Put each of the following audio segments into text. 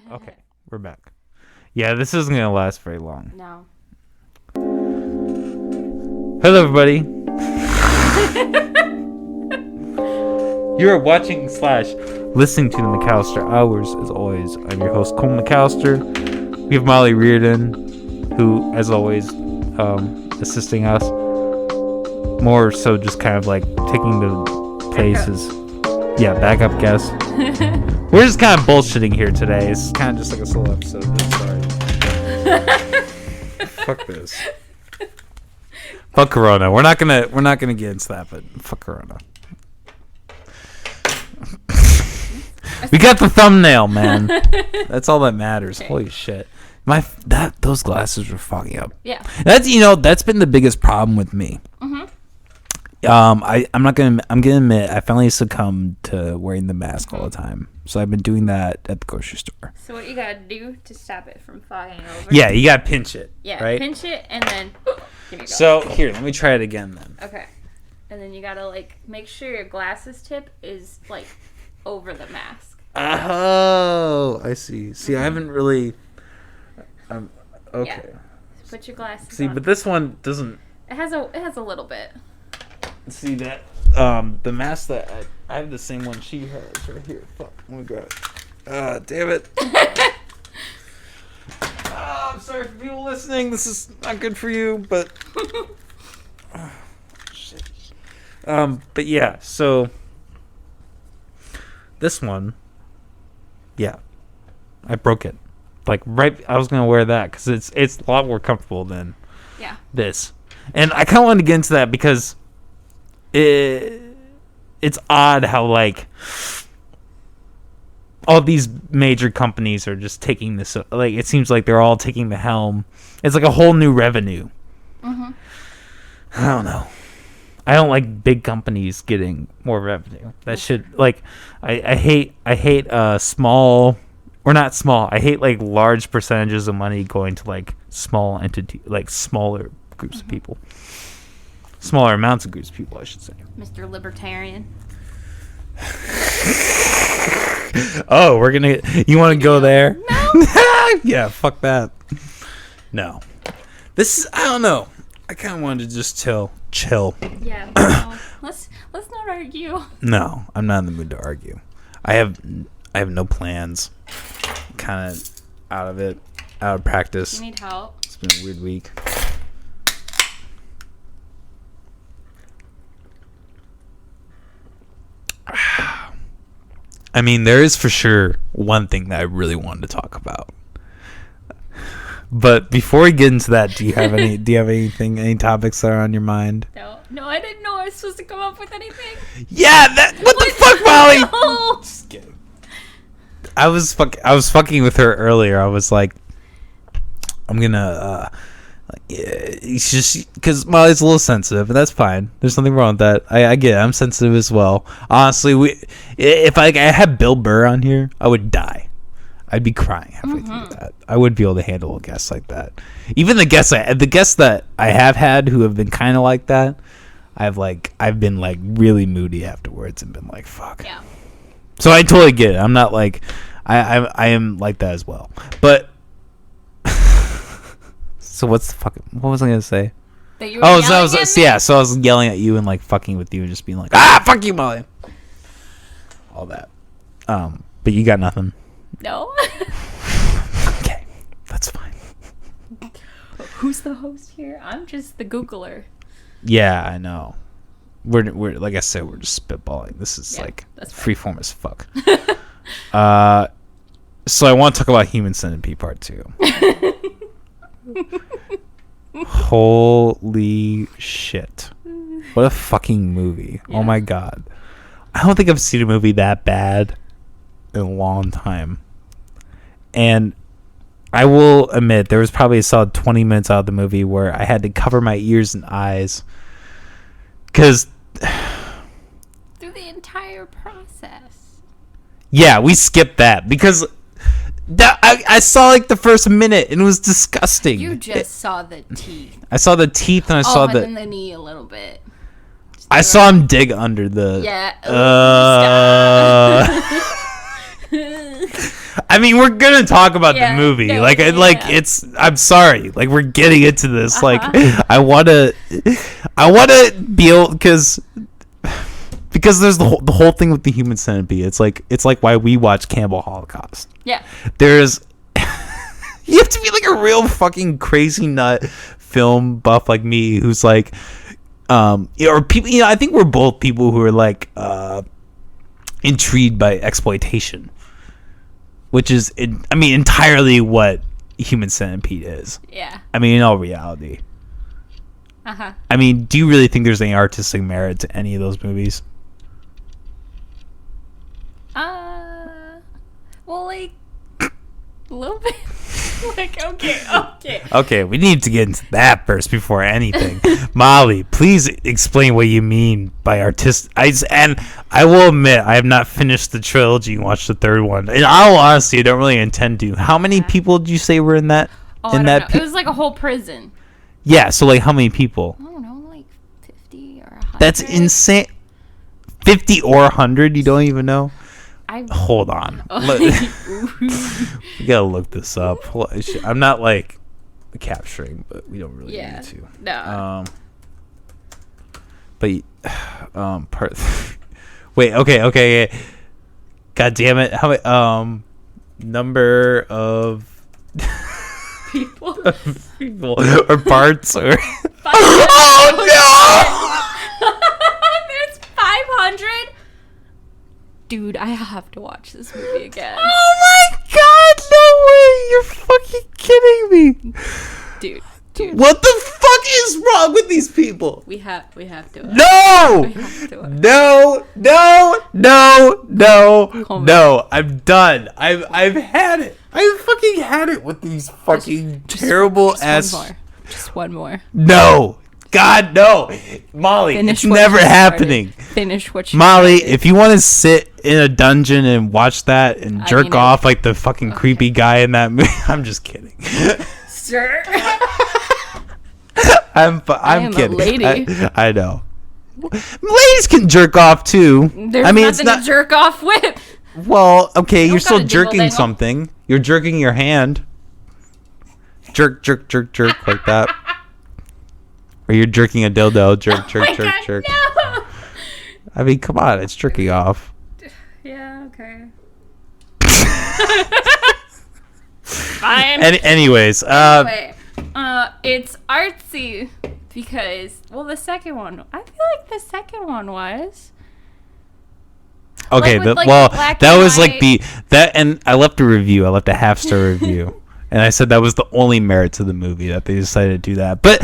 Okay, we're back. Yeah, this isn't going to last very long. No. Hello, everybody. You're watching / listening to the McAllister Hours. As always, I'm your host, Cole McAllister. We have Molly Reardon, who, as always, assisting us. More so just kind of like taking the places. Yeah, backup guest. We're just kind of bullshitting here today. It's kind of just like a solo episode. Sorry. Fuck this. Fuck Corona. We're not gonna get into that, but fuck Corona. We got the thumbnail, man. That's all that matters. Okay. Holy shit. Those glasses were fogging up. Yeah. That's been the biggest problem with me. Mm-hmm. I'm gonna admit I finally succumbed to wearing the mask all the time. So I've been doing that at the grocery store. So what you gotta do to stop it from fogging over? Yeah, you gotta pinch it. Yeah, right? Pinch it and then here you go. So here, let me try it again then. Okay. And then you gotta like make sure your glasses tip is like over the mask. Oh, I see. See, I haven't really okay. Yeah. Put your glasses on. But this one doesn't. It has a little bit. See that the mask that I have the same one she has right here. Fuck, let me grab it. Damn it. I'm sorry for people listening. This is not good for you, but shit. But yeah, so this one, yeah, I broke it. Like I was gonna wear that because it's a lot more comfortable than this, and I kind of wanted to get into that because. It's odd how like all these major companies are just taking this, like it seems like they're all taking the helm. It's like a whole new revenue. Mm-hmm. I don't know. I don't like big companies getting more revenue. That should like I hate small or not small. I hate like large percentages of money going to like small entity, like smaller groups of people. Smaller amounts of groups of people, I should say. Mr. Libertarian. Oh, you want to go there? No. Yeah, fuck that. No. I don't know. I kind of wanted to just chill. Yeah. No. Let's not argue. No, I'm not in the mood to argue. I have no plans. Kind of out of practice. You need help? It's been a weird week. I mean, there is for sure one thing that I really wanted to talk about. But before we get into that, do you have any topics that are on your mind? No, I didn't know I was supposed to come up with anything. Yeah, what the fuck, Molly? No. Just kidding. I was fucking with her earlier. I was like, I'm gonna it's just because Molly's a little sensitive, and that's fine. There's nothing wrong with that. I get it. I'm sensitive as well. Honestly, if I had Bill Burr on here, I would die. I'd be crying halfway through that. I wouldn't be able to handle a guest like that. Even the guests that I have had who have been kind of like that, I've been like really moody afterwards and been like, fuck. Yeah. So I totally get it. I'm not like I am like that as well, but. So what was I gonna say? That you were so I was yelling at you and like fucking with you and just being like, fuck you, Molly. All that. But you got nothing. No. Okay, that's fine. Who's the host here? I'm just the Googler. Yeah, I know. We're like I said, we're just spitballing. This is like freeform as fuck. So I want to talk about Human Centipede Part 2. Holy shit. What a fucking movie. Yeah. Oh my god. I don't think I've seen a movie that bad in a long time. And I will admit there was probably a solid 20 minutes out of the movie where I had to cover my ears and eyes because through the entire process. Yeah, we skipped that because I saw like the first minute and it was disgusting. You just saw the teeth. I saw the teeth and I saw and the knee a little bit. I saw him dig under the. Yeah. I mean, we're gonna talk about the movie. Yeah, Like, it's. I'm sorry. Like, we're getting into this. Like, I wanna be able because there's the whole thing with the Human Centipede. It's like why we watch Cannibal Holocaust. Yeah. There's you have to be like a real fucking crazy nut film buff like me who's like or people, I think we're both people who are like intrigued by exploitation, which is entirely what Human Centipede is. Yeah. I mean, in all reality. I mean, do you really think there's any artistic merit to any of those movies? Well, like a little bit. Like, okay. Okay, we need to get into that first before anything. Molly, please explain what you mean by artistic. And I will admit, I have not finished the trilogy and watched the third one. And all honesty, I don't really intend to. How many people did you say were in that? Oh, I don't know. It was like a whole prison. Yeah, so like how many people? I don't know, like 50 or 100. That's insane. 50 or 100? You don't even know? Hold on. We gotta look this up. I'm not like capturing, but we don't really need to. No. But wait. Okay. Yeah. God damn it! How many? Number of People or parts or. Oh no! There's 500. Dude, I have to watch this movie again. Oh my god, no way! You're fucking kidding me. Dude. What the fuck is wrong with these people? We have to. No! We have to. No. I'm done. I've had it. I've fucking had it with these fucking terrible ass. Just one more. No. God, no. Molly, it's never happening. Finish what you Molly, started. if you want to sit in a dungeon and watch that and jerk off like the fucking creepy guy in that movie, I'm just kidding. Sir. I'm kidding. A lady. I know. Ladies can jerk off too. There's nothing it's not to jerk off with. Well, okay, you're still jerking something. You're jerking your hand. Jerk like that. Or you're jerking a dildo. Jerk. No. I mean, come on, it's jerking off. Yeah, okay. Fine. Anyways, anyway, it's artsy because, well, the second one. I feel like the second one was. Okay, that was like and I left a review. I left a half-star review. And I said that was the only merit to the movie, that they decided to do that. But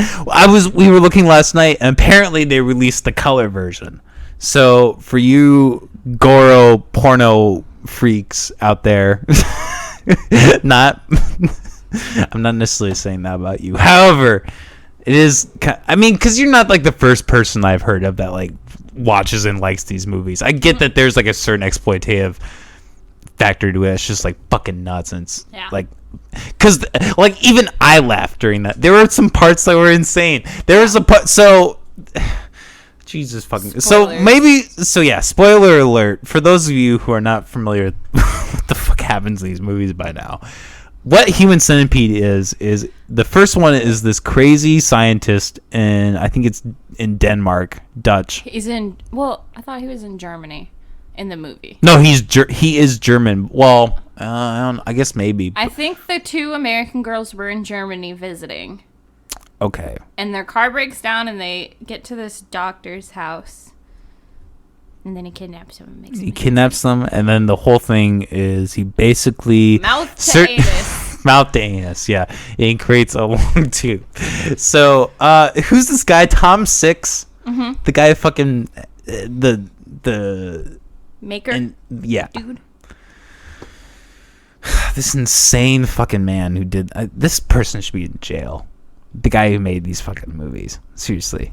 we were looking last night, and apparently they released the color version. So for you Goro porno freaks out there, I'm not necessarily saying that about you. However, it is. I mean, because you're not like the first person I've heard of that like watches and likes these movies. I get that there's like a certain exploitative factor to it. It's just like fucking nuts, and it's like. Because like even I laughed during that. There were some parts that were insane. There was a part. So Jesus fucking. Spoilers. Spoiler alert for those of you who are not familiar with what the fuck happens in these movies by now. What Human Centipede is the first one is this crazy scientist, and I think it's in Denmark, Dutch. I thought he was in Germany in the movie. No, he is German. Well, I guess maybe. I think the two American girls were in Germany visiting. Okay. And their car breaks down, and they get to this doctor's house. And then he kidnaps them. He kidnaps them, and then the whole thing is he basically... Mouth to anus. Mouth to anus, yeah. He creates a long tube. So, who's this guy? Tom Six? Mm-hmm. The guy fucking... The... Maker? Yeah. Dude. This insane fucking man who did... this person should be in jail. The guy who made these fucking movies. Seriously.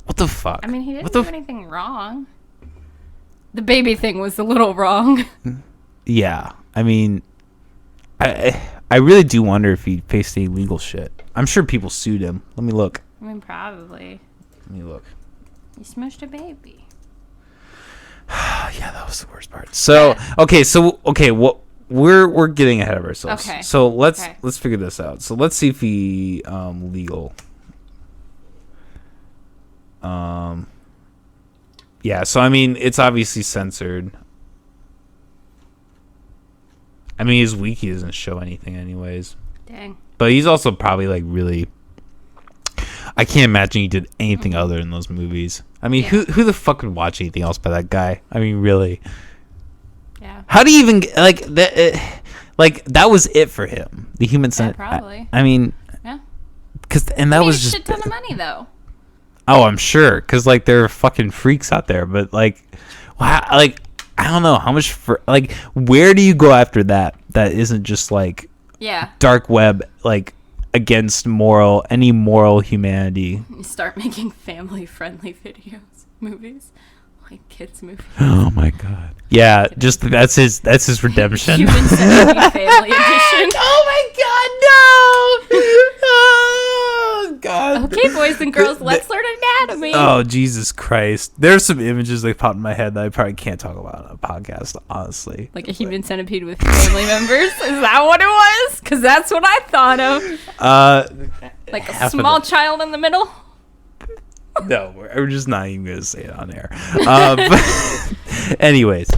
What the fuck? I mean, he didn't do anything wrong. The baby thing was a little wrong. Yeah. I mean, I really do wonder if he faced any legal shit. I'm sure people sued him. Let me look. I mean, probably. Let me look. He smushed a baby. Yeah, that was the worst part. So, okay, what we're getting ahead of ourselves. Okay. So let's figure this out. So let's see if he legal. Yeah. So I mean, it's obviously censored. I mean, his wiki doesn't show anything, anyways. Dang. But he's also probably like really. I can't imagine he did anything other than those movies. I mean, who the fuck would watch anything else by that guy? I mean, really. Yeah. How do you even like that? Like that was it for him. The Human Centipede. Probably. I mean. Yeah. And that was a just. Shit ton of money though. Oh, I'm sure, because like there are fucking freaks out there, but like, wow, like I don't know how much for like where do you go after that? That isn't just like dark web like against any moral humanity. You start making family friendly movies, like kids movies. Oh my god. Yeah, just that's his redemption. Human Centipede Family Edition. Oh my god, no! Oh god. Okay, boys and girls, let's learn anatomy. Oh Jesus Christ! There's some images that popped in my head that I probably can't talk about on a podcast, honestly. Like a human centipede with family members? Is that what it was? Because that's what I thought of. Like a small child in the middle. No, we're just not even gonna say it on air. Anyways,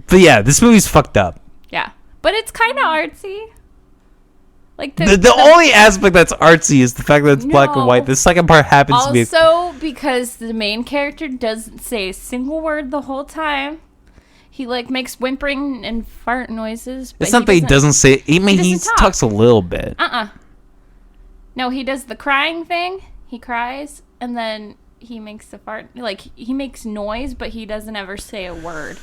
but yeah, this movie's fucked up. Yeah, but it's kind of artsy. Like the only aspect that's artsy is the fact that it's black and white. The second part happens to be also because the main character doesn't say a single word the whole time. He like makes whimpering and fart noises. But it's not that he doesn't say. He talks a little bit. No, he does the crying thing. He cries and then he makes the fart. Like he makes noise, but he doesn't ever say a word.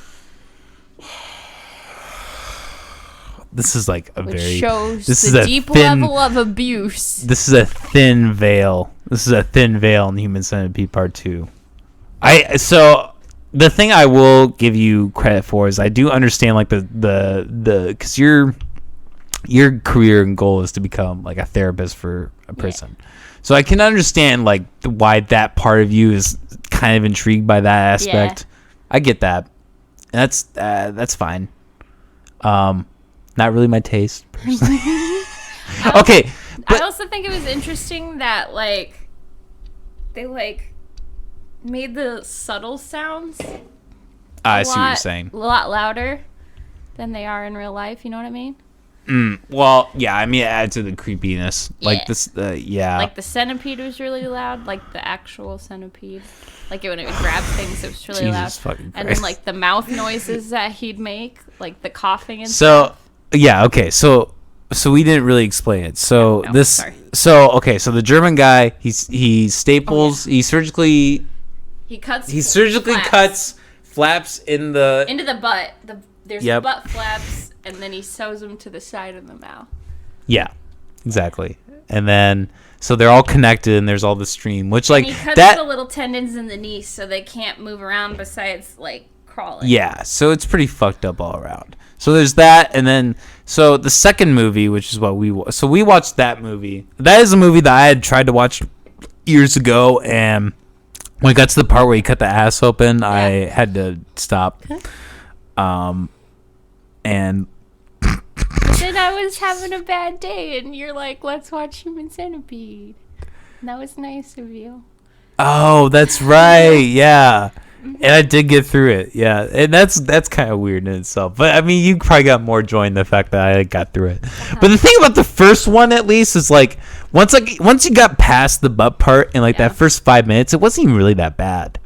This is like shows the deep level of abuse. This is a thin veil. This is a thin veil in Human Centipede Part 2. So the thing I will give you credit for is I do understand like the because your career and goal is to become like a therapist for a prison. Yeah. So I can understand like why that part of you is kind of intrigued by that aspect. Yeah. I get that. And that's fine. Not really my taste, personally. Okay. I also think it was interesting that, like, they, like, made the subtle sounds I see what you're saying. A lot louder than they are in real life, you know what I mean? Well, yeah, I mean, it adds to the creepiness. Yeah. Like, this, Like, the centipede was really loud, like, the actual centipede. Like, when it would grab things, it was really loud. And then, like, the mouth noises that he'd make, like, the coughing and stuff. Yeah, okay, so we didn't really explain it. So the German guy, he staples, he surgically cuts flaps into the butt. There's butt flaps, and then he sews them to the side of the mouth. Yeah, exactly. And then so they're all connected, and there's all the stream, which like and he cuts the little tendons in the knee so they can't move around besides like crawling. Yeah, so it's pretty fucked up all around. So there's that, and then so the second movie, which is what we watched that movie. That is a movie that I had tried to watch years ago, and when it got to the part where he cut the ass open, I had to stop. And but then I was having a bad day, and you're like, "Let's watch Human Centipede." And that was nice of you. Oh, that's right. Yeah. And I did get through it, yeah, and that's kind of weird in itself. But I mean, you probably got more joy in the fact that I got through it. But the thing about the first one, at least, is like once you got past the butt part in like that first 5 minutes, it wasn't even really that bad.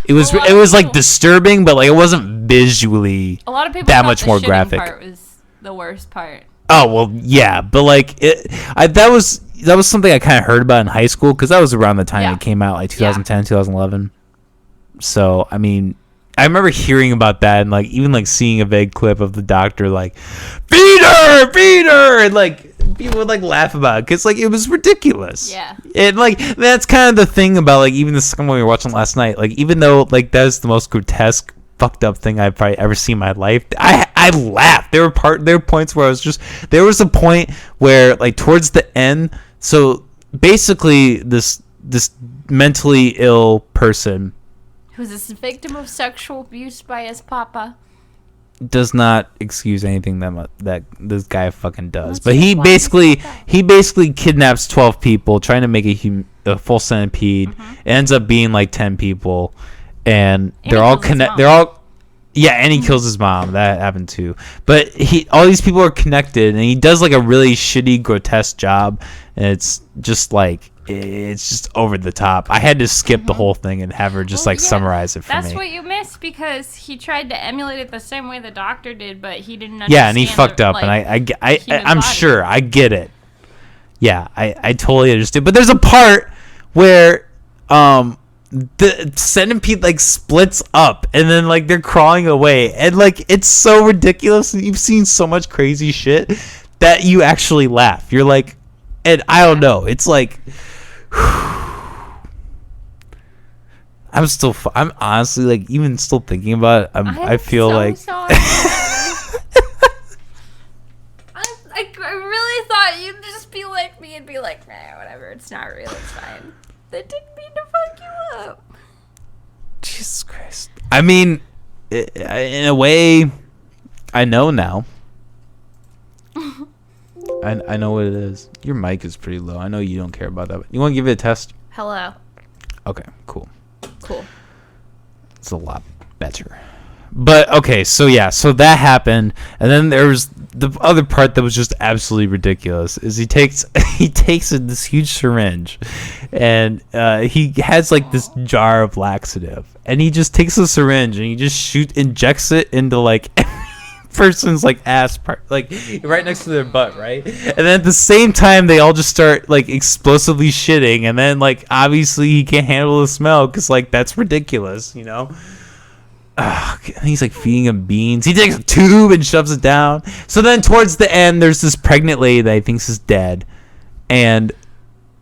It was like disturbing, but like it wasn't visually that much more graphic. Part was the worst part. Oh well, yeah, but like that was something I kind of heard about in high school because that was around the time it came out, like 2010, 2011. So, I mean, I remember hearing about that and, like, even, like, seeing a vague clip of the doctor, like, feed her! And, like, people would, like, laugh about it because, like, it was ridiculous. Yeah. And, like, that's kind of the thing about, like, even the second one we were watching last night. Like, even though, like, that was the most grotesque, fucked up thing I've probably ever seen in my life, I laughed. There were points where there was a point where, like, towards the end, so basically this mentally ill person who's a victim of sexual abuse by his papa. does not excuse anything that this guy fucking does. But he basically kidnaps 12 people, trying to make a full centipede. It ends up being like 10 people, and they're all and he kills his mom. That happened too. But all these people are connected, and he does like a really shitty, grotesque job, and it's just over the top. I had to skip the whole thing and have her just summarize it for me. That's what you missed, because he tried to emulate it the same way the doctor did, but he didn't understand. Yeah, and he fucked up, and I'm sure I get it. Yeah, I totally understand. But there's a part where the centipede like splits up, and then like they're crawling away, and like it's so ridiculous, and you've seen so much crazy shit that you actually laugh. You're like, and I don't know, it's like I'm honestly like, even still thinking about it, I feel like sorry. I really thought you'd just be like me and be like, nah, whatever, it's not real, it's fine. That didn't mean to fuck you up. Jesus Christ. I mean, in a way, I know now. I know what it is. Your mic is pretty low. I know you don't care about that. You want to give it a test? Hello. Okay, cool. It's a lot better. But okay, so that happened, and then there was the other part that was just absolutely ridiculous. Is he takes this huge syringe, and he has like this jar of laxative, and he just takes the syringe and he just injects it into like person's like ass part, like right next to their butt, right? And then at the same time they all just start like explosively shitting, and then like obviously he can't handle the smell because like that's ridiculous, you know. He's like feeding him beans. He takes a tube and shoves it down. So then towards the end there's this pregnant lady that he thinks is dead, and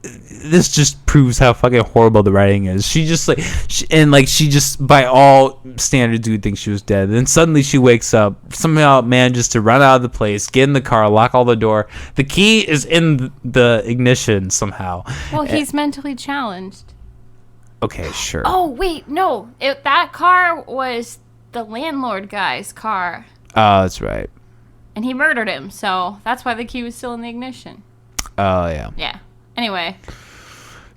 this just proves how fucking horrible the writing is. She just like she just by all standards you would think she was dead. And then suddenly she wakes up, somehow manages to run out of the place, get in the car, lock all the door. The key is in the ignition somehow. Well, he's mentally challenged. Okay, sure. Oh wait, no, that car was the landlord guy's car. Oh, that's right. And he murdered him, so that's why the key was still in the ignition. Oh yeah. Yeah. Anyway,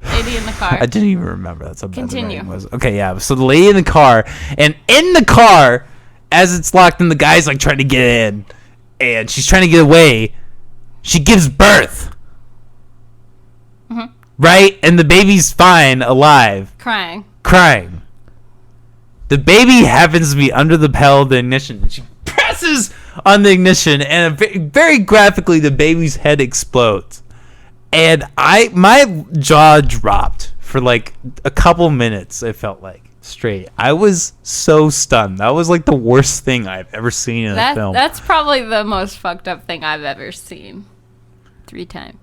lady in the car. I didn't even remember. That's how bad Continue. the writing was. Okay, yeah. So the lady in the car, and in the car, as it's locked, and the guy's like trying to get in, and she's trying to get away. She gives birth. Right? And the baby's fine, alive. Crying. The baby happens to be under the pedal of the ignition. And she presses on the ignition, and very graphically, the baby's head explodes. And my jaw dropped for like a couple minutes, it felt like, straight. I was so stunned. That was like the worst thing I've ever seen in a film. That's probably the most fucked up thing I've ever seen. 3 times.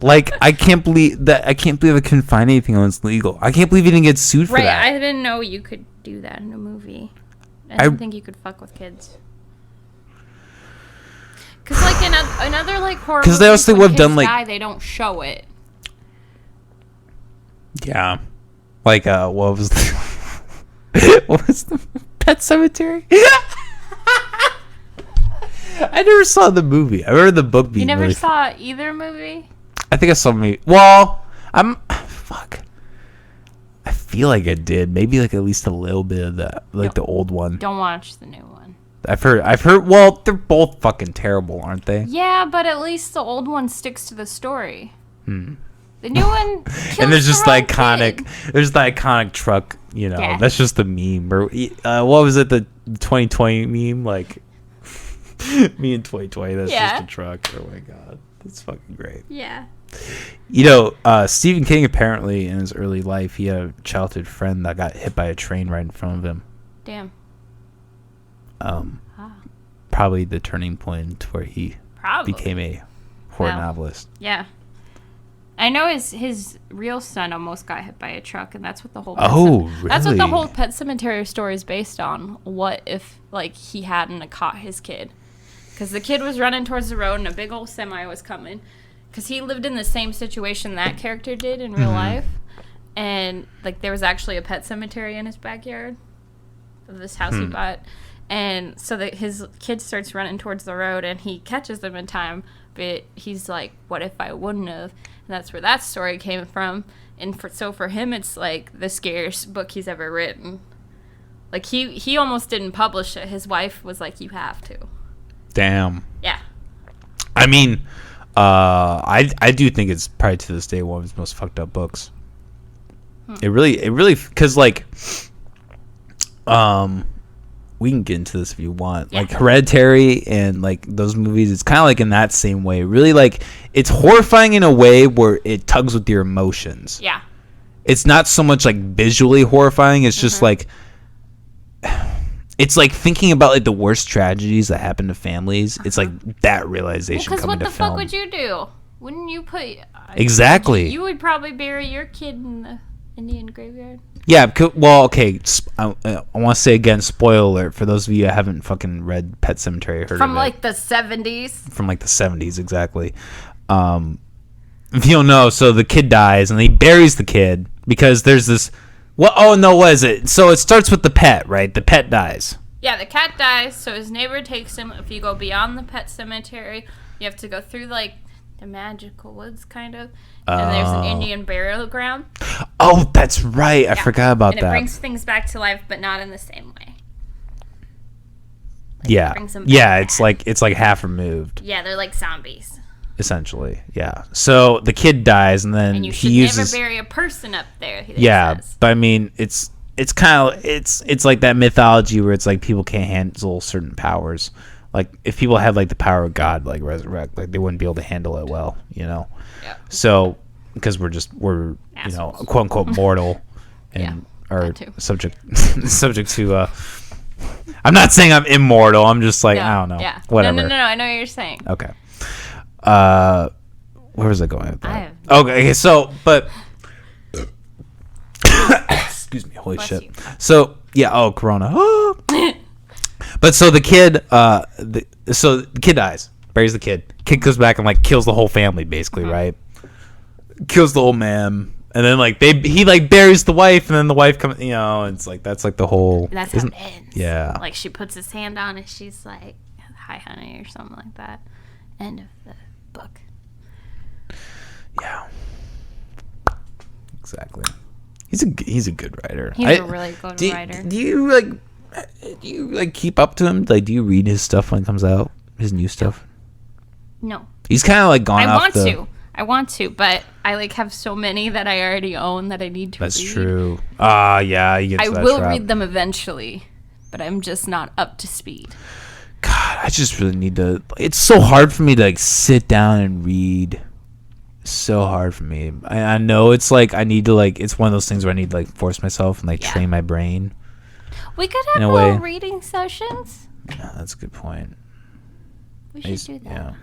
Like, I can't believe I couldn't find anything that was legal. I can't believe he didn't get sued for that. Right, I didn't know you could do that in a movie. I didn't think you could fuck with kids. Because, like, in another, like, horror movies, they also when would have kids done, like... die, they don't show it. Yeah. Like, what was the Pet Cemetery? I never saw the movie. I remember the book being... You never saw either movie? I think I saw movie. Well, fuck. I feel like I did. Maybe like at least a little bit of that, like the old one. Don't watch the new one. I've heard. Well, they're both fucking terrible, aren't they? Yeah, but at least the old one sticks to the story. The new one kills and there's just the iconic. kid. There's the iconic truck. You know, yeah. That's just the meme. Or what was it? The 2020 meme, like me in 2020. That's just a truck. Oh my god, that's fucking great. Yeah. You know, Stephen King apparently in his early life he had a childhood friend that got hit by a train right in front of him. Damn. Probably the turning point where he became a horror novelist. Yeah. I know his real son almost got hit by a truck, and that's what the whole really? That's what the whole Pet Sematary story is based on. What if like he hadn't caught his kid? Because the kid was running towards the road and a big old semi was coming. Because he lived in the same situation that character did in real life, and like there was actually a pet cemetery in his backyard of this house he bought, And so that his kid starts running towards the road, and he catches them in time. But he's like, what if I wouldn't have? And that's where that story came from. And so for him, it's like the scariest book he's ever written. Like, he almost didn't publish it. His wife was like, you have to. Damn. Yeah. I mean, I do think it's probably to this day one of his most fucked up books. It really, because like, we can get into this if you want. Yeah. Like Hereditary and like those movies, it's kind of like in that same way. Really, like, it's horrifying in a way where it tugs with your emotions. Yeah. It's not so much like visually horrifying. It's just like, it's like thinking about like the worst tragedies that happen to families. It's like that realization coming to film. Because what the fuck would you do? Wouldn't you put... Exactly. You would probably bury your kid in the Indian graveyard. Yeah, well, okay. I want to say again, spoiler alert for those of you that haven't fucking read Pet Sematary or heard from of like it. the 70s. From like the 70s, exactly. If you don't know, so the kid dies and he buries the kid because there's this. What? Oh no, what is it? So it starts with the pet, right? The pet dies. Yeah, the cat dies. So his neighbor takes him. If you go beyond the pet cemetery, you have to go through like the magical woods, kind of. And there's an Indian burial ground. Oh, that's right. I forgot about that. And it brings things back to life, but not in the same way. Like, yeah. Yeah, it's like half removed. Yeah, they're like zombies. Essentially, yeah. So the kid dies, and then and you should he uses. Never bury a person up there. Yeah, says. But I mean, it's kind of it's like that mythology where it's like people can't handle certain powers. Like if people had like the power of God, like resurrect, like they wouldn't be able to handle it well, you know. Yeah. So because we're assholes. You know, quote unquote mortal, and are subject to. I'm not saying I'm immortal. I'm just like I don't know. Yeah. Whatever. No. I know what you're saying. Okay. Where was I going with that? Okay, so, but excuse me, holy shit. So, yeah, Corona. But so the kid, so the kid dies, buries the kid. Kid goes back and like kills the whole family, basically, right? Kills the old man, and then like he like buries the wife, and then the wife comes, you know, and it's like that's like the whole. That's how it ends. Yeah. Like she puts his hand on it, she's like, "Hi, honey," or something like that. End of the book. Yeah, exactly. He's a good writer. He's a really good writer. Do you like keep up to him? Like, do you read his stuff when it comes out? His new stuff? No. He's kind of like gone off I want to, but I like have so many that I already own that I need to read. That's true. Yeah, I will read them eventually, but I'm just not up to speed. God, I just really need to. It's so hard for me to like sit down and read. So hard for me. I know it's like I need to like. It's one of those things where I need to like force myself and like train my brain. We could have little reading sessions. Yeah, that's a good point. We should do that. Yeah,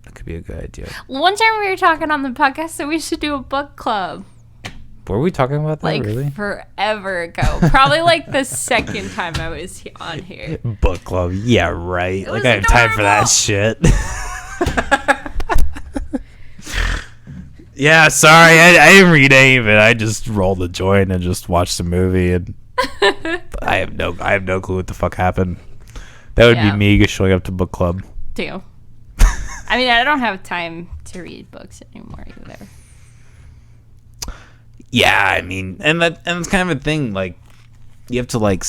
that could be a good idea. One time we were talking on the podcast, so we should do a book club. Were we talking about that really? Forever ago. Probably like the second time I was on here. Book club. Yeah, right. Like I have time for that shit. Yeah, sorry. I didn't read any of it. I just rolled a joint and just watched the movie, and I have no clue what the fuck happened. That would be me showing up to book club. Damn. I mean, I don't have time to read books anymore either. Yeah, I mean, and it's kind of a thing. Like, you have to like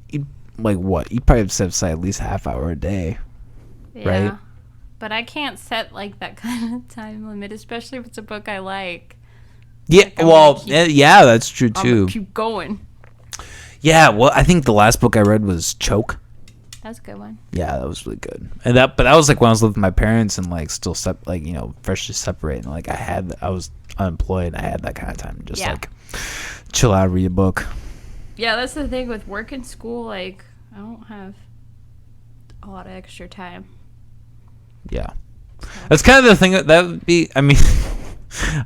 you probably have to set aside at least half hour a day, right? But I can't set like that kind of time limit, especially if it's a book I like. Yeah, yeah, that's true too. Keep going. Yeah, well, I think the last book I read was Choke. That's a good one. Yeah, that was really good. And but that was like when I was living with my parents and like still freshly separated. And like I was unemployed. I had that kind of time, just like chill out, read a book. Yeah, that's the thing with work and school. Like I don't have a lot of extra time. Yeah, that's kind of the thing that would be. I mean,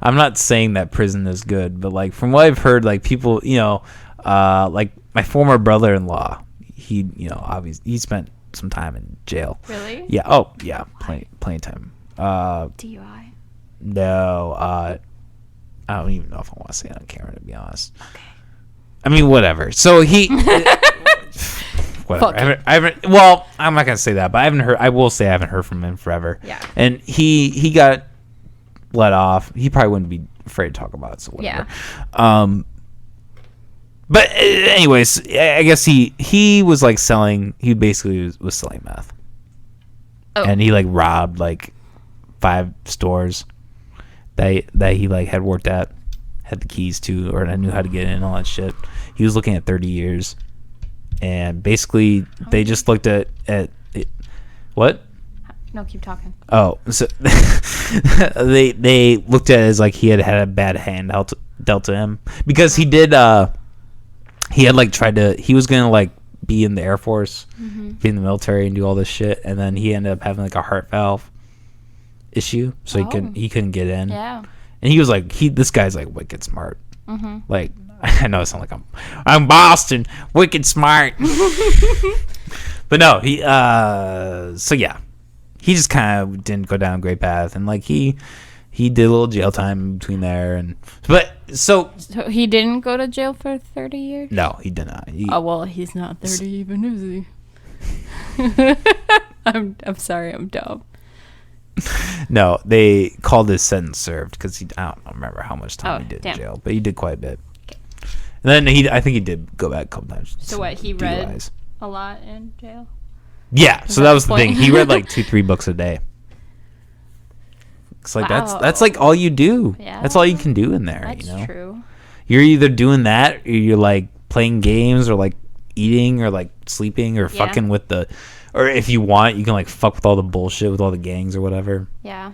I'm not saying that prison is good, but like from what I've heard, like people, like my former brother-in-law, he, obviously he spent some time in jail. Really? Yeah. Oh, yeah. Plenty of time. DUI? No. I don't even know if I want to say it on camera, to be honest. Okay. I mean, whatever. So he. whatever. I haven't. Well, I'm not gonna say that, but I haven't heard. I will say I haven't heard from him forever. Yeah. And he got let off. He probably wouldn't be afraid to talk about it. So whatever. Yeah. But anyways, I guess he was like selling. He basically was selling meth. Oh. And he like robbed like 5 stores that he like had worked at, had the keys to, or I knew how to get in and all that shit. He was looking at 30 years, and basically they just looked at it. What? No, keep talking. Oh, so they looked at it as like he had a bad hand dealt to him, because he did he had like tried to, he was gonna like be in the Air Force, be in the military and do all this shit, and then he ended up having like a heart valve issue, so he couldn't get in. Yeah. And he was like, this guy's like wicked smart. Like, I know it sounds like I'm Boston, wicked smart. But no, so yeah, he just kind of didn't go down a great path, and like he did a little jail time in between there, but so he didn't go to jail for 30 years? No, he did not. Well, he's not 30 even, is he? I'm sorry, I'm dumb. No, they called his sentence served because I don't remember how much time he did in jail, but he did quite a bit. Okay. And then I think he did go back a couple times. So what, he read a lot in jail? Yeah, so that was the thing. He read like 2-3 books a day. It's like that's like all you do. Yeah. That's all you can do in there. That's true. You're either doing that, or you're like playing games, or like eating, or like sleeping, or fucking with or if you want, you can like fuck with all the bullshit with all the gangs or whatever. Yeah.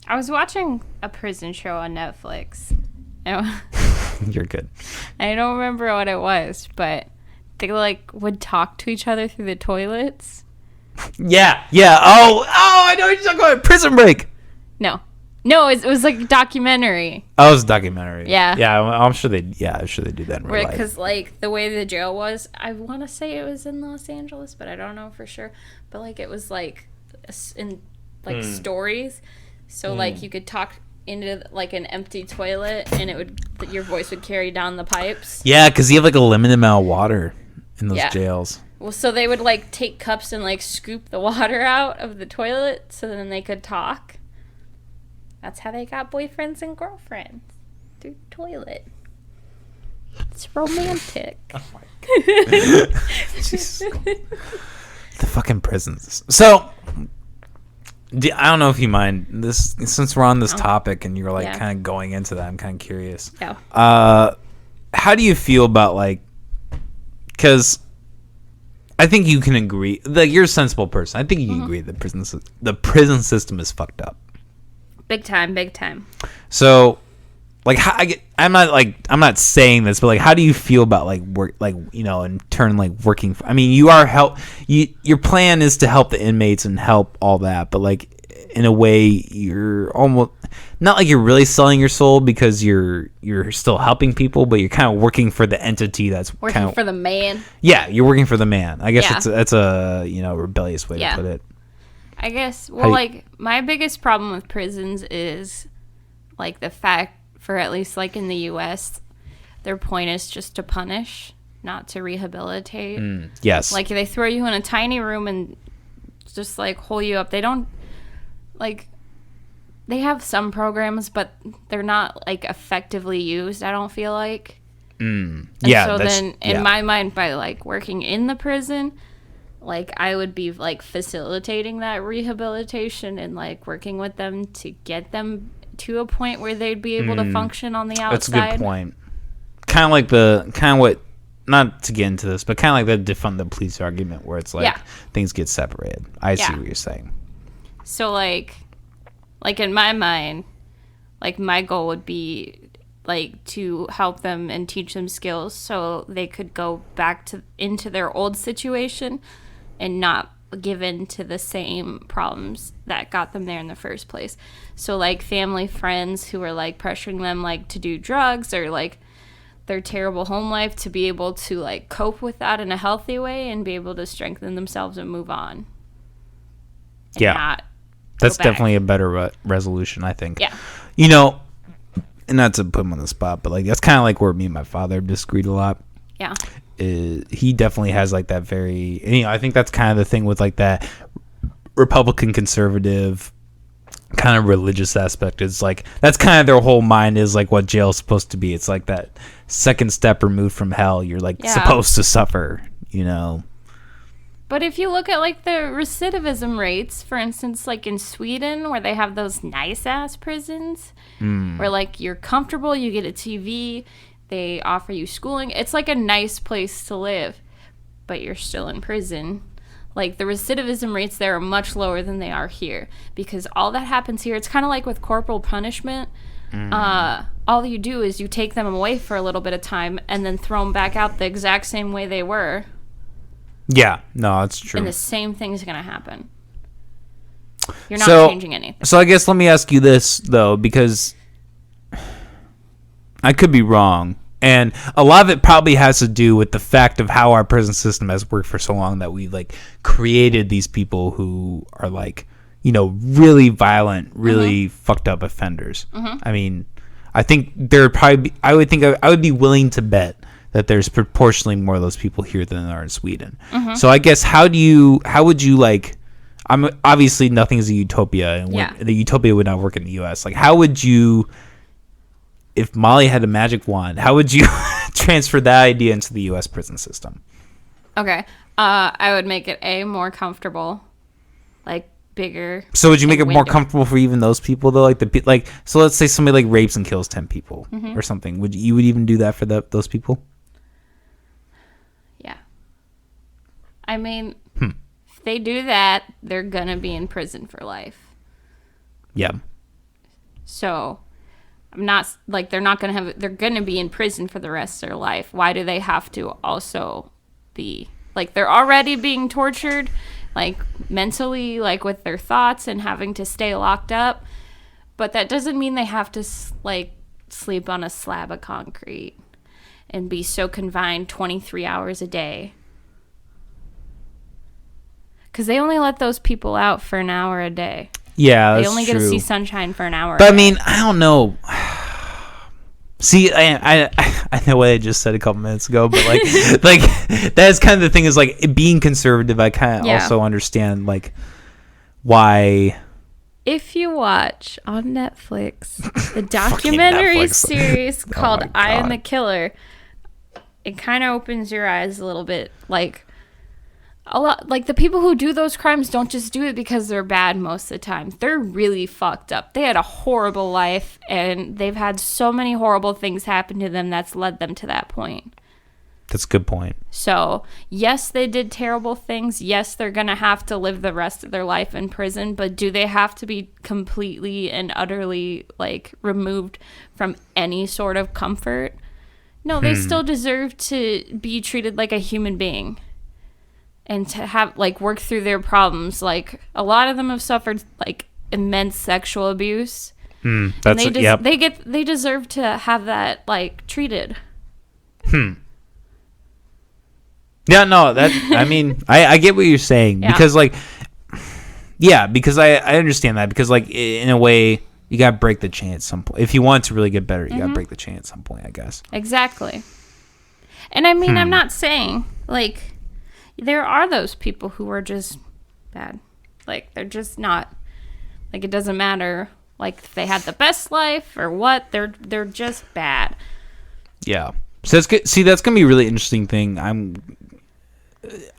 I was watching a prison show on Netflix. You're good. I don't remember what it was, but they like would talk to each other through the toilets. Yeah. Oh, I know what you're talking about. Prison Break. No, it was like a documentary. Oh, it was a documentary. Yeah. I'm sure they do that in real life. Because like the way the jail was, I want to say it was in Los Angeles, but I don't know for sure. But like it was like in like stories, so like you could talk into like an empty toilet, and your voice would carry down the pipes. Yeah, because you have like a limited amount of water in those jails. Well, so they would like take cups and like scoop the water out of the toilet, so then they could talk. That's how they got boyfriends and girlfriends, through the toilet. It's romantic. Oh my God. The fucking prisons. So, I don't know if you mind this, since we're on this topic and you're like kind of going into that. I'm kind of curious. Yeah. How do you feel about like? Because I think you can agree. Like, you're a sensible person. I think you can agree that the prison system is fucked up. Big time. So, like, I'm not saying this, but like, how do you feel about like work, like, in turn, like working? I mean, you are your plan is to help the inmates and help all that, but like, in a way, you're almost not like you're really selling your soul, because you're still helping people, but you're kind of working for the entity that's working for the man. Yeah, you're working for the man. I guess that's a rebellious way to put it. I guess, well, like, my biggest problem with prisons is, like, the fact, for at least, like, in the U.S., their point is just to punish, not to rehabilitate. Yes. Like, they throw you in a tiny room and just, like, hold you up. They don't, like, they have some programs, but they're not, like, effectively used, I don't feel like. Yeah. So then, in my mind, by, like, working in the prison, like, I would be, like, facilitating that rehabilitation and, like, working with them to get them to a point where they'd be able to function on the outside. That's a good point. Kind of what, not to get into this, but kind of like the defund the police argument, where it's like things get separated. I see what you're saying. So, like in my mind, like, my goal would be, like, to help them and teach them skills so they could go back into their old situation and not give in to the same problems that got them there in the first place. So, like, family, friends who are, like, pressuring them, like, to do drugs or, like, their terrible home life, to be able to, like, cope with that in a healthy way and be able to strengthen themselves and move on. And that's definitely a better resolution, I think. Yeah. And not to put him on the spot, but, like, that's kind of like where me and my father disagreed a lot. Yeah. he definitely has like that very, you know, I think that's kind of the thing with like that Republican conservative kind of religious aspect. Is like that's kind of their whole mind, is like what jail's supposed to be. It's like that second step removed from hell. You're like supposed to suffer, you know. But if you look at like the recidivism rates, for instance, like in Sweden, where they have those nice ass prisons where like you're comfortable, you get a TV, they offer you schooling, it's like a nice place to live, but you're still in prison. Like the recidivism rates there are much lower than they are here, because all that happens here, it's kind of like with corporal punishment. All you do is you take them away for a little bit of time and then throw them back out the exact same way they were. Yeah, no, that's true. And the same thing's going to happen. You're not changing anything. So I guess let me ask you this, though, because I could be wrong. And a lot of it probably has to do with the fact of how our prison system has worked for so long, that we like created these people who are like, you know, really violent, really fucked up offenders. I mean, I think there probably I would be willing to bet that there's proportionally more of those people here than there are in Sweden. So I guess how would you like, I'm obviously nothing is a utopia, and the utopia would not work in the US. Like how would you, if Molly had a magic wand, how would you transfer that idea into the US prison system? Okay. I would make it more comfortable, like bigger. So would you make it more comfortable for even those people though? Like so let's say somebody like rapes and kills 10 people or something. Would you even do that for those people? Yeah. I mean, if they do that, they're going to be in prison for life. Yeah. So I'm not like they're going to be in prison for the rest of their life. Why do they have to also be like, they're already being tortured, like mentally, like with their thoughts and having to stay locked up. But that doesn't mean they have to like sleep on a slab of concrete and be so confined 23 hours a day. Because they only let those people out for an hour a day. Yeah, they only get to see sunshine for an hour. But I mean, I don't know. See, I know what I just said a couple minutes ago, but like, like that's kind of the thing is like being conservative. I kind of also understand like why. If you watch on Netflix the documentary series called "I Am a Killer," it kind of opens your eyes a little bit. Like a lot, like the people who do those crimes don't just do it because they're bad most of the time. They're really fucked up. They had a horrible life, and they've had so many horrible things happen to them that's led them to that point. That's a good point. So, yes, they did terrible things. Yes, they're going to have to live the rest of their life in prison, but do they have to be completely and utterly, like, removed from any sort of comfort? No, they still deserve to be treated like a human being and to have, like, work through their problems. Like, a lot of them have suffered, like, immense sexual abuse. That's and they deserve to have that, like, treated. Yeah, no, that I mean, I get what you're saying because like, because I understand that because like in a way you gotta break the chain at some point. If you want to really get better, you gotta break the chain at some point, I guess. Exactly. And I mean, I'm not saying like there are those people who are just bad. Like they're just not like it doesn't matter like if they had the best life or what. They're just bad. Yeah. So that's good. See, that's gonna be a really interesting thing.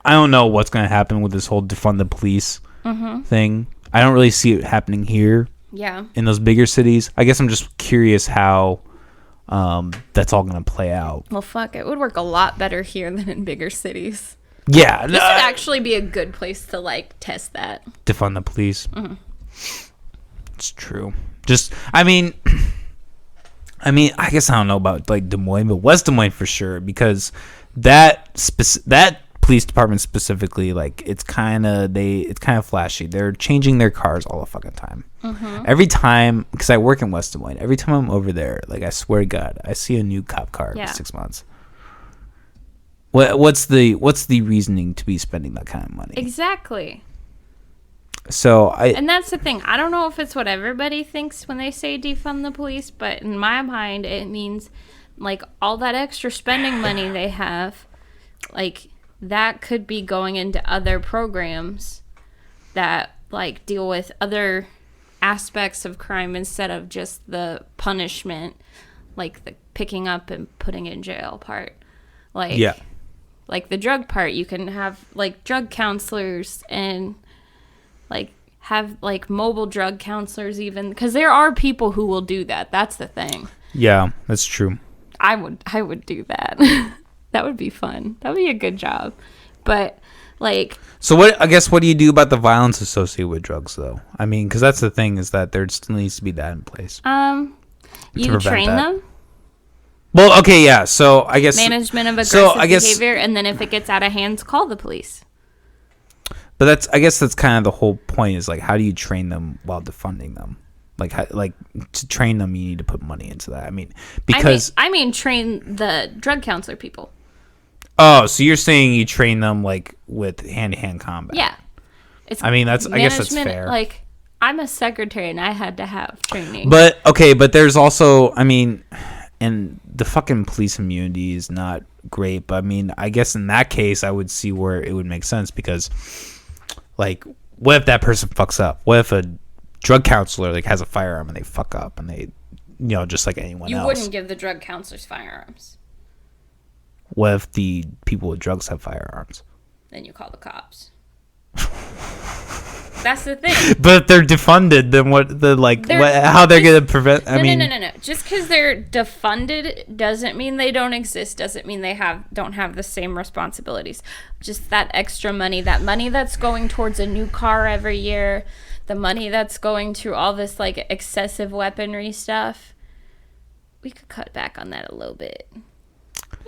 I don't know what's going to happen with this whole defund the police thing. I don't really see it happening here. Yeah. In those bigger cities. I guess I'm just curious how that's all going to play out. Well, fuck. It would work a lot better here than in bigger cities. Yeah. This would actually be a good place to, like, test that. Defund the police. It's true. Just, I mean, I guess I don't know about, like, Des Moines, but West Des Moines for sure, because that police department specifically, like it's kind of flashy. They're changing their cars all the fucking time. Every time, because I work in West Des Moines, every time I'm over there, like I swear to God, I see a new cop car in 6 months. What's the reasoning to be spending that kind of money? Exactly. So and that's the thing. I don't know if it's what everybody thinks when they say defund the police, but in my mind, it means like all that extra spending money they have like that could be going into other programs that like deal with other aspects of crime instead of just the punishment, like the picking up and putting in jail part. Like, yeah, like the drug part, you can have like drug counselors and like have like mobile drug counselors even, because there are people who will do that. That's the thing. yeah, that's true. I would do that. That would be fun. That would be a good job. But like, so what do you do about the violence associated with drugs though? I mean, because that's the thing, is that there still needs to be that in place. You train them. Well, okay, yeah. So I guess Management of aggressive behavior, and then if it gets out of hands, call the police. But I guess that's kind of the whole point, is like, how do you train them while defunding them? Like, to train them, you need to put money into that. I mean, because I mean train the drug counselor people. Oh, so you're saying you train them like with hand-to-hand combat? Yeah. I mean, I guess that's fair. Like, I'm a secretary and I had to have training. But okay, but there's also, I mean, and the fucking police immunity is not great. But I mean, I guess in that case, I would see where it would make sense, because, like, what if that person fucks up? What if a drug counselor like has a firearm and they fuck up and they, just like anyone else? You wouldn't give the drug counselors firearms. What if the people with drugs have firearms? Then you call the cops. That's the thing. But if they're defunded, then how they're going to prevent? No. Just because they're defunded doesn't mean they don't exist. Doesn't mean they don't have the same responsibilities. Just that extra money, that money that's going towards a new car every year, the money that's going to all this like excessive weaponry stuff. We could cut back on that a little bit.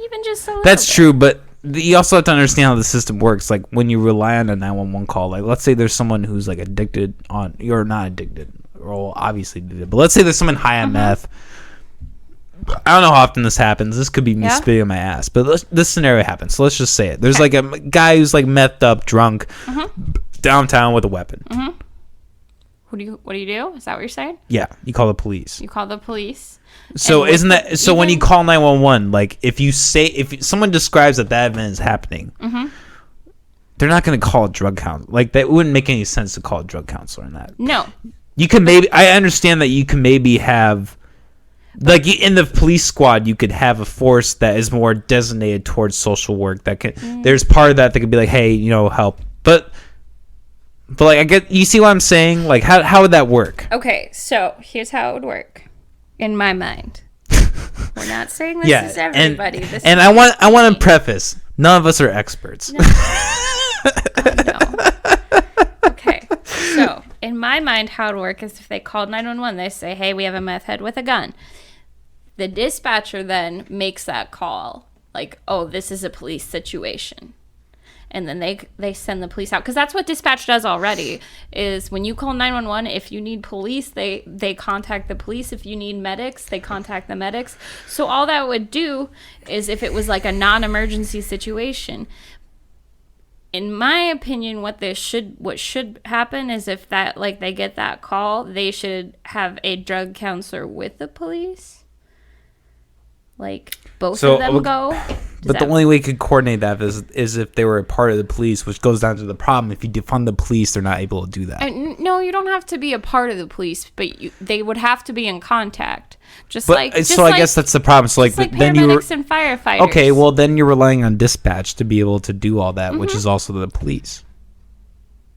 Even just a little That's bit. true, but you also have to understand how the system works. Like, when you rely on a 911 call, like, let's say there's someone who's like addicted on, you're not addicted, or obviously addicted, but let's say there's someone high on meth. I don't know how often this happens. This could be me spitting on my ass, but this scenario happens. So let's just say it. There's like a guy who's like methed up, drunk, downtown with a weapon. What do you do? Is that what you're saying? Yeah, you call the police. You call the police. So isn't that so? When you call 911, like if someone describes that event is happening, they're not going to call a drug counselor. Like, that wouldn't make any sense to call a drug counselor in that. No. You can maybe, I understand that you can maybe have, like, in the police squad, you could have a force that is more designated towards social work. That can there's part of that could be like, hey, help, but like, you see what I'm saying? Like, how would that work? Okay, so here's how it would work. In my mind, we're not saying this is everybody. And I want to preface: none of us are experts. No. Okay, so in my mind, how it would work is if they called 911, they say, "Hey, we have a meth head with a gun." The dispatcher then makes that call, like, "Oh, this is a police situation." And then they send the police out, because that's what dispatch does already. Is when you call 911, if you need police, they contact the police. If you need medics, they contact the medics. So all that would do is, if it was like a non-emergency situation, in my opinion, what should happen is, if that, like, they get that call, they should have a drug counselor with the police. Like, both of them go. But the only way you could coordinate that is if they were a part of the police, which goes down to the problem. If you defund the police, they're not able to do that. No, you don't have to be a part of the police, but they would have to be in contact. I guess that's the problem. So, like then paramedics and firefighters. Okay, well, then you're relying on dispatch to be able to do all that, which is also the police.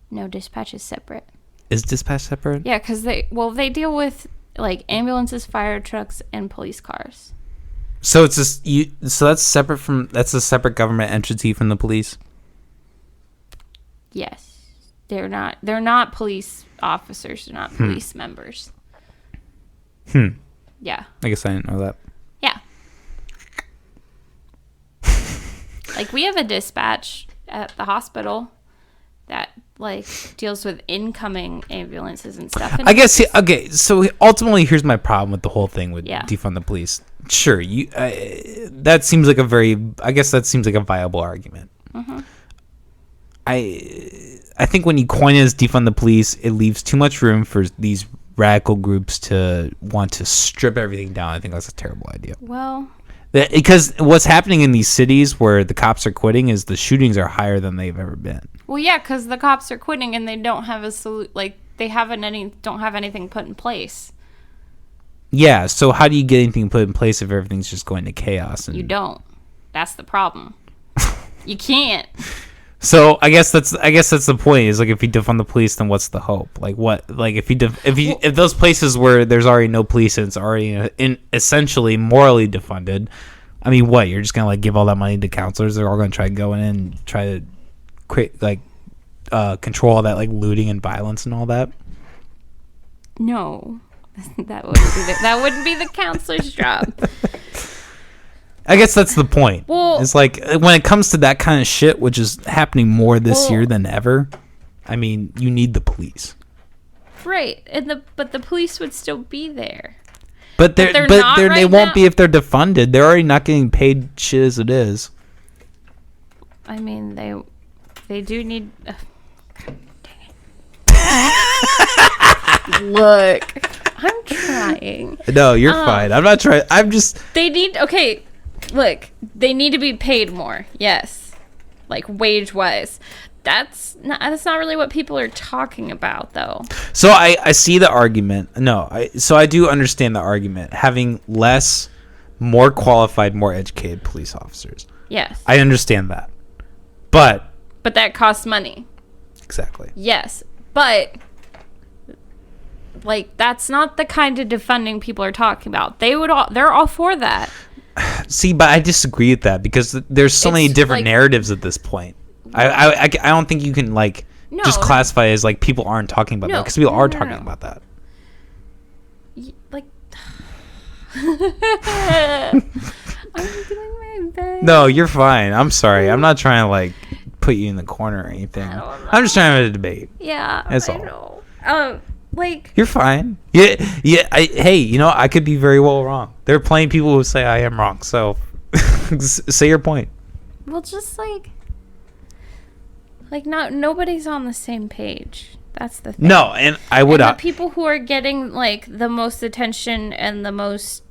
No, dispatch is separate. Is dispatch separate? Yeah, because they deal with like ambulances, fire trucks, and police cars. So it's just so that's a separate government entity from the police? Yes. They're not police officers, they're not police members. Yeah. I guess I didn't know that. Yeah. Like, we have a dispatch at the hospital that like deals with incoming ambulances and stuff. And I guess okay. So ultimately, here's my problem with the whole thing with defund the police. Sure, that seems like a viable argument. I think when you coin it as defund the police, it leaves too much room for these radical groups to want to strip everything down. I think that's a terrible idea. Well, Because what's happening in these cities where the cops are quitting is the shootings are higher than they've ever been. Well, yeah, because the cops are quitting and they don't have they don't have anything put in place. Yeah, so how do you get anything put in place if everything's just going to chaos? And you don't. That's the problem. You can't. So I guess that's the point. Is like if you defund the police, then what's the hope? Like what? Like if those places where there's already no police and it's already essentially morally defunded, I mean, what? You're just gonna like give all that money to counselors? They're all gonna try to go in and try to create control all that like looting and violence and all that. No, that wouldn't be the counselor's job. I guess that's the point. Well, it's like when it comes to that kind of shit, which is happening more this year than ever. I mean, you need the police, right? But the police would still be there. But they won't be if they're defunded. They're already not getting paid shit as it is. I mean, they do need. Look, I'm trying. No, you're fine. I'm not trying. I'm just. They need. Okay. Look, they need to be paid more. Yes, like wage wise. That's not really what people are talking about, though. So I see the argument. No, I do understand the argument. Having less, more qualified, more educated police officers. Yes, I understand that, but that costs money. Exactly. Yes, but like that's not the kind of defunding people are talking about. They're all for that. See, but I disagree with that because there's so many different narratives at this point. I don't think you can just classify it as like people aren't talking about that because people are talking about that. Like, I'm doing my best. No, you're fine. I'm sorry. I'm not trying to like put you in the corner or anything. I'm just trying to have a debate. Yeah, that's I all. know. Like you're fine. Yeah. Hey, I could be very well wrong. There are plenty of people who say I am wrong. So, say your point. Well, just nobody's on the same page. That's the thing. No, and I would. And the people who are getting the most attention and the most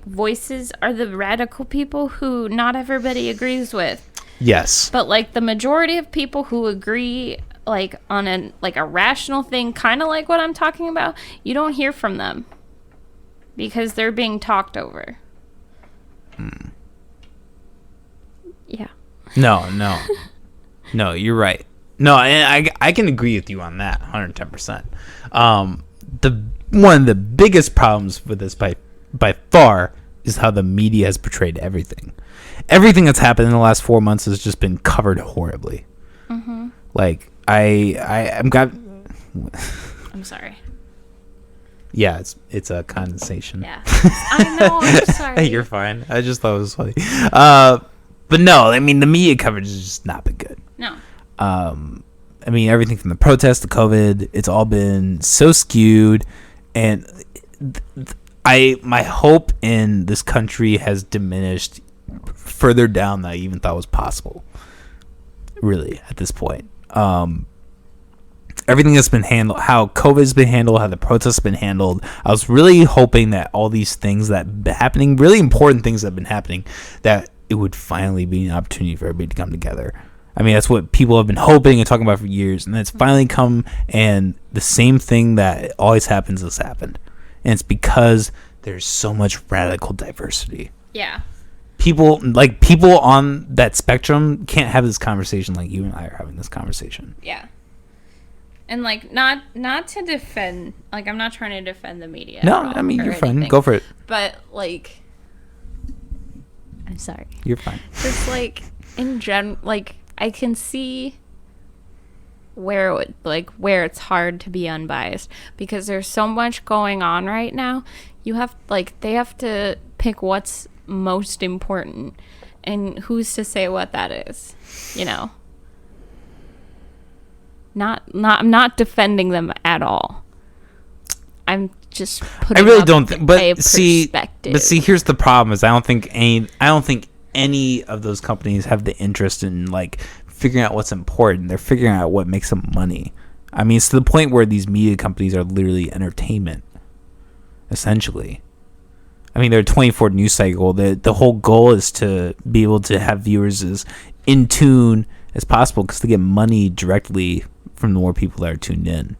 voices are the radical people who not everybody agrees with. Yes. But the majority of people who agree on a rational thing, kind of like what I'm talking about, you don't hear from them because they're being talked over. Yeah. No, you're right. No, and I can agree with you on that 110%. One of the biggest problems with this by far is how the media has portrayed everything. Everything that's happened in the last 4 months has just been covered horribly. Mm-hmm. I'm sorry. Yeah, it's a condensation. Yeah, I know. I'm sorry. You're fine. I just thought it was funny. But no, I mean the media coverage has just not been good. No. I mean everything from the protests to COVID, it's all been so skewed, and my hope in this country has diminished further down than I even thought was possible. Really, at this point. Everything that's been handled, how COVID's been handled, how the protests been handled. I was really hoping that all these things that have been happening, really important things that have been happening, that it would finally be an opportunity for everybody to come together. I mean, that's what people have been hoping and talking about for years, and it's finally come, and the same thing that always happens has happened. And it's because there's so much radical diversity. Yeah. People on that spectrum can't have this conversation like you and I are having this conversation. Yeah. And not to defend, I'm not trying to defend the media. No, I mean you're fine. Go for it. But I'm sorry. You're fine. Just in general, I can see where it's hard to be unbiased because there's so much going on right now. You have they have to pick what's most important, and who's to say what that is? I'm not defending them at all. I'm just putting. I really don't think. But see, perspective. Here's the problem: is I don't think any of those companies have the interest in figuring out what's important. They're figuring out what makes them money. I mean, it's to the point where these media companies are literally entertainment, essentially. I mean, they're a 24 news cycle. The whole goal is to be able to have viewers as in tune as possible because they get money directly from the more people that are tuned in.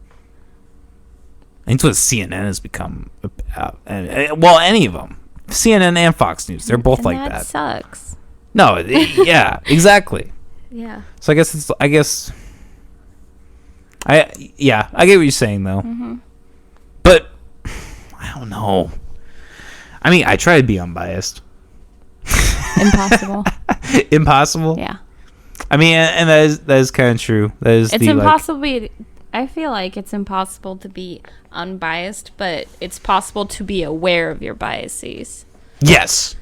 I think that's what CNN has become. Well, any of them. CNN and Fox News. They're both like that. That sucks. No, yeah, exactly. Yeah. So I get what you're saying though. Mm-hmm. But I don't know. I mean, I try to be unbiased. Impossible. Impossible? Yeah. I mean, and that is kind of true. That is it's impossible. I feel like it's impossible to be unbiased, but it's possible to be aware of your biases. Yes.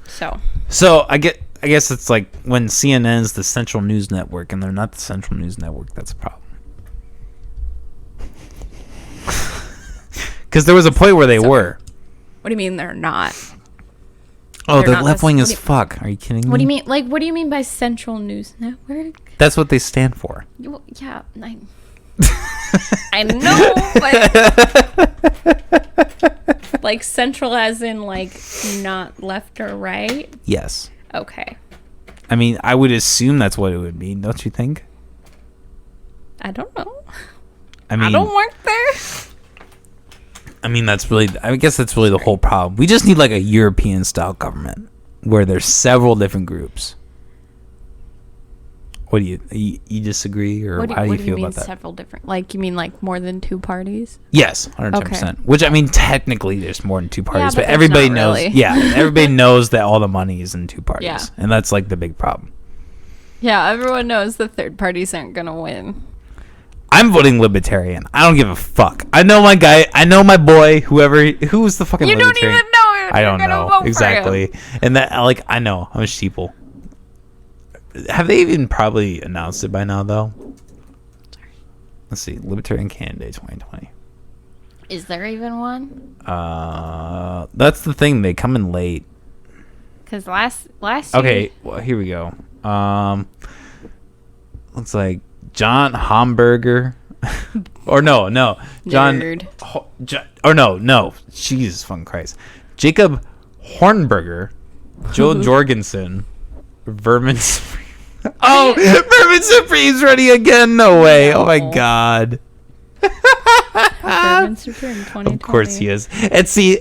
So I guess it's like when CNN's the central news network and they're not the central news network. That's a problem. Because there was a point where they were. What do you mean they're not? Oh, they're left wing as fuck. Are you kidding me? What do you mean? Like, what do you mean by central news network? That's what they stand for. Yeah, I know, but like central as in like not left or right? Yes. Okay. I mean, I would assume that's what it would mean, don't you think? I don't know. I mean, I don't work there. I mean, I guess that's really the whole problem. We just need like a European style government where there's several different groups. What do you disagree, or how do you feel about that? Several different, like you mean like more than two parties? Yes, 110%. Which I mean, technically, there's more than two parties, but everybody knows. Really. Yeah, everybody knows that all the money is in two parties, Yeah. and that's like the big problem. Yeah, everyone knows the third parties aren't gonna win. I'm voting libertarian. I don't give a fuck. I know my guy. I know my boy. Who's the fucking You libertarian? don't even know. I don't know exactly. And that, like, I know I'm a sheeple. Have they even probably announced it by now, though? Let's see. Libertarian candidate 2020. Is there even one? That's the thing. They come in late. Because last Okay, year... well, here we go. Looks like John Hamburger. Or no. John. Nerd. No. Jesus fucking Christ. Jacob Hornberger. Joe Jorgensen. Vermin Supreme. Oh, Vermin Supreme's ready again. No way. No. Oh my god. Vermin Supreme 2020. Of course he is.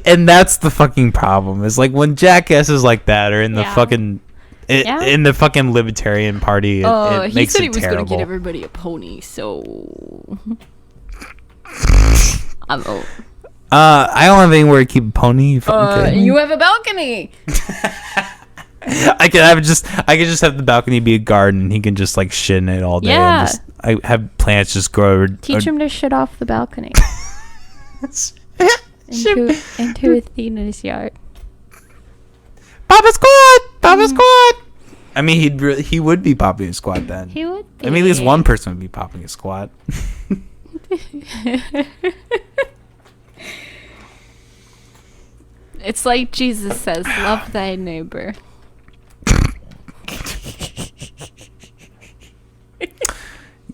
And that's the fucking problem. Is like when jackasses like that are in the fucking in the fucking libertarian party, it he makes said it he was terrible. going to get everybody a pony, so I'm out. I don't have anywhere to keep a pony. You fucking kidding me? You have a balcony. I could just have the balcony be a garden. He can just like shit in it all day. Yeah. And I have plants just grow. Teach him to shit off the balcony. into Athena's yard. Papa Squad. I mean, he would be popping a squat then. He would be. I mean, at least one person would be popping a squat. It's like Jesus says, love thy neighbor.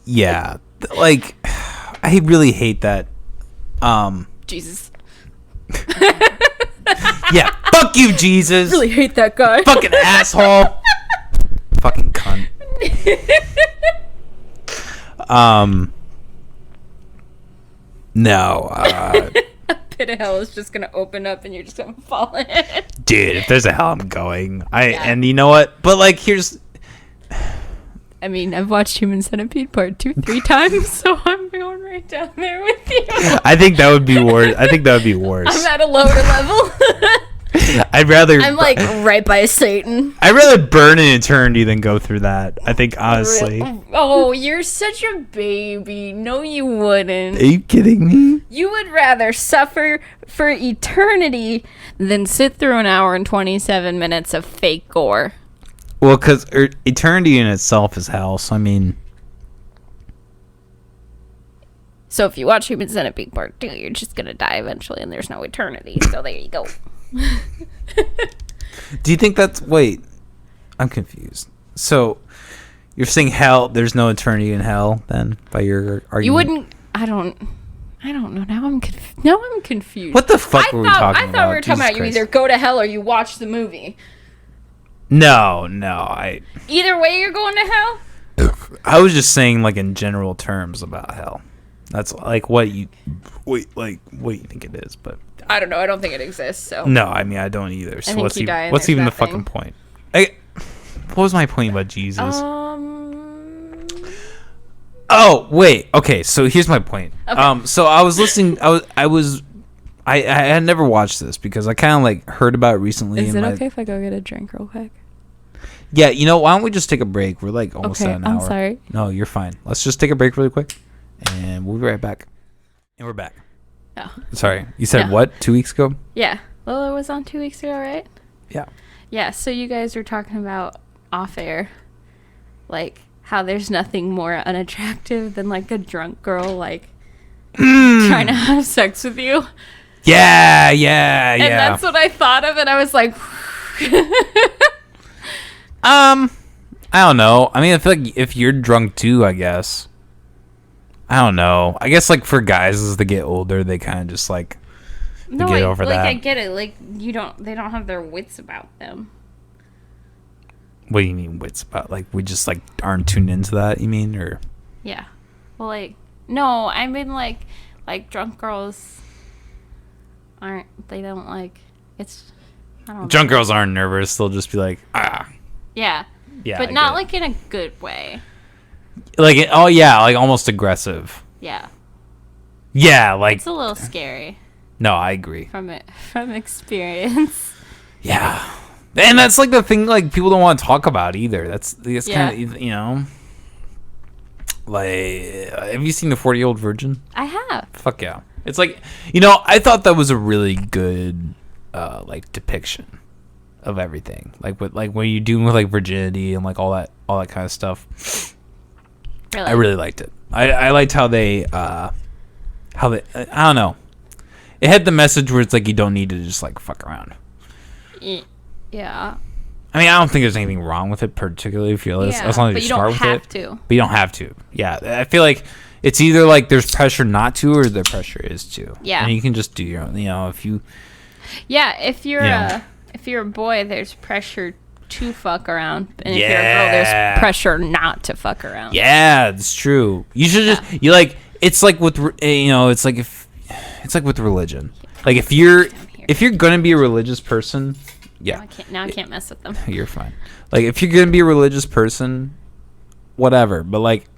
Yeah, like I really hate that. Jesus. Yeah, fuck you, Jesus. Really hate that guy. Fucking asshole. Fucking cunt. No. A pit of hell is just gonna open up and you're just gonna fall in. Dude, if there's a hell, I'm going. And you know what? But like, here's. I mean, I've watched Human Centipede part 2, 3 times, so I'm going right down there with you. I think that would be worse. I'm at a lower level. I'd rather. I'm like right by Satan. I'd rather burn an eternity than go through that. I think honestly. Oh, you're such a baby. No, you wouldn't. Are you kidding me? You would rather suffer for eternity than sit through an hour and 27 minutes of fake gore. Well, because eternity in itself is hell. So I mean. So if you watch Human Centipede Part 2, you're just gonna die eventually, and there's no eternity. So there you go. Do you think that's... Wait. I'm confused. So, you're saying hell, there's no eternity in hell, then, by your argument? You wouldn't... I don't know. Now I'm confused. What the fuck were we talking about? I thought we were talking about you either go to hell or you watch the movie. No, Either way, you're going to hell? I was just saying, like, in general terms about hell. That's like what you think it is, but I don't know. I don't think it exists. So no, I mean I don't either. So what's even the fucking point? What was my point about Jesus? Oh wait, okay. So here's my point. Okay. So I was listening. I had never watched this because I kind of like heard about it recently. Is it okay if I go get a drink real quick? Yeah, why don't we just take a break? We're like almost at an hour. I'm sorry. No, you're fine. Let's just take a break really quick, and we'll be right back. And we're back. Oh. Sorry. You said what? 2 weeks ago? Yeah. Well, it was on 2 weeks ago, right? Yeah. Yeah, so you guys were talking about off air, like how there's nothing more unattractive than like a drunk girl like trying to have sex with you. Yeah. And that's what I thought of, and I was like I don't know. I mean, I feel like if you're drunk too, I guess. I don't know. I guess like for guys as they get older, they kind of just like get over that. I get it. Like they don't have their wits about them. What do you mean wits about? Like we just like aren't tuned into that, you mean? Or yeah. Well, like no, I mean like drunk girls they don't like it's I don't know. Drunk girls aren't nervous. They'll just be like, ah. Yeah. Yeah. But not like in a good way. Like like almost aggressive. Yeah. Yeah, like it's a little scary. No, I agree. From experience. Yeah. And that's like the thing like people don't want to talk about either. That's kind of, like have you seen The 40-Year-Old Virgin? I have. Fuck yeah. It's like, I thought that was a really good like depiction of everything. Like when you're doing with like virginity and like all that kind of stuff. Really? I really liked it. I liked how they I don't know. It had the message where it's like you don't need to just like fuck around. Yeah. I mean, I don't think there's anything wrong with it, particularly if you're as long as you're smart with it. But you don't have to. Yeah, I feel like it's either like there's pressure not to, or the pressure is to. Yeah. And you can just do your own. If you. Yeah, if you're a boy, there's pressure to fuck around, and if you're a girl, there's pressure not to fuck around. Yeah, it's true. You should just it's like with it's like with religion. Like if you're gonna be a religious person, yeah. I can't mess with them. You're fine. Like if you're gonna be a religious person, whatever. But like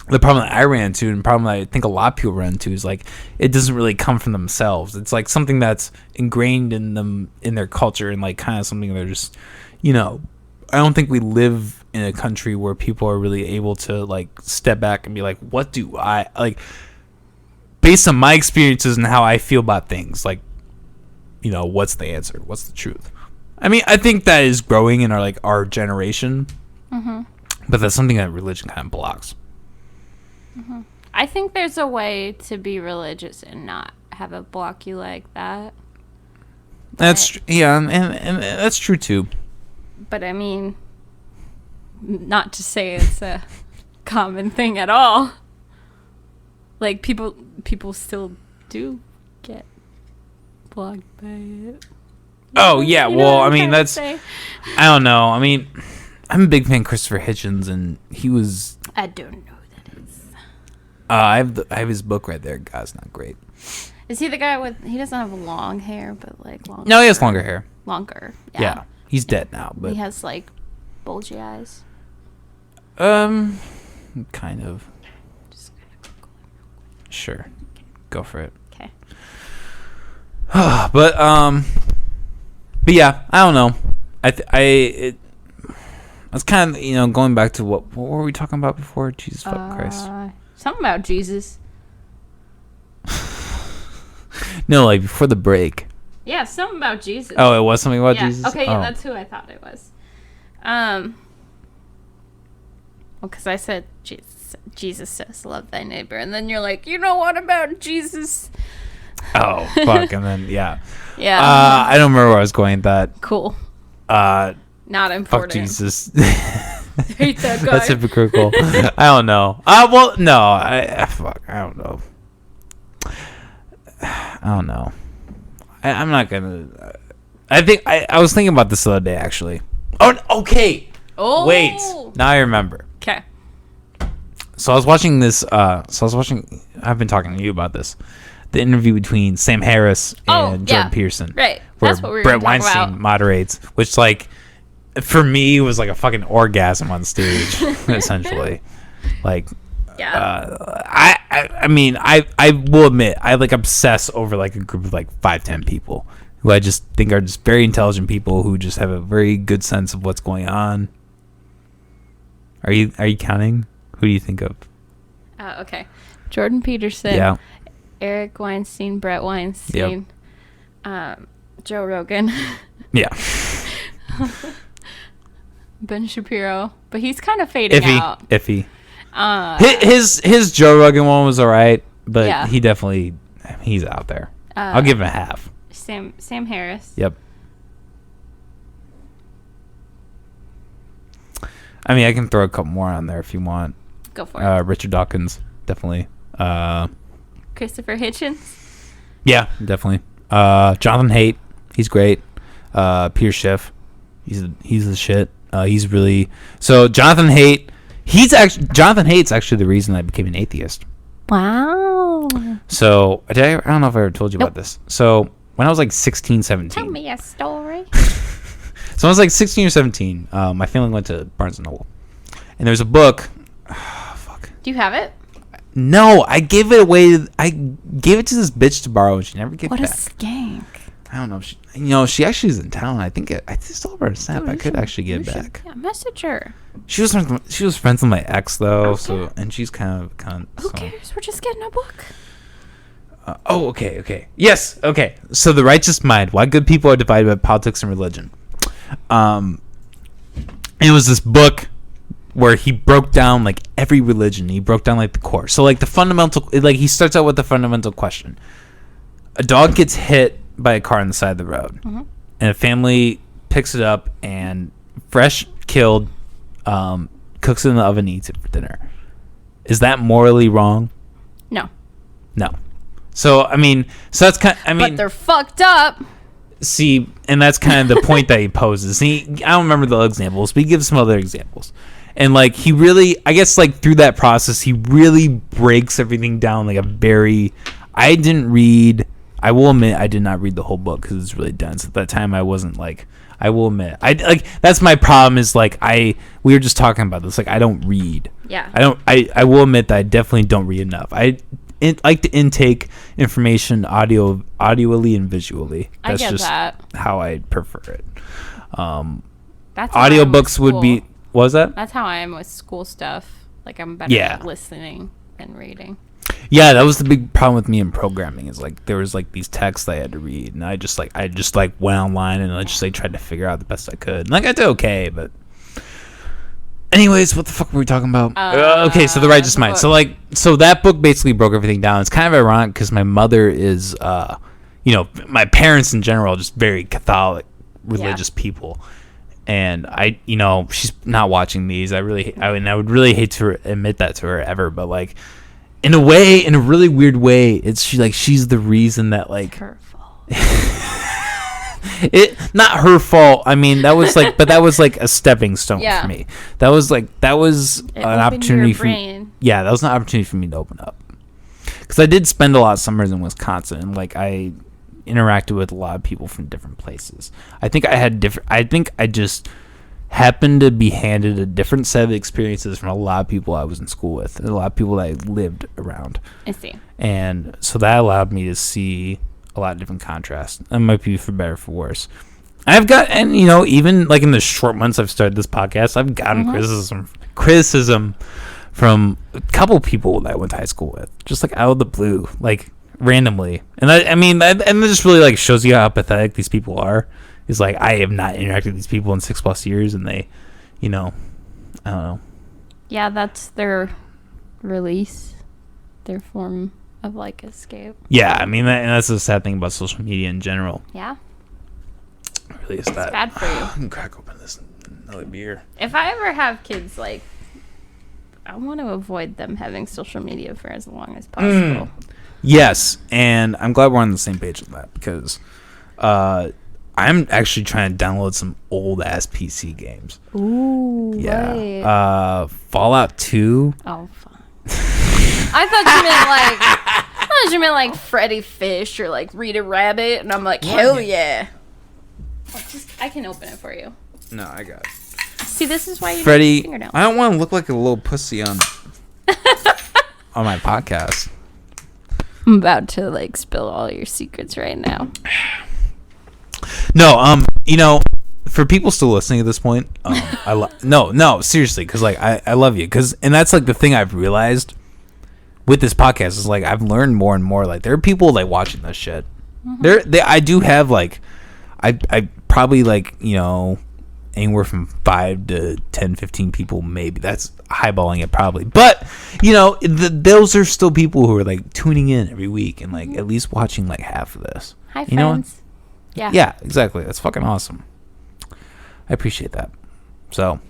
the problem that I ran into, and the problem that I think a lot of people run into, is like it doesn't really come from themselves. It's like something that's ingrained in them, in their culture, and like kind of something they're just, I don't think we live in a country where people are really able to like step back and be like, what do I like, based on my experiences and how I feel about things, like, what's the answer? What's the truth? I mean, I think that is growing in our generation, but that's something that religion kind of blocks. Mm-hmm. I think there's a way to be religious and not have it block you like that. That's and that's true too. But I mean, not to say it's a common thing at all. Like people still do get blocked by it. Oh yeah, well I mean that's I don't know. I mean, I'm a big fan of Christopher Hitchens, and he was. I don't know who that is. I have his book right there. God's not great. Is he the guy with? He doesn't have long hair, but like long. No, he has longer hair. Longer. Yeah, he's dead now, but he has like bulgy eyes. Kind of. Just gonna Google it. Sure, go for it. Okay. But yeah, I don't know. I was kind of going back to what were we talking about before? Jesus fuck Christ. Something about Jesus. No, like before the break. Yeah, something about Jesus. Oh, it was something about Jesus? Okay, yeah, that's who I thought it was. Well, because I said Jesus says love thy neighbor, and then you're like, what about Jesus? Oh, fuck, and then, yeah. Yeah. I don't remember where I was going with that. Cool. Not important. Fuck Jesus. Hate that guy. That's hypocritical. I don't know. Well, no. Fuck, I don't know. I don't know. I'm not gonna. I think I was thinking about this the other day actually. Oh, okay. Oh, wait. Now I remember. Okay. So I was watching this. I've been talking to you about this. The interview between Sam Harris and Jordan Peterson. Right. Where That's what we were Brett going to talk Weinstein about. moderates, which like for me was like a fucking orgasm on stage, essentially. Like, Yeah. I mean, I will admit I like obsess over like a group of like 5-10 people who I just think are just very intelligent people who just have a very good sense of what's going on. Are you counting? Who do you think of? Okay. Jordan Peterson. Yeah. Eric Weinstein, Brett Weinstein, Joe Rogan, Yeah. Ben Shapiro, but he's kind of fading out. Iffy. His Joe Rogan one was alright, but Yeah. he's out there. I'll give him a half. Sam Harris. Yep. I mean, I can throw a couple more on there if you want. Go for it. Richard Dawkins, definitely. Christopher Hitchens. Yeah, definitely. Jonathan Haidt, he's great. Peter Schiff, he's the shit. He's really so. Jonathan Haidt's actually the reason I became an atheist. Wow. So I don't know if I ever told you about this. So when I was like 16, 17. Tell me a story. So I was like 16 or 17. My family went to Barnes and Noble, and there's a book. Fuck. Do you have it? No, I gave it away. I gave it to this bitch to borrow, and she never gave it back. What a skank. I don't know. She actually is in town. I think I still have her snap. I could actually get it back. Yeah, message her. She was friends with my ex though, Okay. and she's kind of a cunt. Who cares? We're just getting a book. Okay. Yes, okay. So The Righteous Mind: Why Good People Are Divided by Politics and Religion. It was this book where he broke down like every religion. He broke down like the core. So like the fundamental, like he starts out with the fundamental question: a dog gets hit by a car on the side of the road, and a family picks it up and fresh killed, cooks it in the oven, eats it for dinner. Is that morally wrong? No. So I mean, But they're fucked up. See, and that's kind of the point that he poses. I don't remember the examples, but he gives some other examples. And like he really, I guess like through that process, he really breaks everything down like a very. I will admit I did not read the whole book because it's really dense. At that time, I wasn't like. I will admit that's my problem. Is like we were just talking about this. Like I don't read. Yeah. I will admit that I definitely don't read enough. I like to intake information audioly and visually. That's I get just that. how I prefer it. That's how I am with Audiobooks would be. school. What was that? That's how I am with school stuff. Like I'm better at listening than reading. Yeah, that was the big problem with me in programming. Is like there was like these texts I had to read, and I just went online and I just like tried to figure out the best I could. And like I did okay, but anyways, what the fuck were we talking about? Okay, so The Righteous Mind. So that book basically broke everything down. It's kind of ironic because my mother is, my parents in general are just very Catholic, religious people. And she's not watching these. I would really hate to admit that to her ever, but like, in a really weird way, she's the reason that like. It's her fault. Not her fault. I mean, that was like a stepping stone for me. That was an opportunity for me. Yeah, that was an opportunity for me to open up. Because I did spend a lot of summers in Wisconsin, and like I interacted with a lot of people from different places. I think I just happened to be handed a different set of experiences from a lot of people I was in school with, and a lot of people that I lived around. I see. And so that allowed me to see a lot of different contrasts. That might be for better or for worse. Even like in the short months I've started this podcast, I've gotten criticism from a couple people that I went to high school with, just like out of the blue, like randomly. And it just really like shows you how pathetic these people are. It's like I have not interacted with these people in 6+ years, and they, I don't know. Yeah, that's their release, their form of like escape. Yeah, I mean, and that's the sad thing about social media in general. Yeah. Really is it's that bad for you. I can crack open another beer. If I ever have kids, like, I want to avoid them having social media for as long as possible. Yes, and I'm glad we're on the same page with that because I'm actually trying to download some old ass PC games. Ooh, Yeah, right. Fallout 2. Oh, fine. I thought you meant like Freddy Fish or like Rita Rabbit, and I'm like, hell yeah. I can open it for you. No, I got it. See, this is why you Freddy. need fingernails. I don't want to look like a little pussy on my podcast. I'm about to like spill all your secrets right now. No, for people still listening at this point, no, seriously, because like I love you, and that's like the thing I've realized with this podcast is like I've learned more and more. Like there are people like watching this shit. I do have like, I probably like anywhere from 5 to 10, 15 people, maybe. That's highballing it probably, but those are still people who are like tuning in every week and like at least watching like half of this. Hi, friends. Yeah, exactly. That's fucking awesome. I appreciate that. So,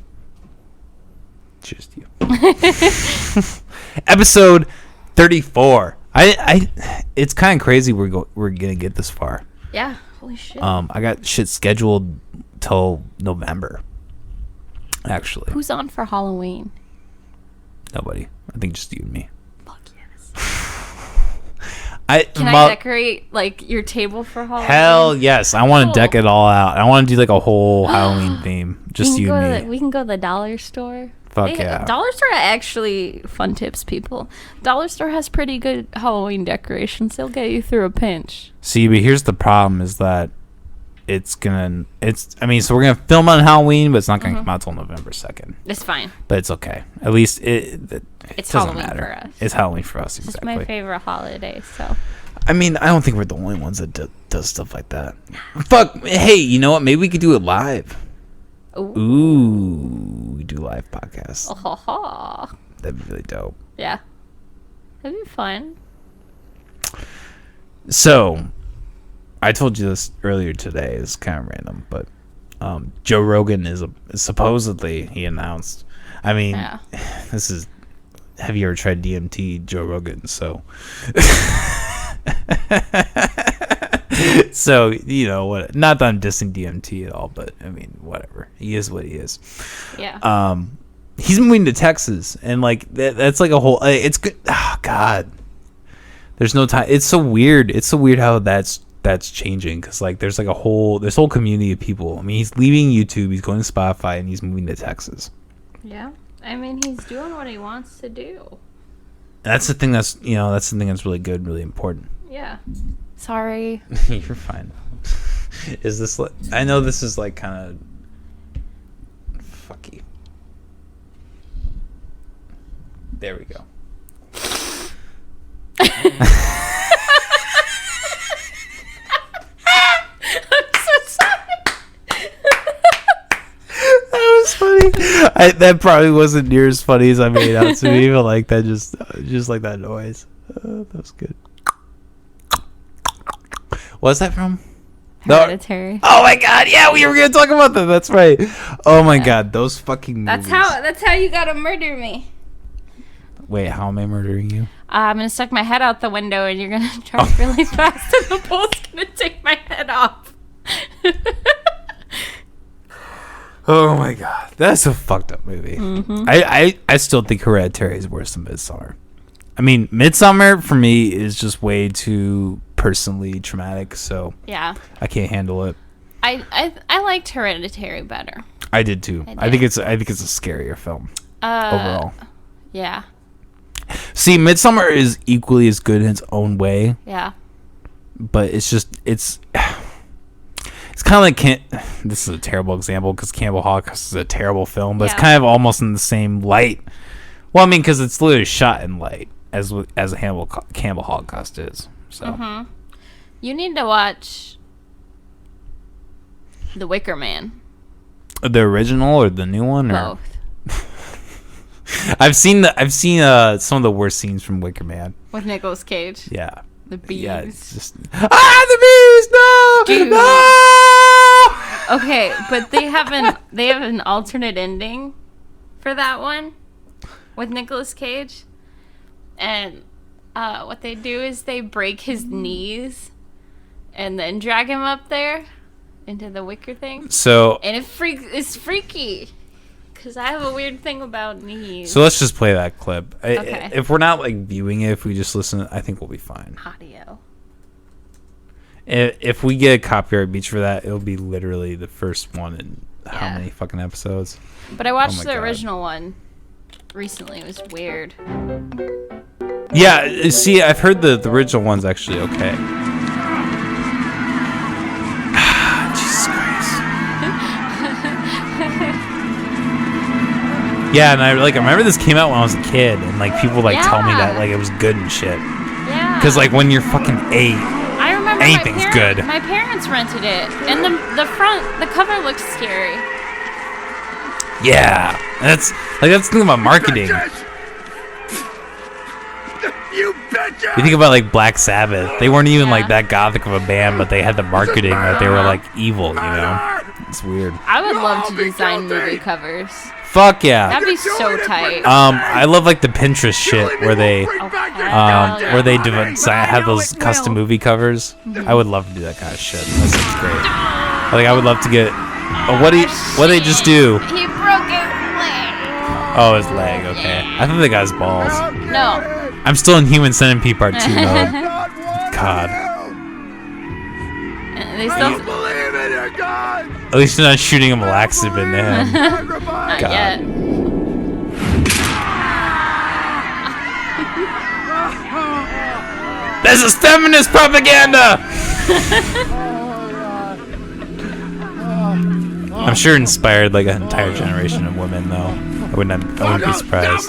cheers to you. Episode 34. It's kind of crazy we're gonna get this far. Yeah. Holy shit. I got shit scheduled till November. Actually. Who's on for Halloween? Nobody. I think just you and me. Fuck yes. Can I decorate like your table for Halloween? Hell yes. I want to deck it all out. I want to do like a whole Halloween theme. Just you and me. We can go to the dollar store. Fuck yeah. Dollar store actually, fun tips, people. Dollar store has pretty good Halloween decorations. They'll get you through a pinch. See, but here's the problem is that so we're going to film on Halloween, but it's not going to come out till November 2nd. It's fine. But it's okay. At least it it's doesn't Halloween matter. for us. It's Halloween for us, exactly. It's my favorite holiday, so. I mean, I don't think we're the only ones that does stuff like that. Fuck. Hey, you know what? Maybe we could do it live. Ooh, we do live podcasts. Oh, That'd be really dope. yeah. That'd be fun. So, I told you this earlier today. It's kind of random, but Joe Rogan is supposedly, he announced. I mean, this is. Have you ever tried DMT, Joe Rogan? So, so what? Not that I'm dissing DMT at all, but I mean, whatever. He is what he is. Yeah. He's moving to Texas, and like that's like a whole. It's good. Oh God. There's no time. It's so weird. It's so weird how that's changing because like there's like this whole community of people. I mean, he's leaving YouTube. He's going to Spotify, and he's moving to Texas. Yeah. I mean, he's doing what he wants to do. That's the thing that's really good, really important. Yeah. Sorry. You're fine. Is this I know this is like kind of fucky. There we go. Funny. That probably wasn't near as funny as I made out to me, but like that just like that noise. That was good. What's that from? Hereditary. Oh my god, yeah, we were gonna talk about that. That's right. Oh my god, those fucking movies. That's how you gotta murder me. Wait, how am I murdering you? I'm gonna stick my head out the window and you're gonna drive really fast and the bull's gonna take my head off. Oh my god, that's a fucked up movie. Mm-hmm. I still think Hereditary is worse than Midsommar. I mean, Midsommar for me is just way too personally traumatic, so yeah, I can't handle it. I liked Hereditary better. I did too. I think it's a scarier film overall. Yeah. See, Midsommar is equally as good in its own way. Yeah. But it's kind of like this is a terrible example because Campbell Holocaust is a terrible film, but it's kind of almost in the same light. Well, I mean, because it's literally shot in light as a Campbell Holocaust is. So you need to watch The Wicker Man. The original or the new one? Both. I've seen some of the worst scenes from Wicker Man With Nicolas Cage. Yeah. The bees. Yeah, it's just the bees! No! Dude. No! Okay, but they have an alternate ending for that one with Nicolas Cage, and what they do is they break his knees and then drag him up there into the wicker thing. So And it's freaky. Because I have a weird thing about knees. let's just play that clip. Okay. If we're not like viewing it, if we just listen, I think we'll be fine. Audio. If we get a copyright beach for that, it'll be literally the first one in how Yeah. many fucking episodes? But I watched my the God. original one recently. It was weird. Yeah, see, I've heard the original one's actually okay. Jesus Christ. Yeah, and I remember this came out when I was a kid, and like people like tell me that Yeah. like it was good and shit. Yeah. Because like when you're fucking 8, I remember anything's good. My parents rented it, and the cover looks scary. yeah, that's the thing about marketing. You bitches! You think about like Black Sabbath, they weren't even like Yeah. that gothic of a band, but they had the marketing that they were like evil, you know? It's weird. I would love to I'll be design guilty. movie covers. Fuck yeah. That'd be You're so doing it for tight. I love like the Pinterest shit where they hell where they yeah. have those custom movie covers. I would love to do that kind of shit. That sounds great. Like I would love to get what do they just do? He broke his leg. Oh, his leg. Okay, I thought they got his balls. No. I'm still in Human Centipede Part 2 mode. God. They I still don't believe in you, God! At least you're not shooting him a laxative into him. not God. yet. This is feminist propaganda. I'm sure inspired like an entire generation of women, though. I wouldn't be surprised.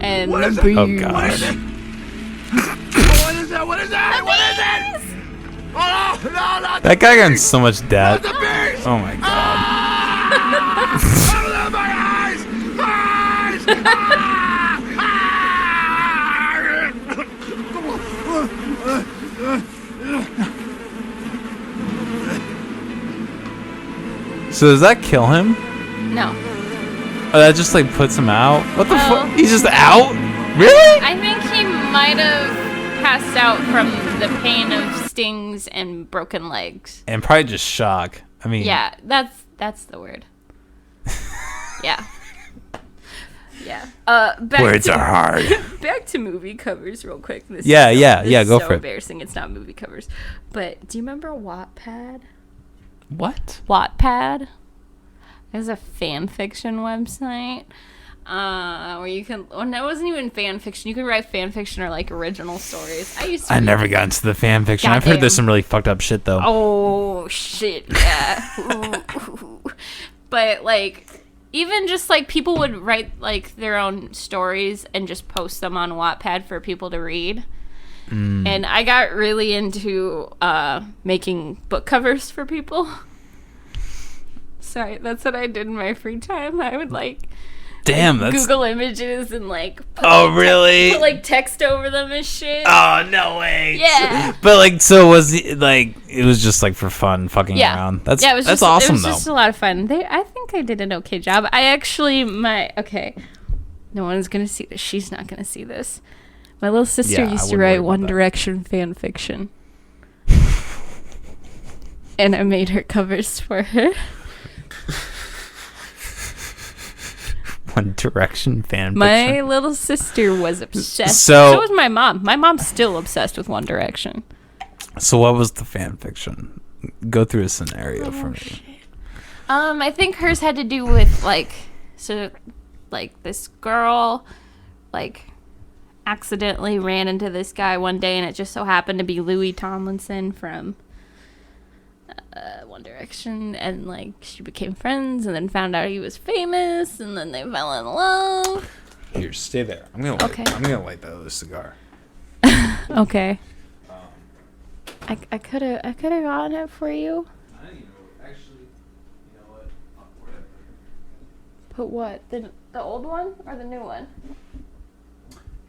And What is the it? Oh bees. gosh. What is that? What is that? What is it? Oh, no, not That guy got in so much debt. the bees! Oh my god. Out of my eyes! Eyes! So does that kill him? No. Oh, that just like puts him out? What the Well- fuck? He's just out? Really? I think he might have passed out from the pain of stings and broken legs. And probably just shock. I mean, Yeah, that's the word. Yeah. Yeah. Back words to, are hard. Back to movie covers real quick. This Yeah, is yeah, this yeah, is go so for it. embarrassing. It's not movie covers. But do you remember Wattpad? What? Wattpad is a fan fiction website where you can. Well, no, it wasn't even fan fiction. You can write fan fiction or like original stories. I used to. I read- never got into the fan fiction. I've heard Goddamn. there's some really fucked up shit though. Oh shit! Yeah. Ooh. But like, even just like people would write like their own stories and just post them on Wattpad for people to read. And I got really into making book covers for people. Sorry, that's what I did in my free time. I would like Damn, that's. Google images and like put, Oh, really? put like text over them and shit. Oh, no way. Yeah. But like, so was it like, it was just like for fun fucking Yeah. around. That's Yeah, it was that's just, awesome it was though. just a lot of fun. I think I did an okay job. I actually, no one's gonna see this. She's not gonna see this. My little sister Yeah, I used to wouldn't write worry about One that. Direction fan fiction. And I made her covers for her. One Direction fan My fiction. little sister was obsessed. So- So was my mom. My mom's still obsessed with One Direction. So what was the fan fiction? Go through a scenario for me. I think hers had to do with this girl, accidentally ran into this guy one day, and it just so happened to be Louis Tomlinson from One Direction, and she became friends, and then found out he was famous, and then they fell in love. Here, stay there. I'm gonna light that other cigar. Okay. I could have gotten it for you. Put what? The old one or the new one?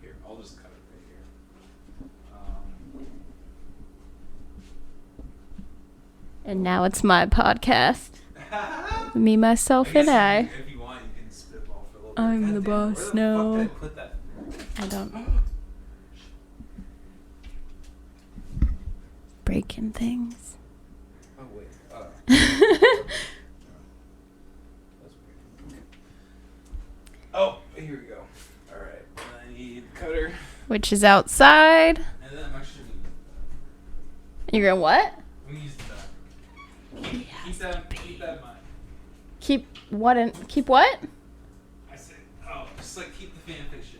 Here, I'll just cut it right here. And now it's my podcast. Me, myself, and I. If you want, you can spitball for a little bit. I'm God the damn, boss where the fuck now. did I put that? I don't. Breaking things. Oh wait. Oh, here we go. All right. I need cutter. Which is outside. And then I'm actually. You're gonna what? I'm gonna use that. Keep that in mind. Keep what in? Keep what? I said, just like keep the fan fiction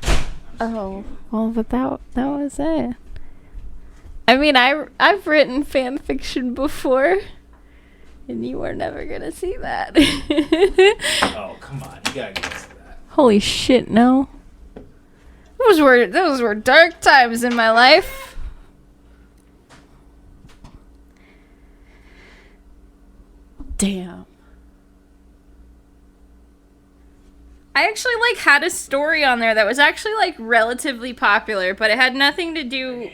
in mind. Oh, well, but that was it. I mean, I've written fan fiction before, and you were never gonna see that. Oh, come on. You gotta get to that. Holy shit, no. Those were dark times in my life. Damn. I actually had a story on there that was actually relatively popular, but it had nothing to do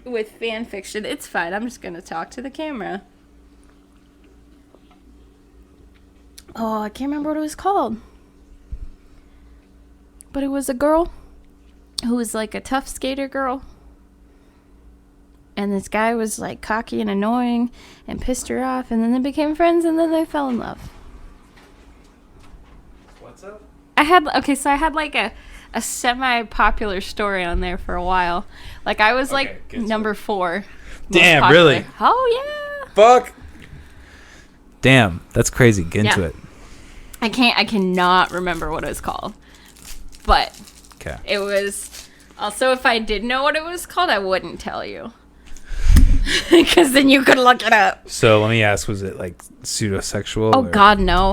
with fan fiction. It's fine. I'm just gonna talk to the camera. Oh, I can't remember what it was called. But it was a girl who was a tough skater girl. And this guy was cocky and annoying and pissed her off, and then they became friends, and then they fell in love. What's up? I had a semi-popular story on there for a while. I was number 4. Damn, popular. really? Oh yeah. Fuck. Damn, that's crazy. Get into it. I cannot remember what it was called. But Okay. it was also, if I did know what it was called, I wouldn't tell you. Because then you could look it up. So let me ask, was it pseudosexual? Oh God, no.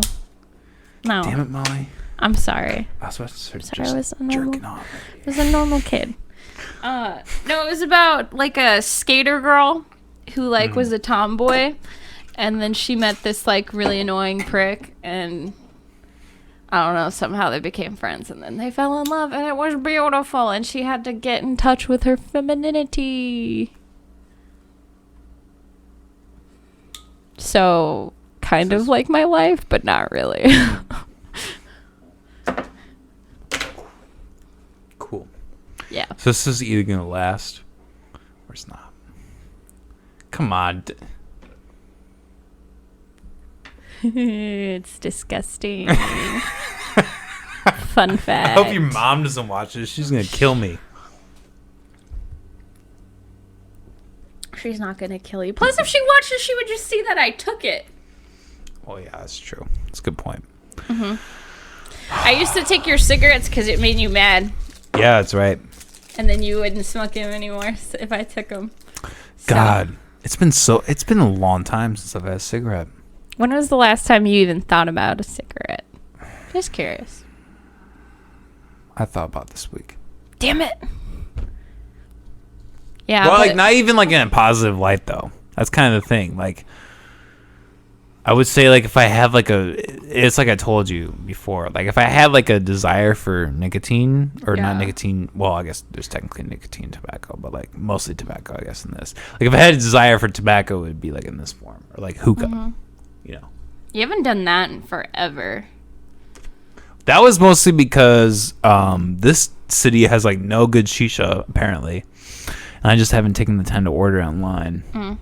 No. Damn it, Molly. I'm sorry. I was about to start Sorry, I just was a normal- jerking off. It was a normal kid. No, it was about a skater girl who was a tomboy, and then she met this really annoying prick, and I don't know, somehow they became friends, and then they fell in love, and it was beautiful, and she had to get in touch with her femininity. So, kind of like my life, but not really. Cool. Yeah. So this is either gonna last or it's not. Come on. It's disgusting. Fun fact. I hope your mom doesn't watch this. She's gonna kill me. She's not gonna kill you. Plus, if she watches, she would just see that I took it. Oh yeah, that's true. That's a good point. I used to take your cigarettes because it made you mad, Yeah, that's right. and then you wouldn't smoke them anymore if I took them. God, it's been a long time since I've had a cigarette. When was the last time you even thought about a cigarette? Just curious. I thought about this week. Damn it. Yeah. Well, but not even in a positive light though. That's kind of the thing. I would say if I have it's I told you before. If I had a desire for nicotine or not Yeah. nicotine. Well, I guess there's technically nicotine tobacco, but mostly tobacco. I guess in this. If I had a desire for tobacco, it would be in this form or hookah. You know. you haven't done that in forever. That was mostly because this city has no good shisha apparently, and I just haven't taken the time to order it online.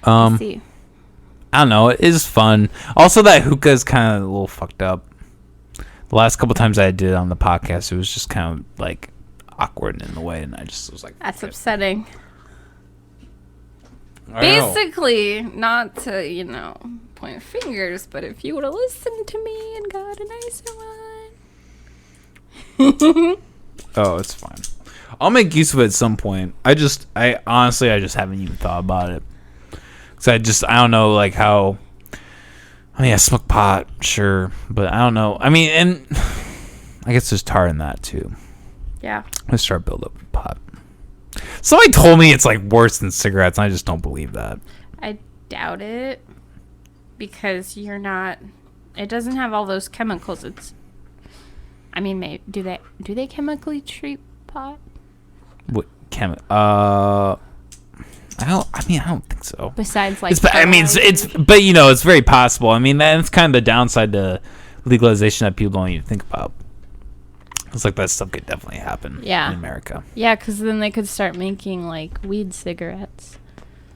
I see. I don't know. It is fun. Also, that hookah is kind of a little fucked up. The last couple times I did it on the podcast, it was just kind of awkward in the way, and I just was That's upsetting. I don't know. Basically, not to, point fingers, but if you would have listened to me and got a nicer one. Oh, it's fine. I'll make use of it at some point. I honestly haven't even thought about it. Cause I don't know how. I mean, I smoke pot, sure, but I don't know. I mean, and I guess there's tar in that too. Yeah. Let's start build up pot. Somebody told me it's worse than cigarettes, and I just don't believe that. I doubt it because you're not. It doesn't have all those chemicals. I mean, maybe do they chemically treat pot? What I don't think so. Besides, It's but it's very possible. I mean, that's kind of the downside to legalization that people don't even think about. It's like that stuff could definitely happen Yeah. in America. Yeah, because then they could start making like weed cigarettes.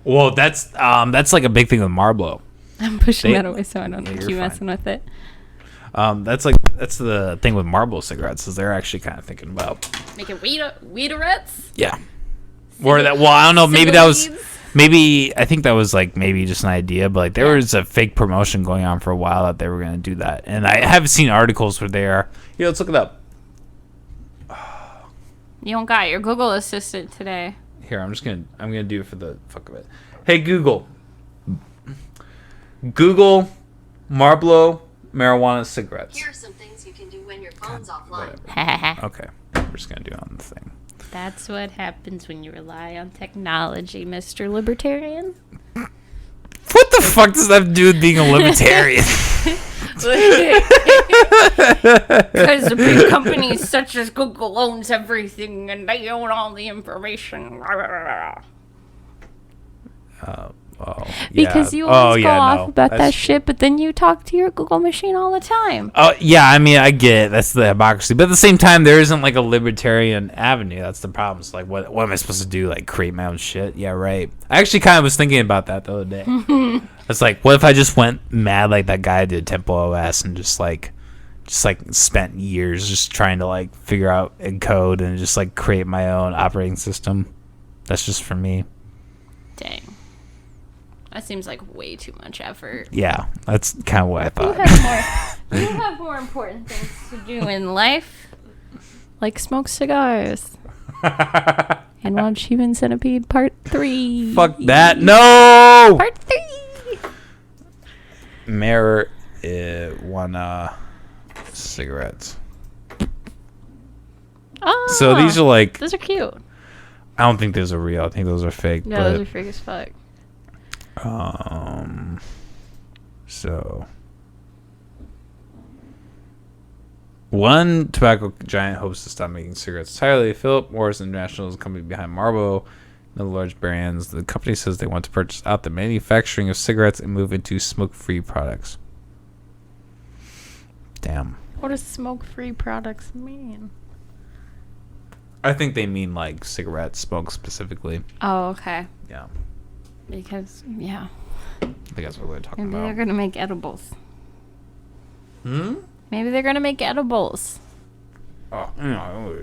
Well, that's like a big thing with Marlboro. I'm pushing that away so I don't Yeah, keep you're fine. messing with it. That's the thing with Marlboro cigarettes is they're actually kind of thinking about Making weederettes? yeah. Or that I don't know, maybe that was Weeds? maybe I think that was like maybe just an idea, but like there was a fake promotion going on for a while that they were going to do that. And I have seen articles where they are. Yeah, let's look it up. You don't got your Google Assistant today. Here, I'm gonna do it for the fuck of it. Hey Google. Google Marlboro marijuana cigarettes. Here are some things you can do when your phone's offline. Okay. We're just gonna do it on the thing. That's what happens when you rely on technology, Mr. Libertarian. What the fuck does that have to do with being a libertarian? Because the big companies such as Google owns everything and they own all the information. Because you always go off about that shit, but then you talk to your Google machine all the time. Oh yeah, I mean I get it. That's the hypocrisy, but at the same time, there isn't like a libertarian avenue. That's the problem. It's like, what am I supposed to do? Like create my own shit? Yeah, right. I actually kind of was thinking about that the other day. It's like, what if I just went mad like that guy did Temple OS and just spent years just trying to like figure out and code and just like create my own operating system. That's just for me. Dang. That seems like way too much effort. Yeah, that's kind of what I thought. You have more important things to do in life, like smoke cigars and watch Human Centipede Part 3. Fuck that. No! Part 3! Mayor wanna cigarettes. Oh, So these are like, those are cute. I don't think those are real. I think those are fake. No, but, those are freak as fuck. So one tobacco giant hopes to stop making cigarettes entirely. Philip Morris International is the company behind Marlboro and other large brands. The company says they want to purchase out the manufacturing of cigarettes and move into smoke-free products. Damn. What does smoke-free products mean? I think they mean like cigarette smoke specifically. Oh, okay. Yeah. Because, yeah. I think that's what they're talking Maybe about. they're going to make edibles. Hmm? Maybe they're going to make edibles. Oh, no.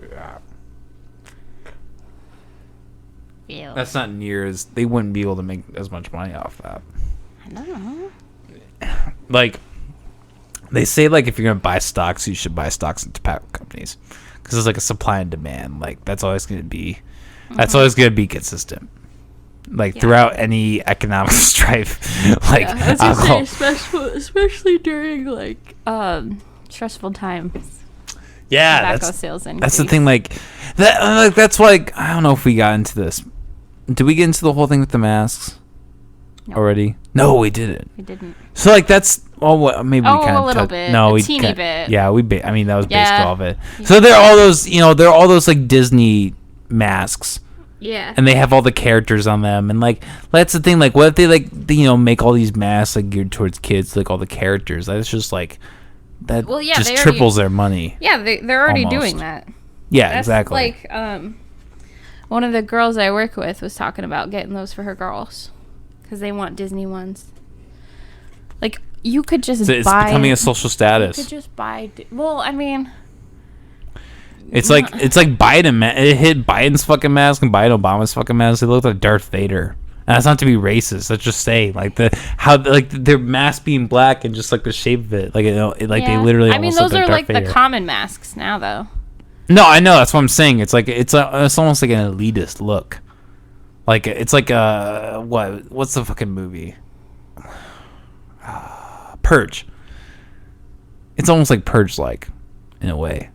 Ew. That's not near as... They wouldn't be able to make as much money off that. I don't know. Like, they say, like, if you're going to buy stocks, you should buy stocks in tobacco companies. Because there's, like, a supply and demand. Like, that's always going to be... That's always going to be consistent. Like, throughout any economic strife. Like, Yeah, I was gonna say, especially during, like, stressful times. yeah, Tobacco sales increase. that's the thing. Like, that's why, I don't know if we got into this. Did we get into the whole thing with the masks already? No, we didn't. We didn't. So like that's maybe we kind of a little bit. No, A teeny bit. Yeah, I mean that was Yeah. basically all of it. So there are all those, there are all those like Disney masks, Yeah. and they have all the characters on them, and like that's the thing. Like, what if they make all these masks like geared towards kids, like all the characters? That's just like that. Well, yeah, just they already- triples their money. Yeah, they're already Almost. doing that. Yeah, That's exactly. like one of the girls I work with was talking about getting those for her girls because they want Disney ones. Like you could just So it's buy. becoming a social You status. could just buy. Well, I mean, It's like Biden. It hit Biden's fucking mask and Biden Obama's fucking mask. They look like Darth Vader. And that's not to be racist. That's just saying like their mask being black and just like the shape of it, like they literally. I mean, almost those look are Darth like Vader. the common masks now, though. No, I know. That's what I'm saying. It's like it's almost like an elitist look. Like it's like what's the fucking movie? Purge. It's almost like Purge, like in a way.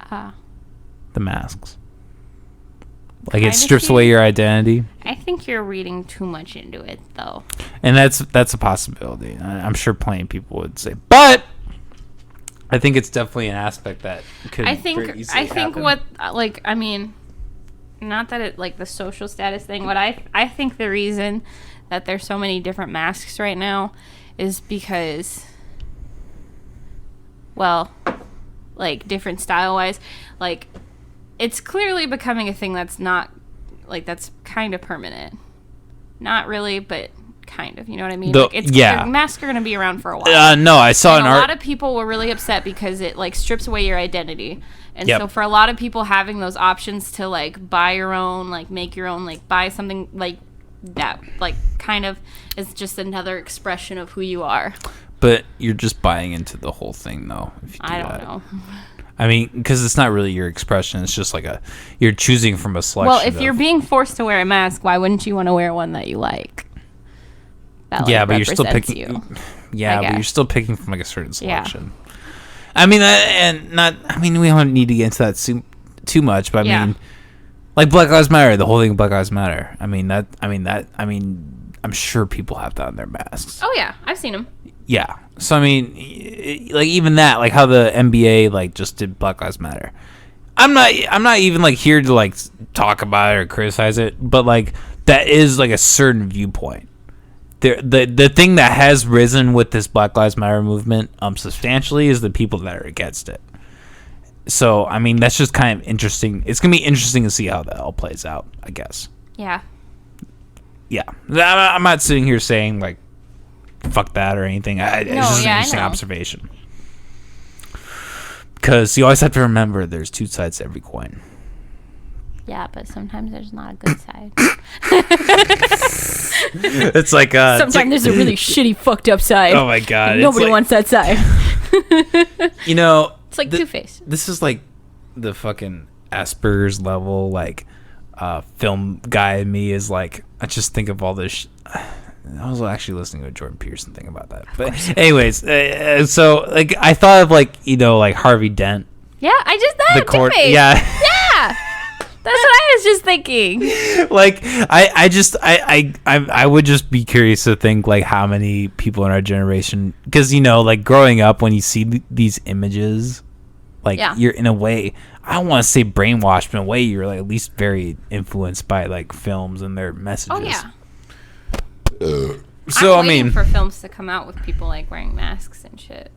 The masks. Like it Kinda strips cute. away your identity, I think you're reading too much into it, though. and that's a possibility. I'm sure plenty of people would say, but I think it's definitely an aspect that could. I very think easily happen. what I mean, not that it like the social status thing. What I think the reason that there's so many different masks right now is because, well, like different style wise, like it's clearly becoming a thing that's not, like, that's kind of permanent. Not really, but kind of, you know what I mean? Masks are going to be around for a while. No, I saw a lot of people were really upset because it, like, strips away your identity. And Yep. so for a lot of people, having those options to, like, buy your own, like, make your own, like, buy something, like, that, like, kind of is just another expression of who you are. But you're just buying into the whole thing, though. If you do I don't that. know. I mean, because it's not really your expression. It's just like you're choosing from a selection. Well, if you're being forced to wear a mask, why wouldn't you want to wear one that you like? That, like, yeah, but you're still represents picking. you, Yeah, I but you're guess. still picking from like a certain selection. Yeah. I mean, I mean, we don't need to get into that too much, but I mean, like Black Lives Matter, the whole thing of Black Lives Matter. I mean, I'm sure people have that on their masks. Oh yeah, I've seen them. Yeah. So I mean, like even that, like how the NBA like just did Black Lives Matter. I'm not even like here to like talk about it or criticize it, but like that is like a certain viewpoint. The thing that has risen with this Black Lives Matter movement substantially is the people that are against it. So I mean that's just kind of interesting. It's gonna be interesting to see how that all plays out, I guess. Yeah. Yeah, I'm not sitting here saying like fuck that or anything. It's just an interesting observation. Because you always have to remember there's two sides to every coin. Yeah, but sometimes there's not a good side. It's like sometimes there's a really shitty fucked up side. Oh my god, Nobody wants that side. You know, it's like Two-Face. This is like the fucking Asperger's level, like film guy in me is like, I just think of all this. I was actually listening to a Jordan Peterson thing about that. But anyways, so like I thought of like, you know, like Harvey Dent. Yeah, I just thought Two-Face. Yeah. Yeah. That's what I was just thinking. Like I would just be curious to think like how many people in our generation, because you know, like growing up when you see these images, like you're in a way, I don't want to say brainwashed, but in a way you're like at least very influenced by like films and their messages. Oh yeah. So I'm waiting I mean, for films to come out with people like wearing masks and shit.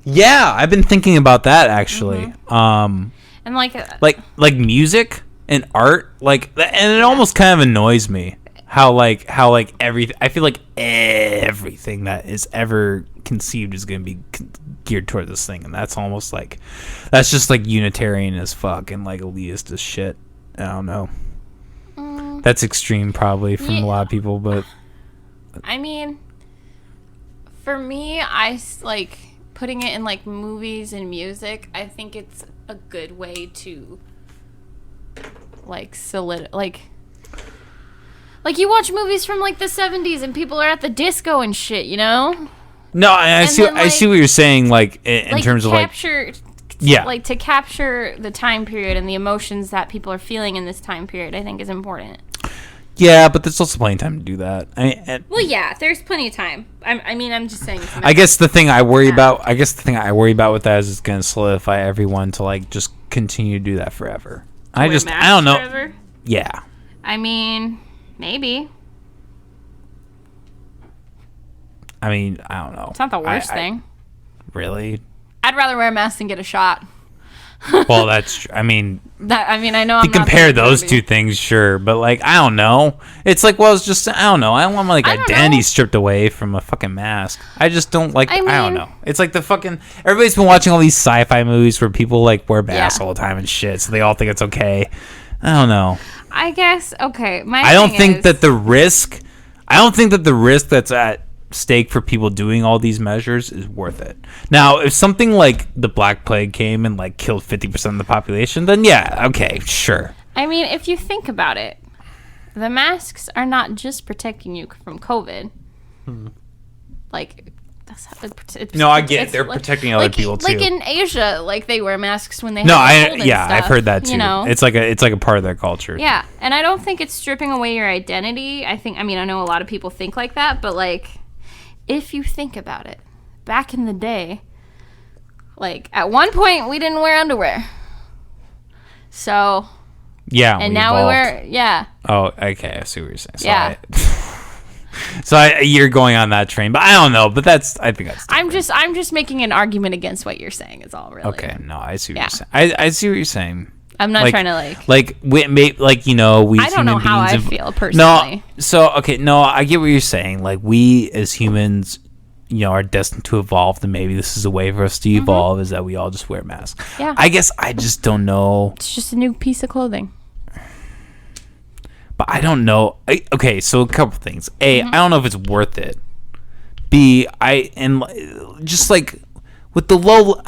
Yeah, I've been thinking about that actually. And like music and art, like, and it almost kind of annoys me how everything. I feel like everything that is ever conceived is going to be geared toward this thing, and that's almost like that's just like Unitarian as fuck and like elitist as shit. I don't know. That's extreme probably from a lot of people, but I mean, for me, I like putting it in like movies and music. I think it's a good way to like like you watch movies from like the 70s and people are at the disco and shit, you know? No, I see what you're saying, like in terms of capture, yeah, like to capture the time period and the emotions that people are feeling in this time period, I think is important. Yeah, but there's also plenty of time to do that. Well, yeah, there's plenty of time. I'm just saying. I guess the thing I worry about with that is it's going to solidify everyone to like just continue to do that forever. I don't know. Forever? Yeah. I mean, maybe. I mean, I don't know. It's not the worst thing. Really? I'd rather wear a mask than get a shot. Well, that's true. I mean, I know. You compare those two things, sure, but like, I don't know. It's like, well, it's just, I don't know. I don't want my like identity stripped away from a fucking mask. I just don't like. I don't know. It's like the fucking everybody's been watching all these sci-fi movies where people like wear masks all the time and shit, so they all think it's okay. I don't know. I guess okay. I don't think that the risk that's at stake for people doing all these measures is worth it. Now, if something like the Black Plague came and like killed 50% of the population, then yeah, okay, sure. I mean, if you think about it, the masks are not just protecting you from COVID. Like, that's how no, I get it. They're protecting other people too. Like in Asia, like they wear masks when they I've heard that too. You know? It's like a part of their culture. Yeah, and I don't think it's stripping away your identity. I know a lot of people think like that, but like, if you think about it, back in the day, like at one point we didn't wear underwear. So yeah, and now we wear Oh, okay, I see what you're saying. So you're going on that train, but I don't know. But I think that's different. I'm just making an argument against what you're saying. Is all really. Okay, no, I see what you're saying. I see what you're saying. I'm not trying to we we I don't know how I feel personally. No, I get what you're saying. Like, we as humans, are destined to evolve, and maybe this is a way for us to evolve, is that we all just wear masks. Yeah. I guess I just don't know. It's just a new piece of clothing. But I don't know. Okay, so a couple things. A, I don't know if it's worth it. B, just like with the low,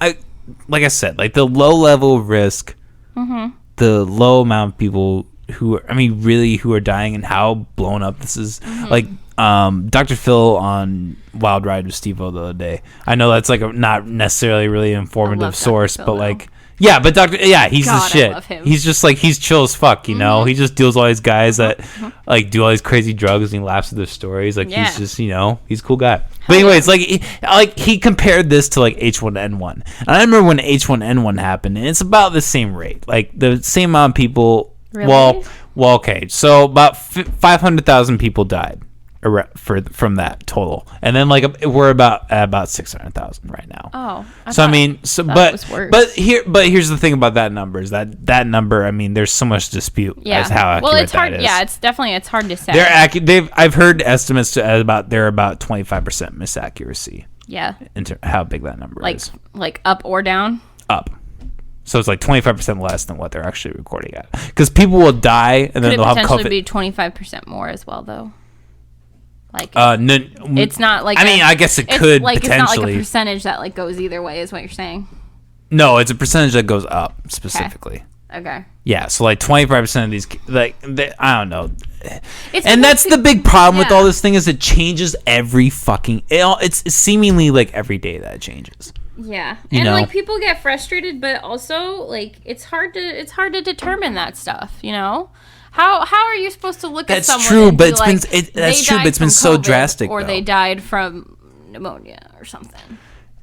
like I said, like the low level of risk, the low amount of people who are dying, and how blown up this is. Like Dr. Phil on Wild Ride with Steve-O the other day. I know that's like not necessarily really informative source, but like. Yeah, but he's the shit. I love him. He's just like, he's chill as fuck, He just deals with all these guys that like do all these crazy drugs, and he laughs at their stories. Like, he's just, he's a cool guy. But anyways, he compared this to like H1N1. And I remember when H1N1 happened, and it's about the same rate. Like, the same amount of people. Really? Well, okay. So about 500,000 people died from that total, and then like we're about 600,000 right now. Oh, but here's the thing about that number, is that number, there's so much dispute as how accurate it's hard. that is. Yeah, it's hard to say. I've heard estimates they're about 25% misaccuracy. Yeah. Into how big that number is. Like up or down? Up. So it's like 25% less than what they're actually recording at. Because people will die, and then they'll have COVID. Could it potentially be 25% more as well, though? Like, it's not like I guess it could potentially. It's not like a percentage that like goes either way, is what you're saying. No, it's a percentage that goes up specifically. Okay. Yeah, so like 25% of these, I don't know. And that's the big problem with all this thing, is it changes every fucking. It's seemingly like every day that it changes. Yeah, and like people get frustrated, but also like it's hard to determine that stuff. How are you supposed to look at someone? That's true, but it's been so drastic. Or they died from pneumonia or something.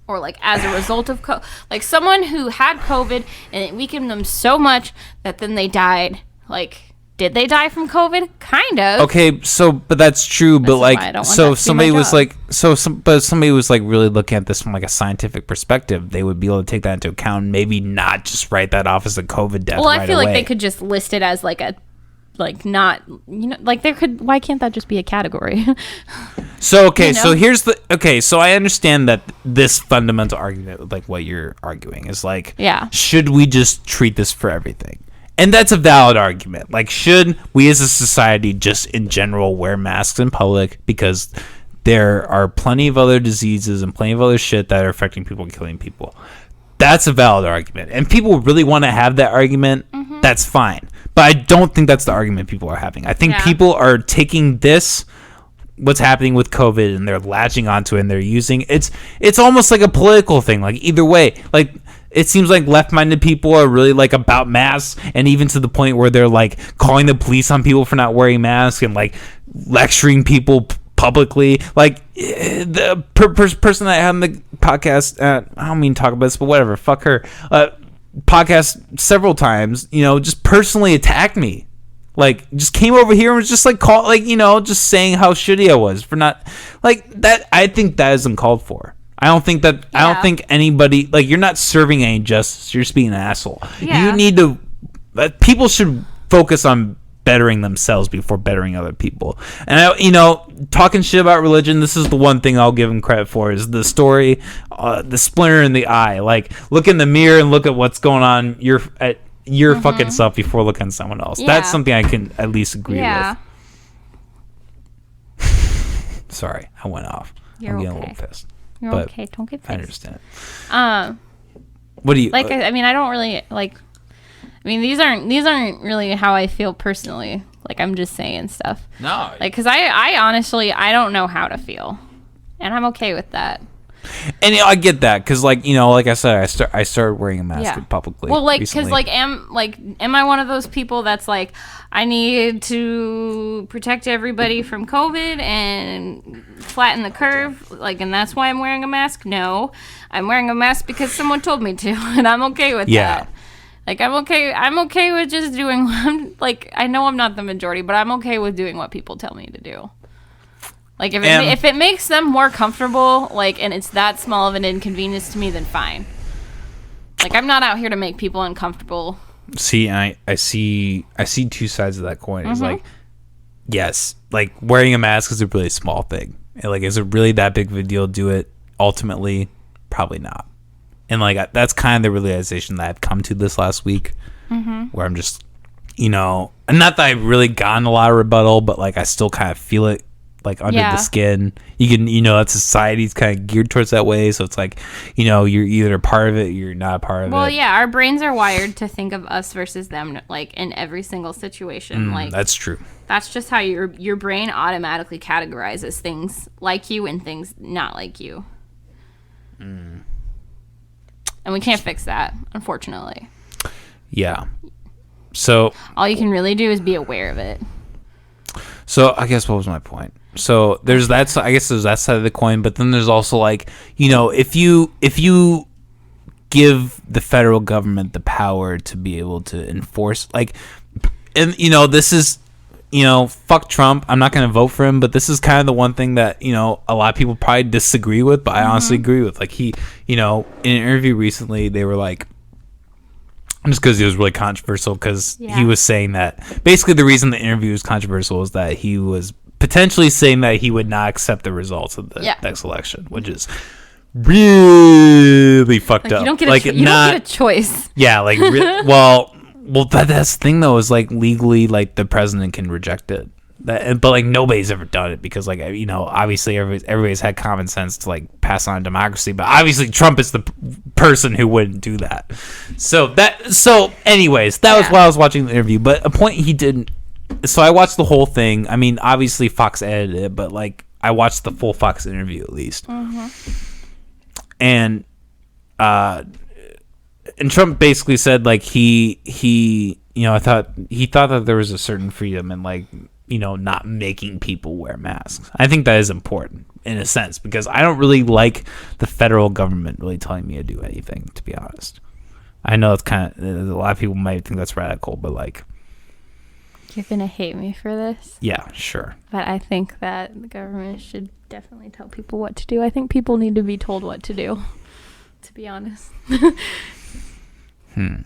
Or like as a result of COVID. Like someone who had COVID and it weakened them so much that then they died. Like, did they die from COVID? Kind of. Okay, but that's true. But like, somebody was like really looking at this from like a scientific perspective. They would be able to take that into account and maybe not just write that off as a COVID death. Well, I feel like they could just list it as like a. Like, not, like there could, why can't that just be a category? So, okay, so so I understand that this fundamental argument, like what you're arguing, is like, should we just treat this for everything? And that's a valid argument. Like, should we as a society just in general wear masks in public? Because there are plenty of other diseases and plenty of other shit that are affecting people and killing people. That's a valid argument. And people really want to have that argument. That's fine. But I don't think that's the argument people are having. I think people are taking what's happening with COVID, and they're latching onto it, and they're using it's almost like a political thing. Like, either way, like it seems like left-minded people are really like about masks, and even to the point where they're like calling the police on people for not wearing masks, and like lecturing people publicly. Like, the person that I had on the podcast, I don't mean to talk about this, but whatever, fuck her, podcast several times, just personally attacked me, like just came over here and was just like just saying how shitty I was for not like that. I think that is uncalled for. I don't think anybody, like, you're not serving any justice, you're just being an asshole. You need to, people should focus on bettering themselves before bettering other people. And talking shit about religion, this is the one thing I'll give him credit for, is the story, the splinter in the eye. Like, look in the mirror and look at what's going on your fucking self before looking at someone else. That's something I can at least agree with. Sorry, I went off. I'm getting a little pissed. You're okay. Don't get pissed. I understand. What do you like? I don't really like. These aren't really how I feel personally. Like, I'm just saying stuff. No. Like, because I honestly, I don't know how to feel, and I'm okay with that. And I get that, because like I said, I started wearing a mask publicly. Well, like, because am I one of those people that's like, I need to protect everybody from COVID and flatten the curve, like, and that's why I'm wearing a mask? No, I'm wearing a mask because someone told me to, and I'm okay with that. Like, I'm okay with just doing what I'm, like, I know I'm not the majority, but I'm okay with doing what people tell me to do. Like, if it makes them more comfortable, like, and it's that small of an inconvenience to me, then fine. Like, I'm not out here to make people uncomfortable. See, I see two sides of that coin. It's like, yes, like wearing a mask is a really small thing. And like, is it really that big of a deal to do it? Ultimately, probably not. And like, that's kind of the realization that I've come to this last week, where I'm just, not that I've really gotten a lot of rebuttal, but like I still kind of feel it like under the skin. You can, that society's kind of geared towards that way. So it's like, you're either a part of it or you're not a part of it. Well, yeah, our brains are wired to think of us versus them, like in every single situation. Like that's true. That's just how your brain automatically categorizes things like you and things not like you. And we can't fix that, unfortunately. Yeah. So all you can really do is be aware of it. So I guess what was my point? So there's that. I guess there's that side of the coin, but then there's also like, if you give the federal government the power to be able to enforce, like, and this is, fuck Trump. I'm not going to vote for him, but this is kind of the one thing that a lot of people probably disagree with, but I honestly agree with. Like he, in an interview recently, they were like, just because he was really controversial, because he was saying that basically the reason the interview was controversial was that he was potentially saying that he would not accept the results of the next election, which is really fucked up. You don't get don't get a choice. Yeah, like well, that's the thing though, is like legally, like the president can reject it. But like nobody's ever done it because like obviously everybody's had common sense to like pass on democracy, but obviously Trump is the person who wouldn't do that. So anyways, that was why I was watching the interview. But a point he didn't. So I watched the whole thing. I mean, obviously Fox edited it, but like I watched the full Fox interview at least. And Trump basically said like he I thought he thought that there was a certain freedom in like not making people wear masks. I think that is important in a sense because I don't really like the federal government really telling me to do anything, to be honest. I know it's kind of, a lot of people might think that's radical, but like, you're gonna hate me for this. Yeah, sure. But I think that the government should definitely tell people what to do. I think people need to be told what to do, to be honest.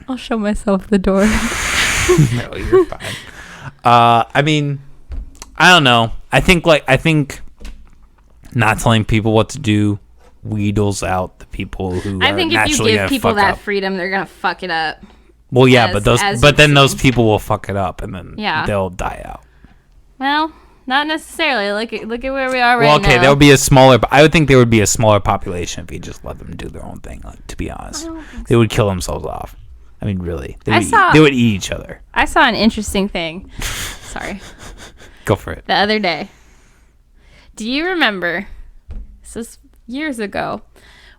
I'll show myself the door. No, you're fine. I mean, I don't know. I think not telling people what to do wheedles out the people who I think if you give people that freedom, they're gonna fuck it up. Well, yeah, but then those people will fuck it up, and then they'll die out. Well, not necessarily. Look at where we are right now. Well, okay, there would be a smaller. I would think there would be a smaller population if you just let them do their own thing. Like, to be honest, they would kill themselves off. I mean, really, they would eat each other. I saw an interesting thing. Sorry. Go for it. The other day. Do you remember? This was years ago,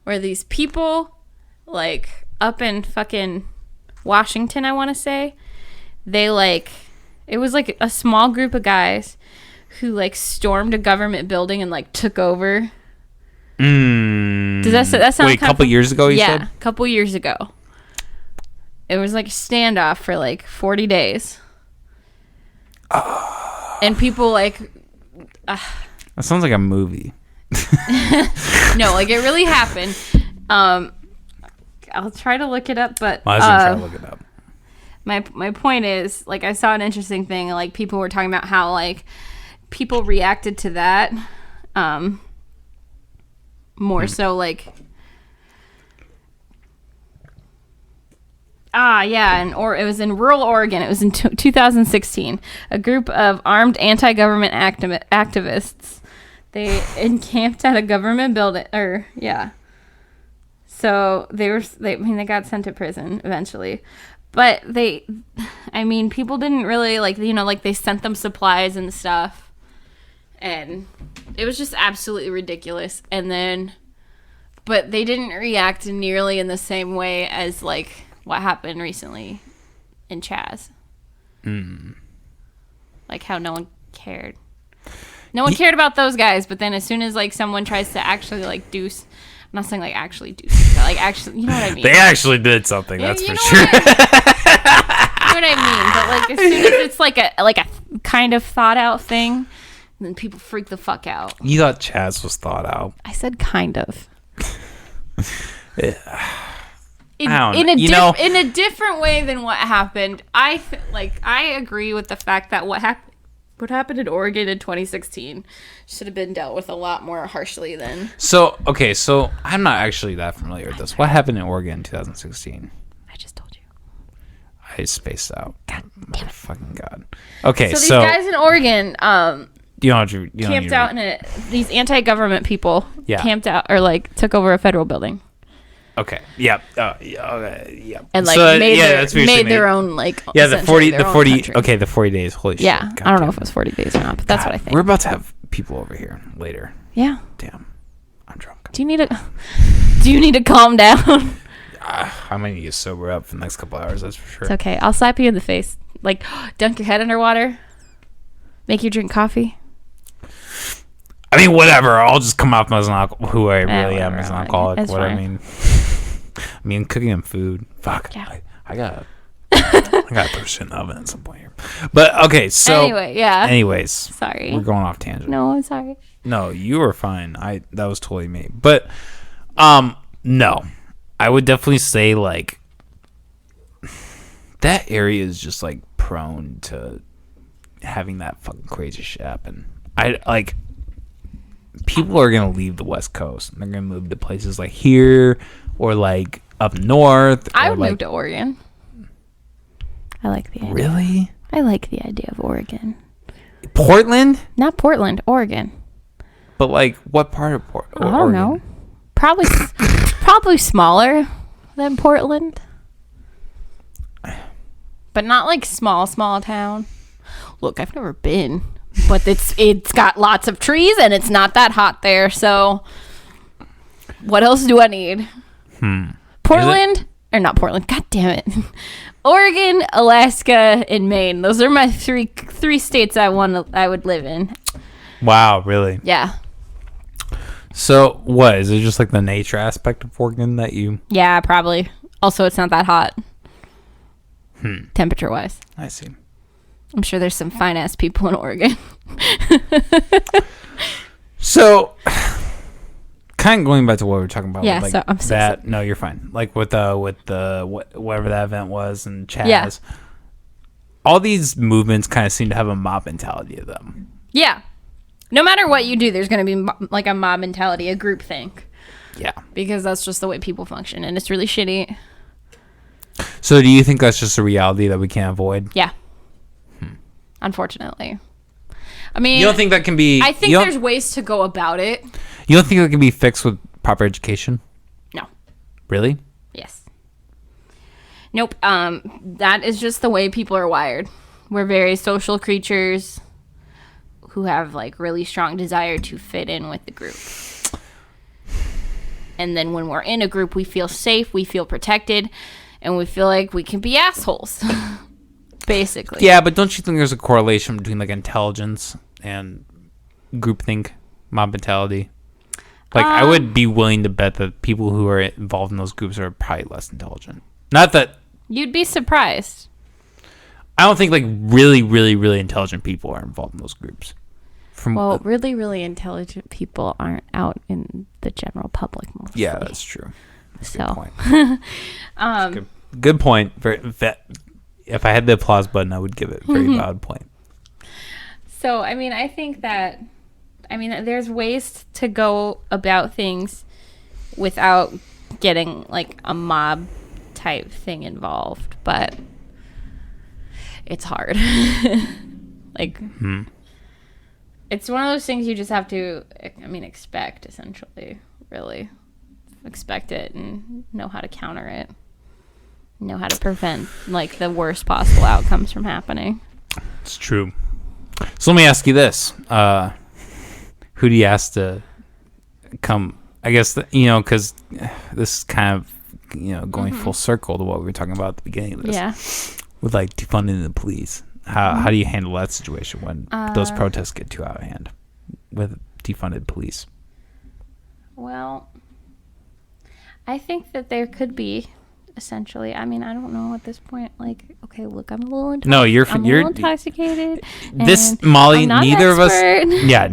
where these people, like up in fucking Washington, I want to say, they like, it was like a small group of guys who like stormed a government building and like took over. Does that sound? Wait, a couple years ago? You said? Yeah, a couple years ago. It was like a standoff for like 40 days. And people like... that sounds like a movie. No, like it really happened. I'll try to look it up, but... I was going to try to look it up. My point is, like, I saw an interesting thing. Like, people were talking about how, like, people reacted to that more so, like... it was in rural Oregon. It was in 2016. A group of armed anti-government activists, they encamped at a government building. So they got sent to prison eventually. But people didn't really like they sent them supplies and stuff. And it was just absolutely ridiculous. But they didn't react nearly in the same way as like what happened recently in Chaz. Like how no one cared. No one cared about those guys, but then as soon as like someone tries to actually like do, I'm not saying like actually do, but like actually, you know what I mean? They actually did something, that's for sure. You know what I mean? But like as soon as it's like a kind of thought out thing, then people freak the fuck out. You thought Chaz was thought out. I said kind of. in a different way than what happened. I agree with the fact that what happened in Oregon in 2016 should have been dealt with a lot more harshly than. So I'm not actually that familiar with this. What happened in Oregon in 2016? I just told you. I spaced out. God damn it. Fucking God. Okay, so these guys in Oregon camped out these anti-government people camped out or like took over a federal building. Okay. Yep. Yep. And like made their own like the 40 country. Okay, the 40 days. Holy shit. Yeah. I don't know if it was 40 days or not, but that's what I think. We're about to have people over here later. Yeah. Damn. I'm drunk. Do you need to calm down? I'm gonna need to sober up for the next couple hours, that's for sure. It's okay. I'll slap you in the face. Like dunk your head underwater. Make you drink coffee. I mean, whatever. I'll just come off as who I really am as an alcoholic. It's fine. I mean, cooking and food. Fuck. Yeah. I got to throw shit in the oven at some point here. But okay, so Anyways, sorry. We're going off tangent. No, I'm sorry. No, you were fine. That was totally me. But no. I would definitely say like that area is just like prone to having that fucking crazy shit happen. People are gonna leave the West Coast and they're gonna move to places like here or like up north. I would move to Oregon. I like the idea. Really? I like the idea of Oregon. Portland? Not Portland, Oregon. But like, what part of Portland? I don't know. Probably smaller than Portland, but not like small town. Look, I've never been, but it's got lots of trees and it's not that hot there. So, what else do I need? Portland or not Portland? God damn it! Oregon, Alaska, and Maine. Those are my three states I would live in. Wow, really? Yeah. So, what? Is it just like the nature aspect of Oregon that you... Yeah, probably. Also, it's not that hot. Temperature-wise. I see. I'm sure there's some fine-ass people in Oregon. So, kind of going back to what we were talking about. Yeah, like so I'm so sorry. No, you're fine. Like with whatever that event was and Chaz. Yeah. All these movements kind of seem to have a mob mentality to them. Yeah. No matter what you do, there's going to be like a mob mentality, a group think. Yeah. Because that's just the way people function, and it's really shitty. So do you think that's just a reality that we can't avoid? Yeah. Unfortunately. I mean... You don't think that can be... I think there's ways to go about it. You don't think that can be fixed with proper education? No. Really? Yes. Nope. That is just the way people are wired. We're very social creatures who have like really strong desire to fit in with the group. And then when we're in a group, we feel safe, we feel protected, and we feel like we can be assholes. Basically. Yeah, but don't you think there's a correlation between like intelligence and groupthink, mob mentality? Like I would be willing to bet that people who are involved in those groups are probably less intelligent. Not that you'd be surprised. I don't think like really, really, really intelligent people are involved in those groups. Really, really intelligent people aren't out in the general public mostly. Yeah, that's true. That's a good point. Good point. If I had the applause button, I would give it. Very valid point. So, I mean, I think that, there's ways to go about things without getting like a mob type thing involved, but it's hard. It's one of those things you just have to, expect, essentially, really. Expect it and know how to counter it. Know how to prevent, like, the worst possible outcomes from happening. It's true. So let me ask you this. Who do you ask to come, I guess, because this is kind of, going full circle to what we were talking about at the beginning of this. Yeah. With, like, defunding the police. How do you handle that situation when those protests get too out of hand with defunded police? Well, I think that there could be essentially. I mean, I don't know at this point. Like, okay, look, I'm a little No, you're I'm a little intoxicated. This and Molly. I'm not an Neither of us. expert. Yeah.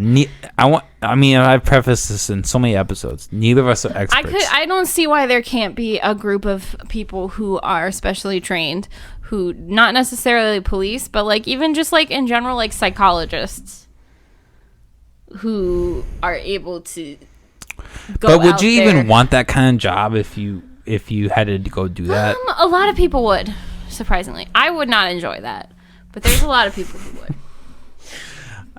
I mean, I've prefaced this in so many episodes. Neither of us are experts. I don't see why there can't be a group of people who are specially trained, who not necessarily police, but like even just like in general, like psychologists, who are able to go. But would out you there. even want that kind of job if you had to go do that? A lot of people would. Surprisingly, I would not enjoy that, but there's a lot of people who would.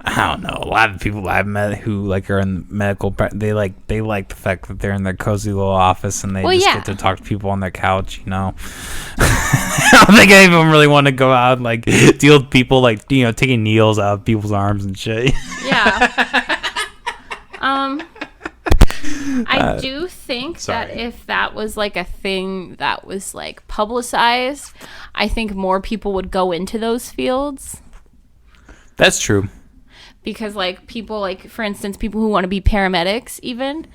I don't know. A lot of people I've met who like are in medical, they like the fact that they're in their cozy little office and they get to talk to people on their couch. You know, I don't think any of them really want to go out and like deal with people like taking needles out of people's arms and shit. Yeah. I do think that if that was like a thing that was like publicized, I think more people would go into those fields. That's true. Because like people like, for instance, people who want to be paramedics, even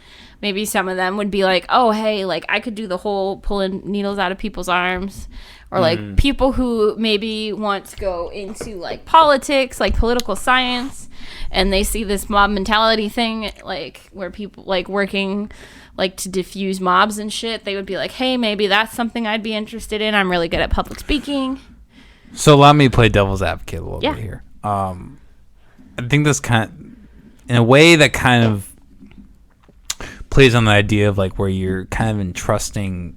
maybe some of them would be like, oh, hey, like I could do the whole pulling needles out of people's arms. Or like people who maybe want to go into like politics, like political science, and they see this mob mentality thing, like where people like working like to diffuse mobs and shit. They would be like, hey, maybe that's something I'd be interested in. I'm really good at public speaking. So allow me to play devil's advocate a little bit here. I think this in a way that kind of plays on the idea of like where you're kind of entrusting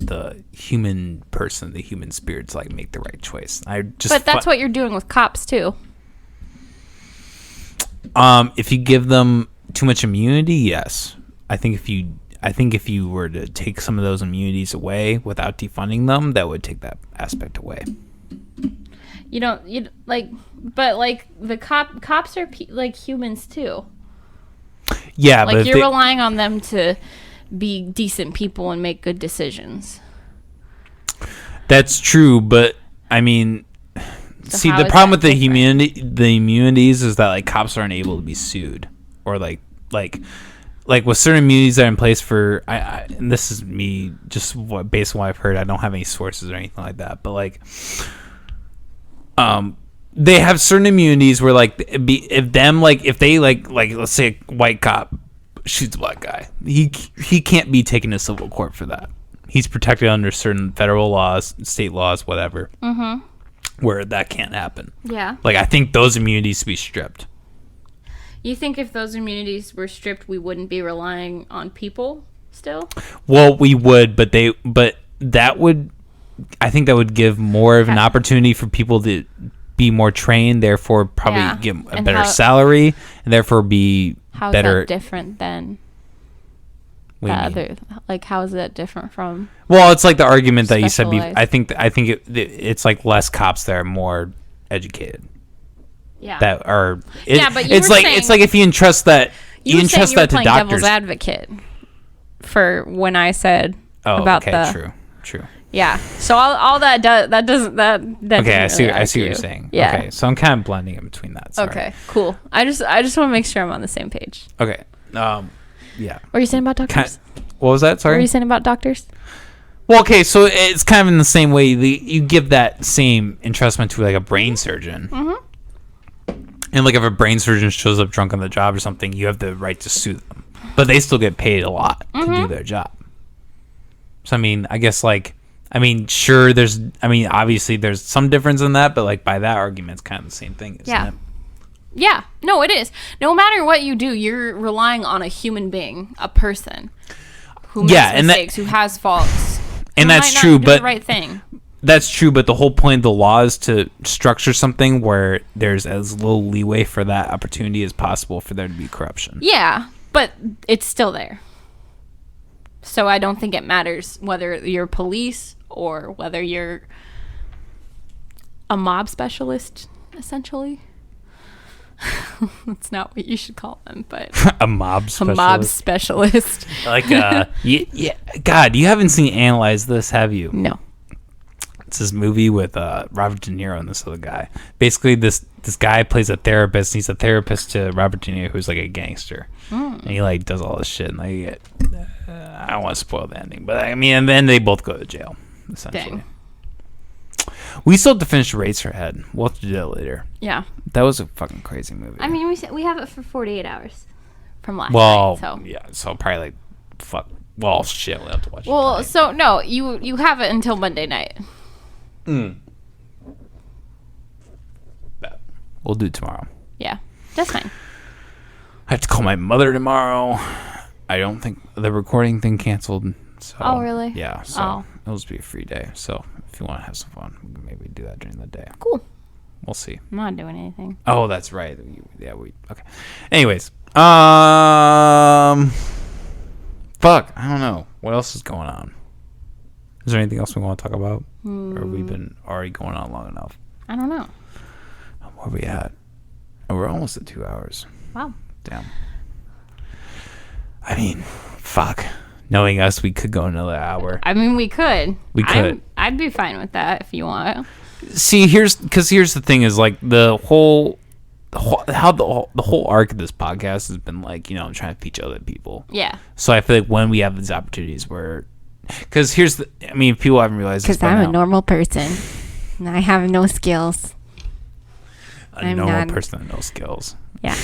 the human person, the human spirit to like make the right choice. But that's what you're doing with cops too. If you give them too much immunity, yes. I think if you were to take some of those immunities away without defunding them, that would take that aspect away. But like the cops are like humans too. Yeah, like but you're relying on them to be decent people and make good decisions. That's true, but I mean, see, the problem with the immunities is that like cops aren't able to be sued, or like with certain immunities that are in place for and this is me just based on what I've heard. I don't have any sources or anything like that, but like they have certain immunities where like if they let's say a white cop shoots a black guy, he can't be taken to civil court for that. He's protected under certain federal laws, state laws, whatever, where that can't happen. Yeah. Like I think those immunities to be stripped. You think if those immunities were stripped, we wouldn't be relying on people still? Well, we would, but that would, I think that would give more of an opportunity for people to be more trained, therefore probably get a better salary, and therefore be how's better. That different than the other? Like, how is that different from? Well, it's like the argument that you said. I think it's like less cops that are more educated. Yeah. That are. But it's like if you entrust that. You entrust that to doctors. Devil's advocate for when I said about True. Yeah. So all that doesn't. Okay, I see what you're saying. Yeah. Okay, so I'm kind of blending in between that. Sorry. Okay, cool. I just want to make sure I'm on the same page. Okay. Yeah. What were you saying about doctors? What was that? Sorry. What were you saying about doctors? Well, okay, so it's kind of in the same way. You give that same entrustment to like a brain surgeon. Mm-hmm. And like if a brain surgeon shows up drunk on the job or something, you have the right to sue them, but they still get paid a lot to do their job. So I mean, I guess sure, obviously there's some difference in that, but like by that argument, it's kind of the same thing, isn't it? Yeah, no, it is. No matter what you do, you're relying on a human being, a person who makes mistakes, who has faults, and that's true. But the right thing. That's true, but the whole point of the law is to structure something where there's as little leeway for that opportunity as possible for there to be corruption. Yeah, but it's still there. So I don't think it matters whether you're police or whether you're a mob specialist, essentially. That's not what you should call them, but a mob specialist. A mob specialist. Like, God, you haven't seen Analyze This, have you? No. It's this movie with Robert De Niro and this other guy. Basically, this guy plays a therapist. He's a therapist to Robert De Niro, who's like a gangster, and he like does all this shit. And I don't want to spoil the ending, but I mean, and then they both go to jail. Essentially, we still have to finish Eraserhead. We'll have to do that later. Yeah, that was a fucking crazy movie. I mean, we have it for 48 hours from last night. So yeah, so probably like fuck. Well, shit, we'll have to watch it. Well, so no, you have it until Monday night. We'll do it tomorrow. Yeah, that's fine. I have to call my mother tomorrow. I don't think the recording thing canceled. So, oh, really? Yeah. So it'll just be a free day. So if you want to have some fun, we can maybe do that during the day. Cool. We'll see. I'm not doing anything. Oh, that's right. Okay. Anyways, fuck. I don't know. What else is going on? Is there anything else we want to talk about? Or have we been already going on long enough? I don't know. Where are we at? Oh, we're almost at 2 hours. Wow. Damn. I mean, fuck. Knowing us, we could go another hour. I mean, we could. We could. I'd be fine with that if you want. See, here's the thing is like the whole arc of this podcast has been like, I'm trying to teach other people. Yeah. So I feel like when we have these opportunities where, because people haven't realized this. Because I'm a normal person and I have no skills. A normal person with no skills. Yeah.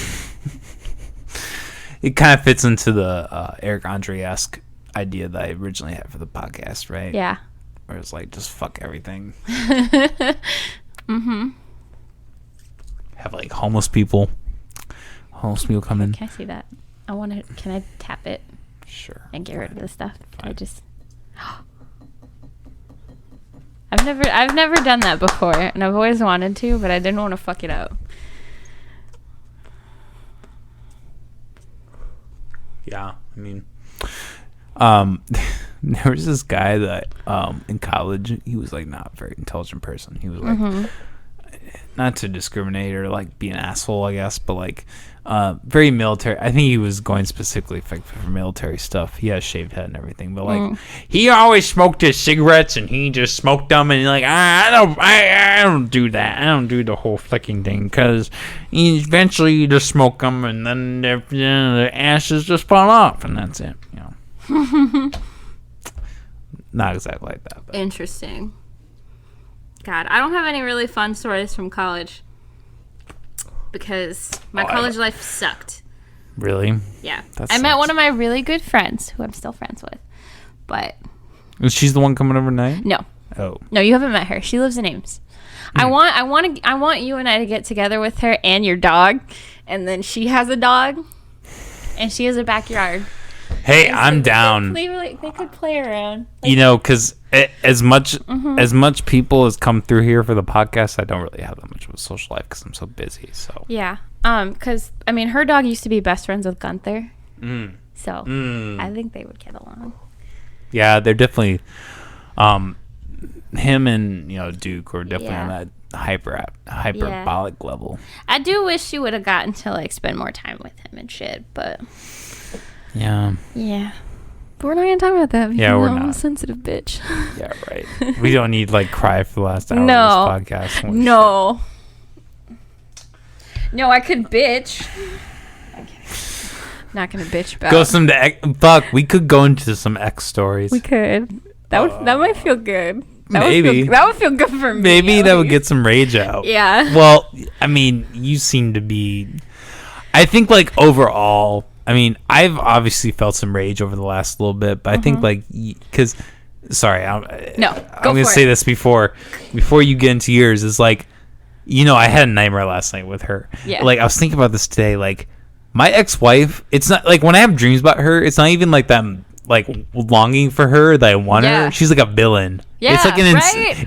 It kind of fits into the Eric Andre-esque idea that I originally had for the podcast, right? Yeah. Where it's like, just fuck everything. Mm-hmm. Have like homeless people come in. Can I see that? Can I tap it? Sure. And get rid of the stuff? Fine. I just... I've never done that before, and I've always wanted to, but I didn't want to fuck it up. Yeah, I mean, there was this guy that in college, he was like not a very intelligent person. He was like, not to discriminate or like be an asshole, I guess, but like very military. I think he was going specifically for military stuff. He has shaved head and everything, but like he always smoked his cigarettes and he just smoked them and like I don't do that. I don't do the whole flicking thing because eventually you just smoke them and then the ashes just fall off and that's it. Not exactly like that. But. Interesting. God, I don't have any really fun stories from college because my college life sucked. Really? Yeah. That I met sucks. one of my really good friends who I'm still friends with, but She's the one coming overnight? no. Oh. No, you haven't met her. She lives in Ames. I want you and I to get together with her and your dog, and then she has a dog, and she has a backyard. Hey, And I'm so down. They could play around. Because as much people as come through here for the podcast, I don't really have that much of a social life because I'm so busy. So Yeah. Because I mean, her dog used to be best friends with Gunther, so I think they would get along. yeah, they're definitely him and Duke were definitely on that hyperbolic level. I do wish she would have gotten to like spend more time with him and shit, but Yeah. But we're not gonna talk about that. Because Yeah, we're I'm not. a sensitive bitch. Yeah, right. We don't need like cry for the last hour No. of this podcast. Holy No. No, I could bitch. Okay. Not gonna bitch about. Go some fuck. We could go into some X stories. We could. That might feel good. Maybe. That would feel good for me. Maybe at that would least. get some rage out. Yeah. Well, I mean, you seem to be. I think like overall. I mean, I've obviously felt some rage over the last little bit, but I think like because, sorry, I'm gonna say this before you get into yours. Is like, I had a nightmare last night with her. Yeah. Like I was thinking about this today. Like my ex-wife, it's not like when I have dreams about her, it's not even like that I'm like longing for her that I want her. She's like a villain. Yeah, it's like right?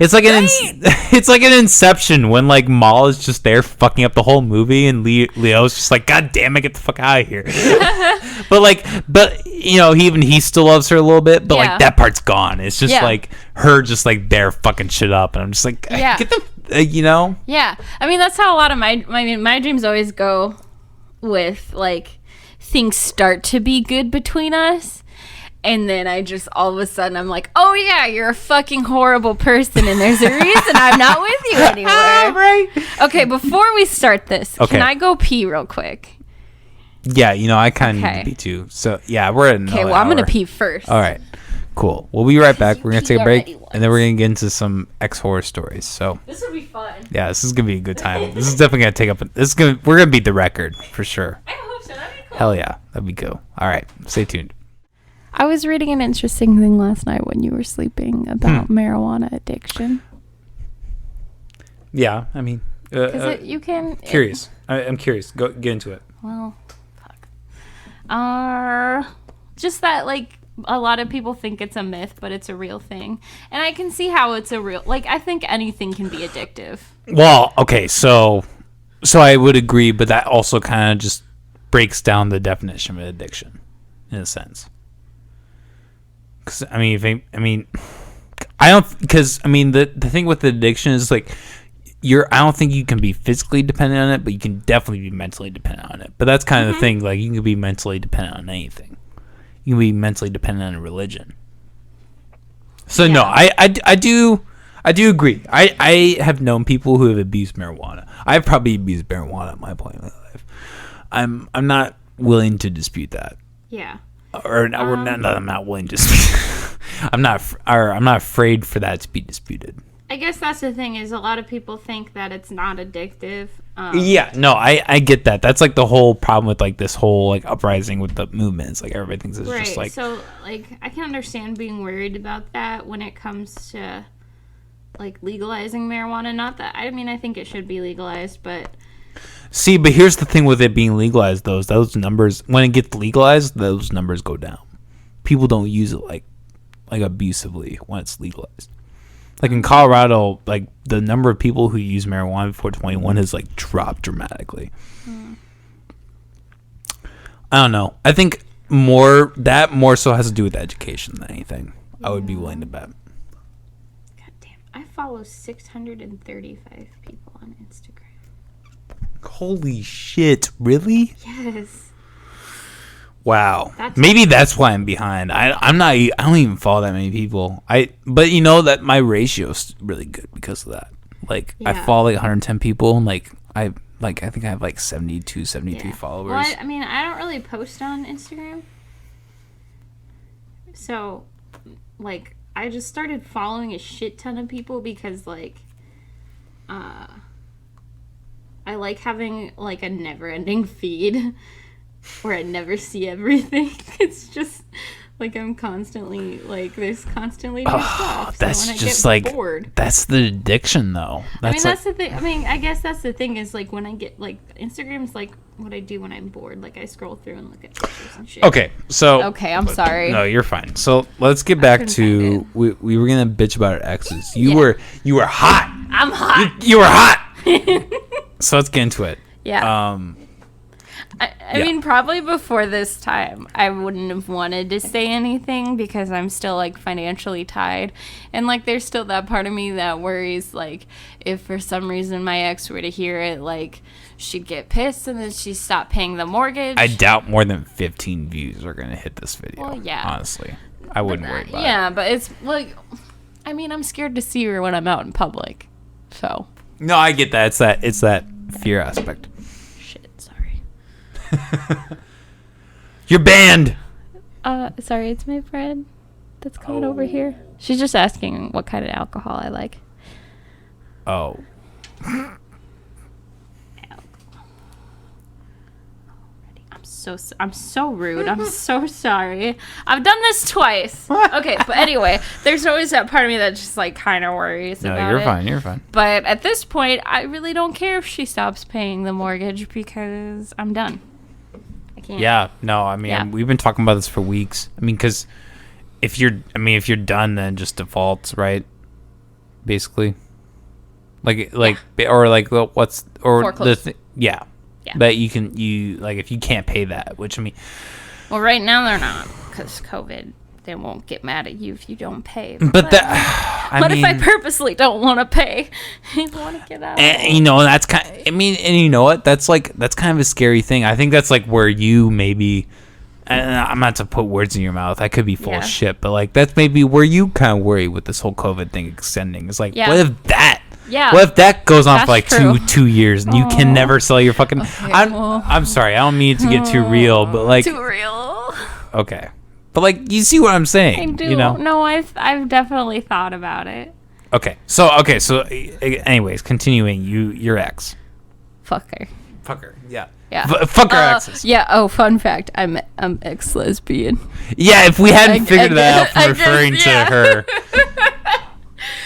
It's like an Inception when like Maul is just there fucking up the whole movie and Leo's just like, God damn it, get the fuck out of here. but he still loves her a little bit, but like that part's gone. It's just like her just like there fucking shit up, and I'm just like, get the Yeah, I mean that's how a lot of my dreams always go with like things start to be good between us. And then I just, all of a sudden, I'm like, oh, yeah, you're a fucking horrible person, and there's a reason I'm not with you anymore. Right. Okay, before we start this, can I go pee real quick? Yeah, I kind of need to pee too. So, yeah, we're at another Okay, well, I'm going to hour. pee first. All right. Cool. We'll be right back. We're going to take a break, already once. and then we're going to get into some X-horror stories. So, This will be fun. yeah, this is going to be a good time. This is definitely going to take up... We're going to beat the record, for sure. I hope so. That'd be cool. Hell yeah. That'd be cool. All right. Stay tuned. I was reading an interesting thing last night when you were sleeping about marijuana addiction. Yeah, I mean... You can... curious. I'm curious. Get into it. Well, fuck. Just that, like, a lot of people think it's a myth, but it's a real thing. And I can see how it's a real... Like, I think anything can be addictive. Well, okay, so I would agree, but that also kind of just breaks down the definition of addiction, in a sense. Because, the thing with addiction is, like, I don't think you can be physically dependent on it, but you can definitely be mentally dependent on it. But that's kind of the thing. Like, you can be mentally dependent on anything. You can be mentally dependent on a religion. So no, I do agree. I have known people who have abused marijuana. I've probably abused marijuana at my point in my life. I'm not willing to dispute that. Yeah. I'm not willing to dispute. I'm not afraid for that to be disputed. I guess that's the thing, is a lot of people think that it's not addictive. Yeah, no, I get that. That's like the whole problem with like this whole like uprising with the movements. Like everybody thinks it's just like... So, like, I can understand being worried about that when it comes to like legalizing marijuana. Not that, I think it should be legalized, but... See, but here's the thing with it being legalized, those numbers, when it gets legalized, those numbers go down. People don't use it like abusively when it's legalized. Like in Colorado, like the number of people who use marijuana before 21 has like dropped dramatically. I don't know. I think more so has to do with education than anything. I would be willing to bet. God damn. I follow 635 people on Instagram. Holy shit, really? Yes. Wow. Maybe that's why I'm behind. I don't even follow that many people. But you know that my ratio's really good because of that. Like I follow like 110 people and I think I have like 72, 73 followers. Well, I don't really post on Instagram. So like I just started following a shit ton of people because like I like having like a never-ending feed where I never see everything. It's just like I'm constantly like there's constantly new stuff. So That's when I just get like bored, that's the addiction though. that's the thing. I guess that's the thing is like when I get like Instagram's like what I do when I'm bored. Like I scroll through and look at pictures and shit. Okay, so I'm sorry. No, you're fine. So let's get back to we were gonna bitch about our exes. You were hot. I'm hot. You were hot. So let's get into it. Yeah. I mean, probably before this time, I wouldn't have wanted to say anything because I'm still, like, financially tied. And, like, there's still that part of me that worries, like, if for some reason my ex were to hear it, like, she'd get pissed and then she'd stop paying the mortgage. I doubt more than 15 views are going to hit this video. Well, yeah. Honestly. I wouldn't worry about it. Yeah, but it's, like, I'm scared to see her when I'm out in public. So. No, I get that. It's that fear aspect. You're banned. Sorry, it's my friend that's coming over here. She's just asking what kind of alcohol I like. Oh. I'm so rude. I'm so sorry. I've done this twice. Okay, but anyway, there's always that part of me that just like kind of worries about it. No, you're fine. You're fine. But at this point, I really don't care if she stops paying the mortgage because I'm done. Yeah, no, we've been talking about this for weeks. Because if you're done, then just defaults, right? Basically, yeah. That you if you can't pay that, which well, right now they're not because COVID. They won't get mad at you if you don't pay. But if I purposely don't want to pay? I want to get out. And, that's kind of, and you know what? That's kind of a scary thing. I think that's like where you maybe, and I'm not to put words in your mouth. I could be full Yeah. of shit, but like that's maybe where you kind of worry with this whole COVID thing extending. It's like, Yeah. what if that? Yeah. What if that goes on That's for like true. two years and you can never sell your fucking? Okay, I'm sorry. I don't mean to get too real, but like, Too real. okay, but like you see what I'm saying? I do. You know? No, I've definitely thought about it. Okay. So anyways, continuing. Your ex. Fuck her. Fuck her. Yeah. Yeah. Fuck our exes. Yeah. Oh, fun fact. I'm ex-lesbian. Yeah. If we hadn't figured that out from I guess, referring to yeah. her.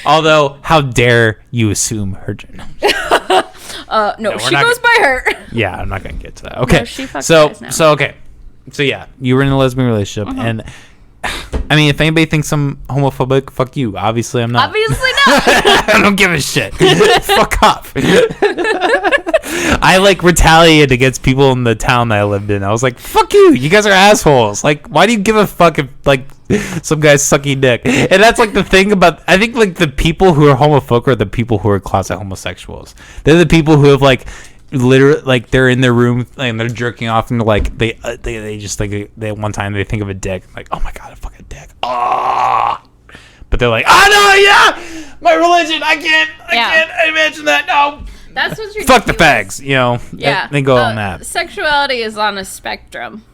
Although, how dare you assume her gender? No, we're she not goes by her. Yeah, I'm not gonna get to that. Okay. she fucks so guys now. okay. So yeah, you were in a lesbian relationship, and I mean, if anybody thinks I'm homophobic, fuck you. Obviously, I'm not. Obviously not. I don't give a shit. Fuck off. I like retaliated against people in the town that I lived in. I was like, fuck you. You guys are assholes. Like, why do you give a fuck if like some guy's sucking dick? And that's like the thing about, I think like the people who are homophobic are the people who are closet homosexuals. They're the people who have like literally like they're in their room and they're jerking off and like they just like they one time they think of a dick like, oh my god, a fucking dick. Ah. But they're like, oh no, yeah, my religion. I can't imagine that. No. That's what's ridiculous. Fuck the fags, you know. Yeah. They go on that. Sexuality is on a spectrum.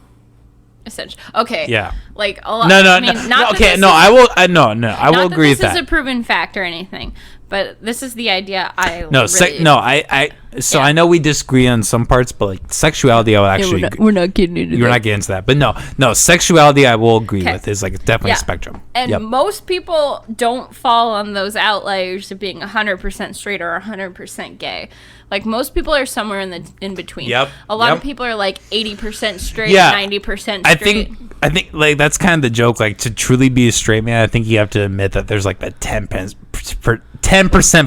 Essentially. Okay. Yeah. Like a lot. No. I mean, not Okay. that No. this I will. I will not agree with this is that. a proven fact or anything, but this is the idea. No. Really, So Yeah. I know we disagree on some parts, but like sexuality, I would actually. we're not getting into You're that. not getting into that, but no. Sexuality, I will agree Okay. with. Is like definitely Yeah. a spectrum. And Yep. most people don't fall on those outliers of being 100% straight or 100% gay. Like most people are somewhere in between. Yep, A lot yep. of people are like 80% straight, Yeah. 90% I straight. think like that's kind of the joke. Like to truly be a straight man, I think you have to admit that there's like that 10%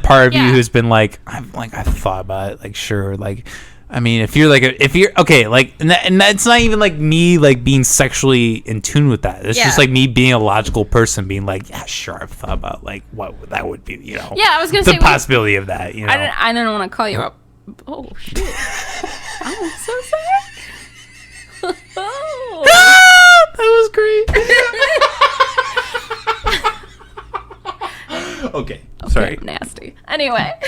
part of you Yeah. who's been like, I've thought about it. Like sure, like I mean, if you're okay, like and that's not even like me like being sexually in tune with that. It's Yeah. just like me being a logical person, being like, yeah, sure, I've thought about like what that would be, you know. Yeah, I was gonna the say possibility of that, you know. I didn't want to call you up. Oh shit! I'm so sorry. Oh. That was great. Okay, sorry. Okay, nasty. Anyway.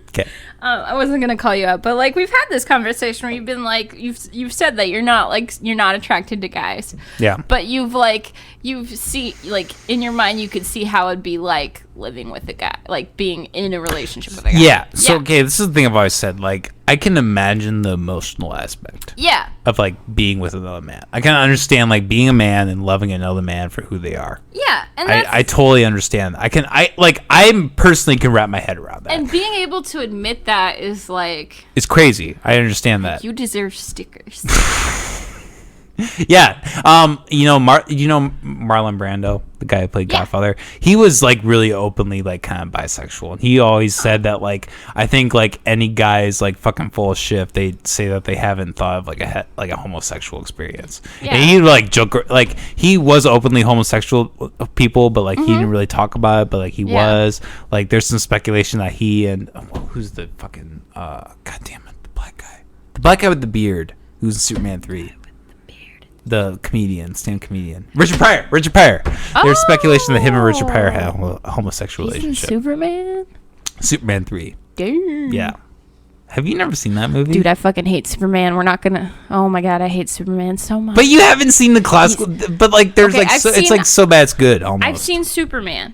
Okay. I wasn't gonna call you up, but like we've had this conversation where you've been like you've said that you're not attracted to guys. Yeah. But you've see like in your mind you could see how it'd be like living with a guy, like being in a relationship with a guy. Yeah. So okay, this is the thing I've always said. Like I can imagine the emotional aspect Yeah. of like being with another man. I can understand like being a man and loving another man for who they are. Yeah. And that's, I totally understand. I personally can wrap my head around that. and being able to admit that is like It's crazy. I understand that. you deserve stickers. Yeah. Marlon Brando, the guy who played Yeah. Godfather. He was like really openly like kind of bisexual. And he always said that like I think like any guy is like fucking full of shit. They say that they haven't thought of like a homosexual experience. Yeah. And he like joke like he was openly homosexual of people, but like he didn't really talk about it. But like he Yeah. was like there's some speculation that he and who's the fucking goddamn it, the black guy with the beard who's in Superman 3. The stand comedian. Richard Pryor. There's speculation that him and Richard Pryor had a homosexual He's in relationship. Superman. Superman 3. Damn. Yeah. Have you never seen that movie? Dude, I fucking hate Superman. We're not gonna. Oh my god, I hate Superman so much. But you haven't seen the classical. But like, there's Okay, like, I've it's seen- like so bad it's good. Almost. I've seen Superman,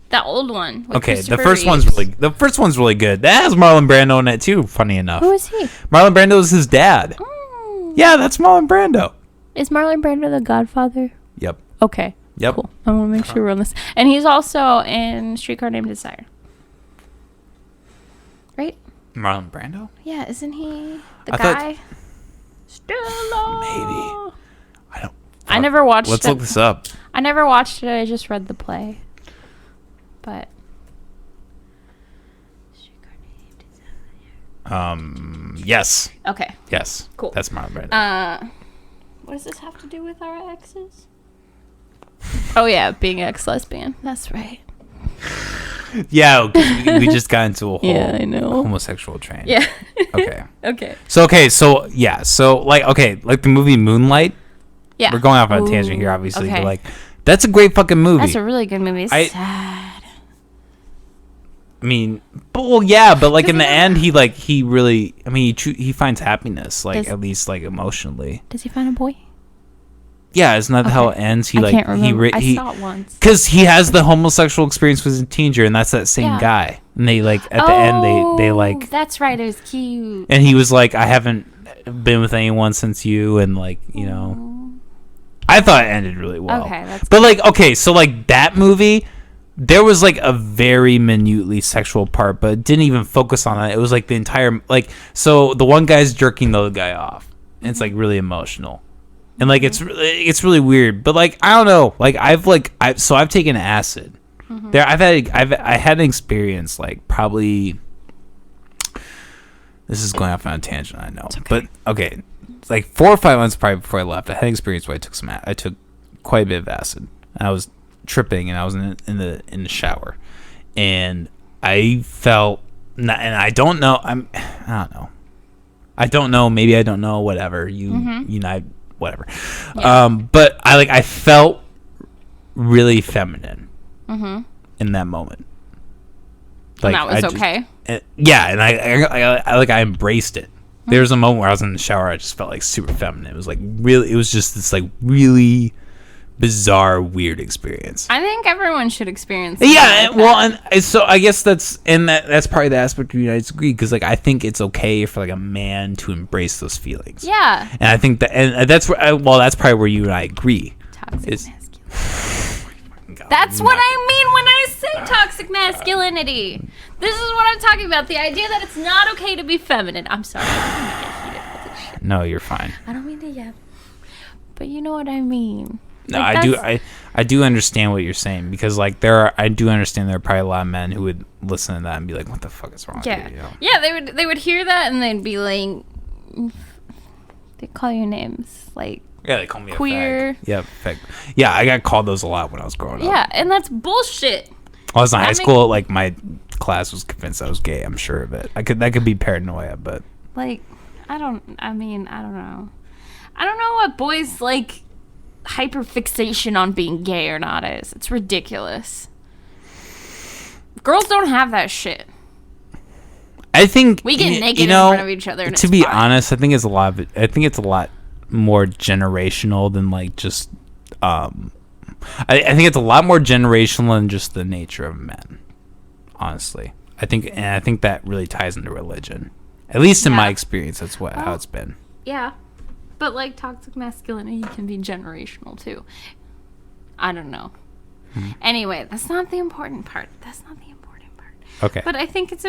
that old one. With Okay, the Christopher first Reeves. one's really good. That has Marlon Brando in it too. Funny enough. Who is he? Marlon Brando is his dad. Oh. Yeah, that's Marlon Brando. Is Marlon Brando the Godfather? Yep. Okay. Yep. Cool. I want to make sure we're on this. And he's also in Streetcar Named Desire. Right? Marlon Brando. Yeah, isn't he the I thought- guy? Stella. Maybe. I don't. I never watched Let's it. look this up. I never watched it. I just read the play. But Yes. okay. Yes. Cool. That's Marlon Brando. What does this have to do with our exes? Oh yeah, being ex-lesbian. That's right. Yeah, 'cause we just got into a whole Yeah, I know. homosexual train. Yeah. Okay. Okay. So like the movie Moonlight. Yeah. we're going off on a tangent here, obviously, okay. but like, that's a great fucking movie. That's a really good movie. It's I- sad. I mean, but like in the end, he really, I mean, he finds happiness, like at least like emotionally. Does he find a boy? Yeah, isn't that how it ends? He I can't remember. I he saw it once. because he has the homosexual experience with his teenager, and that's that same guy. And they like at the end they like. That's right. It was cute. And he was like, I haven't been with anyone since you, and like I thought it ended really well. Okay, that's but like so like that movie. There was like a very minutely sexual part, but it didn't even focus on that. It was like the entire so the one guy's jerking the other guy off, and it's like really emotional, and like it's really weird. But like I don't know, like I've taken acid. There I had an experience like probably. This is going off on a tangent, I know, but okay, like 4 or 5 months probably before I left, I had an experience where I took quite a bit of acid, and I was tripping, and I was in the shower, and I felt and I don't know, maybe I don't know, whatever, whatever. Yeah. But I felt really feminine in that moment. And that was okay. Yeah, and I embraced it. There was a moment where I was in the shower, I just felt like super feminine. It was like really, it was just this like really bizarre, weird experience. I think everyone should experience. Yeah, and so I guess that's probably the aspect of you I disagree, because like I think it's okay for like a man to embrace those feelings. Yeah. And I think that, and that's where that's probably where you and I agree. Toxic masculinity. That's what I mean when I say toxic masculinity. This is what I'm talking about. The idea that it's not okay to be feminine. I'm sorry. I don't mean to get heated with this shit. No, you're fine. I don't mean to yell. But you know what I mean. No, Like, I do understand what you're saying, because like I do understand there are probably a lot of men who would listen to that and be like, what the fuck is wrong with you? Yeah, they would hear that and they'd be like, they call you names like yeah, they call me queer. A fag. Yeah, fag. Yeah, I got called those a lot when I was growing up. Yeah, and that's bullshit. I was in high school, like my class was convinced I was gay. I'm sure of it. That could be paranoia, but like, I don't know. I don't know what boys like hyperfixation on being gay or not is. It's ridiculous. Girls don't have that shit. I think we get naked in front of each other. And to be honest, I think it's a lot more generational than like just. I think it's a lot more generational than just the nature of men. Honestly, I think that really ties into religion. At least in my experience, that's how it's been. Yeah. But, like, toxic masculinity can be generational, too. I don't know. Anyway, that's not the important part. Okay. But I think it's,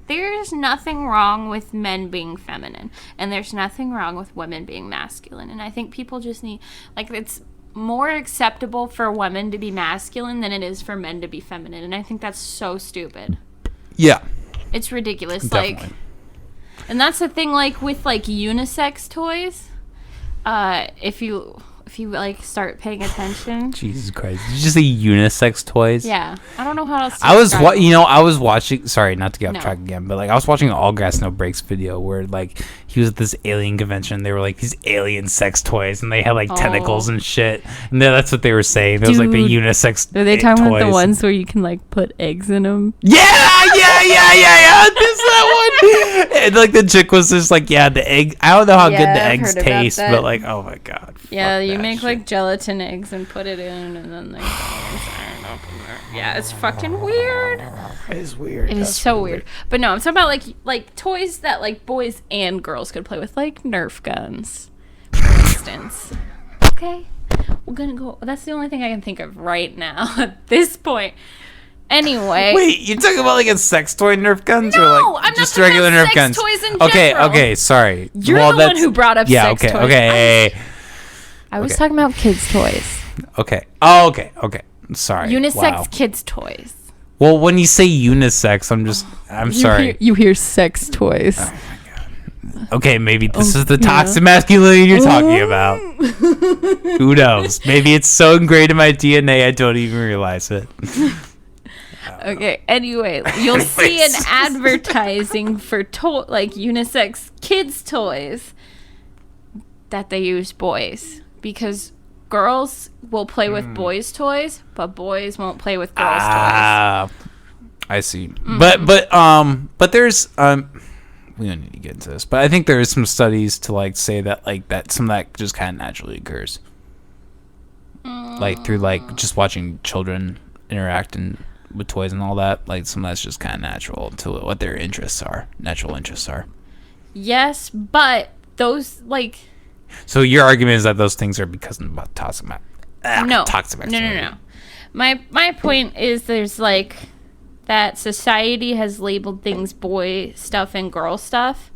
there's nothing wrong with men being feminine. And there's nothing wrong with women being masculine. And I think people just need, like, it's more acceptable for women to be masculine than it is for men to be feminine. And I think that's so stupid. Yeah. It's ridiculous. Definitely. Like... And that's the thing, like, with, like, unisex toys, if you like, start paying attention. Jesus Christ. Did you just say unisex toys? Yeah. I don't know how else to I was watching, sorry, not to get off track again, but, like, I was watching an All Gas No Breaks video where, like, he was at this alien convention. They were, like, these alien sex toys, and they had, like, tentacles and shit. And that's what they were saying. It was, like, the unisex Are they talking toys. about the ones where you can, like, put eggs in them? Yeah. This that one. And, like, the chick was just like, yeah, the egg. I don't know how good the eggs taste, but, like, oh my god. Yeah, you make like gelatin eggs and put it in, and then like, yeah, it's fucking weird. It is weird. It is so weird. But no, I'm talking about like toys that like boys and girls could play with, like Nerf guns, for instance. Okay, we're gonna go. That's the only thing I can think of right now at this point. Anyway. Wait, you're talking about like a sex toy Nerf guns, no, or like I'm just not regular about Nerf sex guns? Toys in general. Okay, sorry. You're the one who brought up sex toys. Okay. I was talking about kids' toys. Okay. Oh, okay. Sorry. Unisex kids' toys. Well, when you say unisex, I'm sorry. You hear sex toys. Oh my god. Okay, maybe this is the toxic masculinity you're talking about. Who knows? Maybe it's so ingrained in my DNA I don't even realize it. Okay, anyway, you'll see an advertising for like unisex kids toys. that they use boys because girls will play with boys' toys, but boys won't play with girls' toys. I see. But there's we don't need to get into this, but I think there is some studies to like say that like that some of that just kind of naturally occurs, like through like just watching children interacting with toys and all that. Like some of that's just kind of natural to what their natural interests are. Yes, but those like. So your argument is that those things are because of toxic toxic masculinity. No. My point is there's like that society has labeled things boy stuff and girl stuff,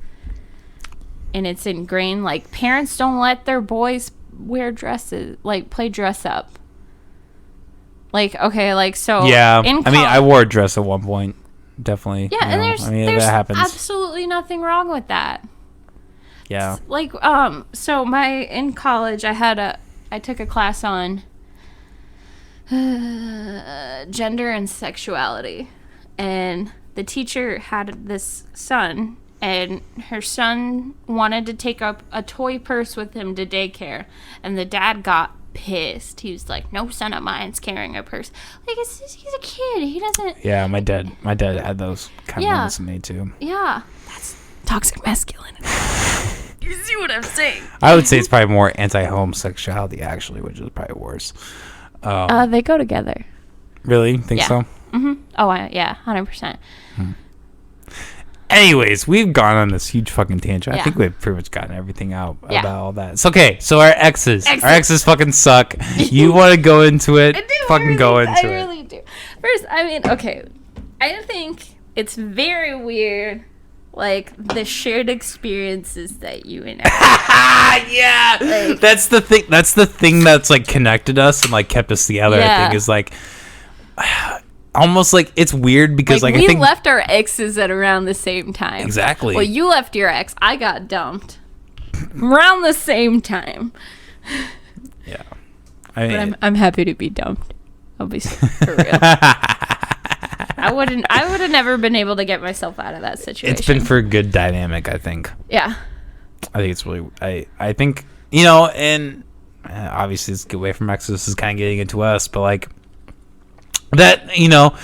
and it's ingrained. Like parents don't let their boys wear dresses, like play dress up. Like okay, like so. Yeah, I mean, I wore a dress at one point, definitely. Yeah, and there's that happens. Absolutely nothing wrong with that. Yeah. Like so in college I took a class on gender and sexuality, and the teacher had this son, and her son wanted to take up a toy purse with him to daycare, and the dad got pissed. He was like, no son of mine's carrying a purse. Like he's a kid, he doesn't. Yeah, my dad had those kind of moments with me too. Yeah, that's toxic masculinity. You see what I'm saying? I would say it's probably more anti-homosexuality, actually, which is probably worse. They go together. Really? Think so? Mm-hmm. Oh, yeah, 100%. Anyways, we've gone on this huge fucking tangent. Yeah. I think we've pretty much gotten everything out about all that. It's okay. So our exes fucking suck. You want to go into it? Go into it. I really do. First, I mean, okay. I think it's very weird. Like the shared experiences that you and I yeah, like, that's the thing that's like connected us and like kept us together. I think is like almost like it's weird because like we I think left our exes at around the same time. Exactly. Well, you left your ex, I got dumped around the same time. Yeah, I mean, but I'm happy to be dumped. I'll be for real. I would have never been able to get myself out of that situation. It's been for a good dynamic, I think. Yeah. I think it's really, I think, you know, and obviously it's a good way from exes. This is kind of getting into us, but like that, you know,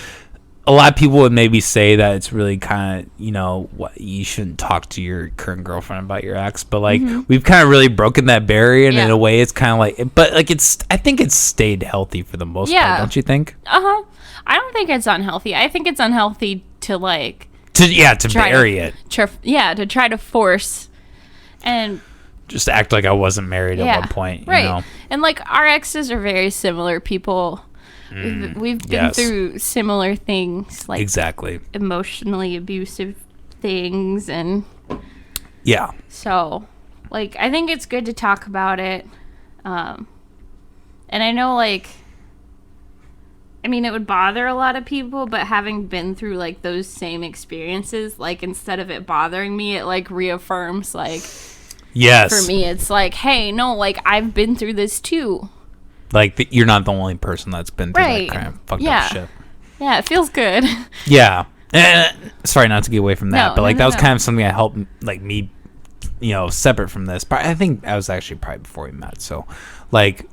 a lot of people would maybe say that it's really kind of, you know, what you shouldn't talk to your current girlfriend about your ex, but like we've kind of really broken that barrier, and in a way it's kind of like, but like I think it's stayed healthy for the most part, don't you think? I don't think it's unhealthy. I think it's unhealthy to like to bury it. To try to force and just act like I wasn't married at one point, right? You know? And like our exes are very similar people. We've been through similar things, like exactly emotionally abusive things, and so like I think it's good to talk about it. And I know like. I mean, it would bother a lot of people, but having been through, like, those same experiences, like, instead of it bothering me, it, like, reaffirms, like... Yes. For me, it's like, hey, no, like, I've been through this, too. Like, you're not the only person that's been through that kind of fucked up shit. Yeah, it feels good. Yeah. Sorry not to get away from that, but, like, that was kind of something that helped, like, me, you know, separate from this. But I think I was actually probably before we met, so, like...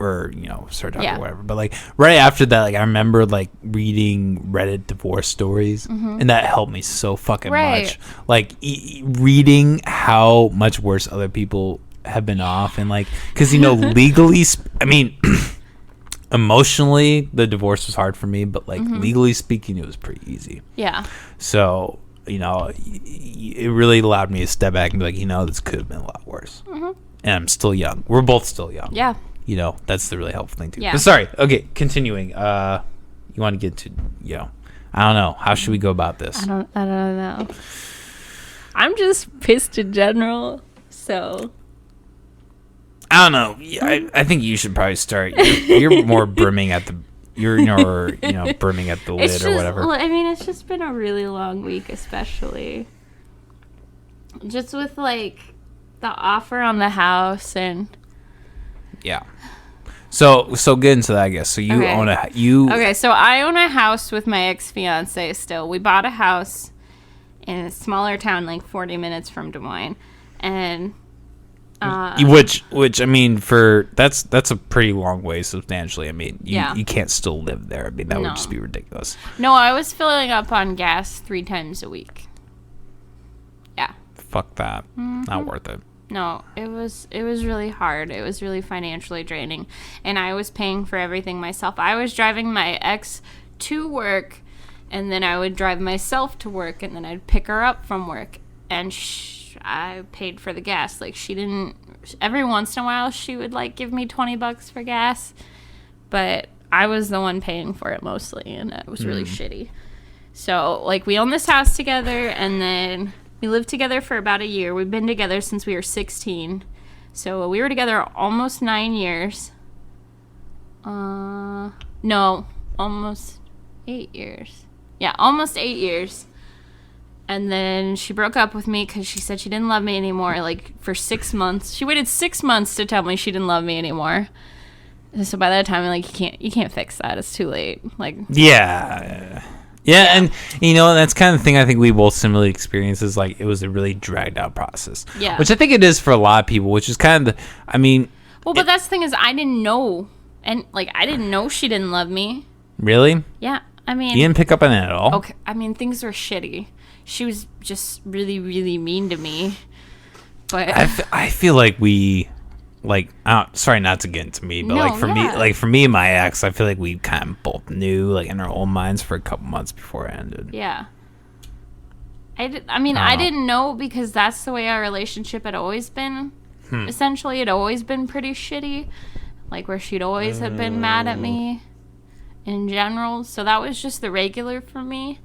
or you know start talking or whatever, but like right after that, like I remember like reading Reddit divorce stories, and that helped me so fucking much, like reading how much worse other people have been off, and like because you know legally I mean emotionally the divorce was hard for me, but like legally speaking it was pretty easy. So you know it really allowed me to step back and be like, you know, this could have been a lot worse, and I'm still young. We're both still young. You know, that's the really helpful thing too. But sorry, okay, continuing. You want to get to, you know, I don't know. How should we go about this? I don't know. I'm just pissed in general, so. I don't know. I think you should probably start. You're more brimming at the, brimming at the lid or whatever. I mean, it's just been a really long week, especially. Just with, like, the offer on the house and. Yeah. So get into that, I guess. So you own Okay, so I own a house with my ex-fiance still. We bought a house in a smaller town, like 40 minutes from Des Moines. And Which I mean, that's a pretty long way substantially. I mean, you can't still live there. I mean, that would just be ridiculous. No, I was filling up on gas 3 times a week. Yeah. Fuck that. Not worth it. No, it was really hard. It was really financially draining, and I was paying for everything myself. I was driving my ex to work, and then I would drive myself to work, and then I'd pick her up from work, and I paid for the gas. Like, she didn't. Every once in a while, she would like give me $20 for gas, but I was the one paying for it mostly, and it was really shitty. So, like, we own this house together, and then we lived together for about a year. We've been together since we were 16. So we were together almost 9 years. No, almost 8 years. Yeah, almost 8 years. And then she broke up with me because she said she didn't love me anymore, like, for 6 months. She waited 6 months to tell me she didn't love me anymore. And so by that time, like, you can't fix that. It's too late. Like, yeah, and you know, that's kind of the thing I think we both similarly experienced, is like, it was a really dragged out process. Yeah. Which I think it is for a lot of people, which is kind of I mean. Well, but that's the thing, is I didn't know. And, like, I didn't know she didn't love me. Really? Yeah. I mean. You didn't pick up on it at all? Okay. I mean, things were shitty. She was just really, really mean to me. But I feel like we, like, sorry not to get into me, but for me and my ex, I feel like we kind of both knew, like, in our own minds for a couple months before it ended. Yeah. I didn't know, because that's the way our relationship had always been. Essentially, it had always been pretty shitty. Like, where she'd always have been mad at me in general. So that was just the regular for me.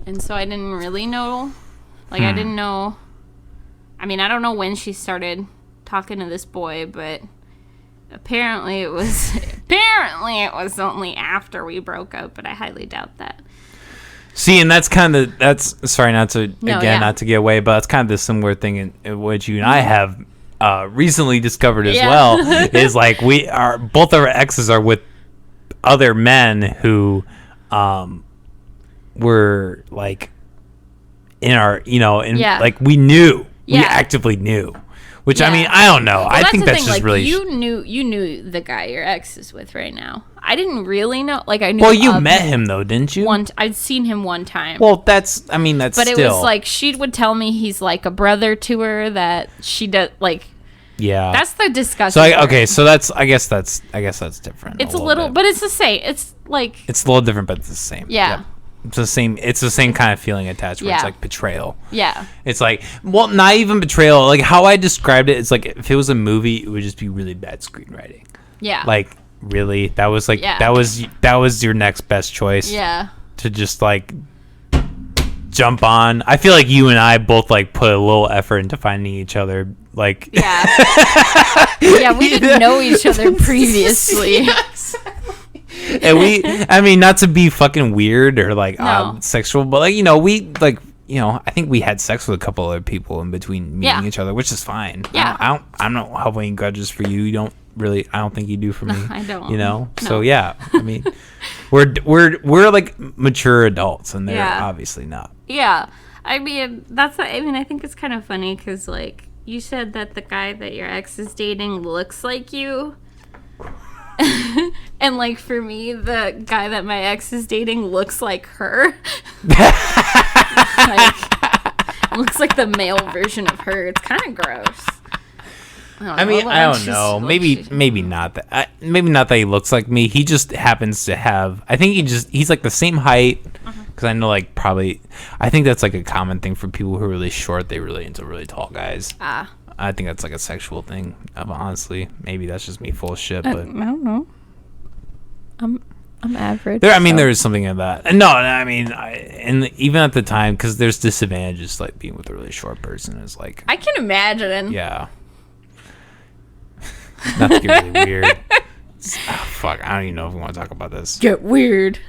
And so I didn't really know. Like, I didn't know. I mean, I don't know when she started talking to this boy, but apparently it was only after we broke up, but I highly doubt that. See, and that's sorry not to get away, but it's kind of the similar thing in which you and I have recently discovered as well, is like, both our exes are with other men who were like in our, like, we actively knew. Which, I mean, I don't know. Well, I think that's thing. just like, really. You knew the guy your ex is with right now. I didn't really know. Like, I knew. Well, you met him though, didn't you? I'd seen him one time. Well, that's. But still. It was like, she would tell me he's like a brother to her, that she does, like. Yeah. That's the discussion. So so that's. I guess that's different. It's a little, but it's the same. It's like. It's a little different, but it's the same. Yeah. Yep. It's the same kind of feeling attached, where it's like betrayal. Yeah. It's like, well, not even betrayal. Like, how I described it, it's like, if it was a movie, it would just be really bad screenwriting. Yeah. Like, really, that was like, that was your next best choice. Yeah. To just like jump on. I feel like you and I both like put a little effort into finding each other. Like, yeah. Yeah, we didn't know each other previously. And I mean, not to be fucking weird or like sexual, but like, we like, I think we had sex with a couple other people in between meeting each other, which is fine. Yeah. I'm not holding grudges for you. You don't really, I don't think you do for me. I don't. No. So yeah, I mean, we're like mature adults, and they're obviously not. Yeah. I mean, I think it's kind of funny, because like, you said that the guy that your ex is dating looks like you. And like, for me, the guy that my ex is dating looks like her. Like, looks like the male version of her. It's kind of gross. I don't know. Maybe not that. Maybe not that he looks like me. He just happens to have. I think he's like the same height. Because I know, like, probably, I think that's like a common thing for people who are really short. They really into really tall guys. I think that's like a sexual thing. Honestly, maybe that's just me full of shit. But I don't know. I'm average. There is something in that. And no, I mean, and even at the time, because there's disadvantages, like being with a really short person is like. I can imagine. Yeah. Not to get really weird. Fuck, I don't even know if we want to talk about this. Get weird.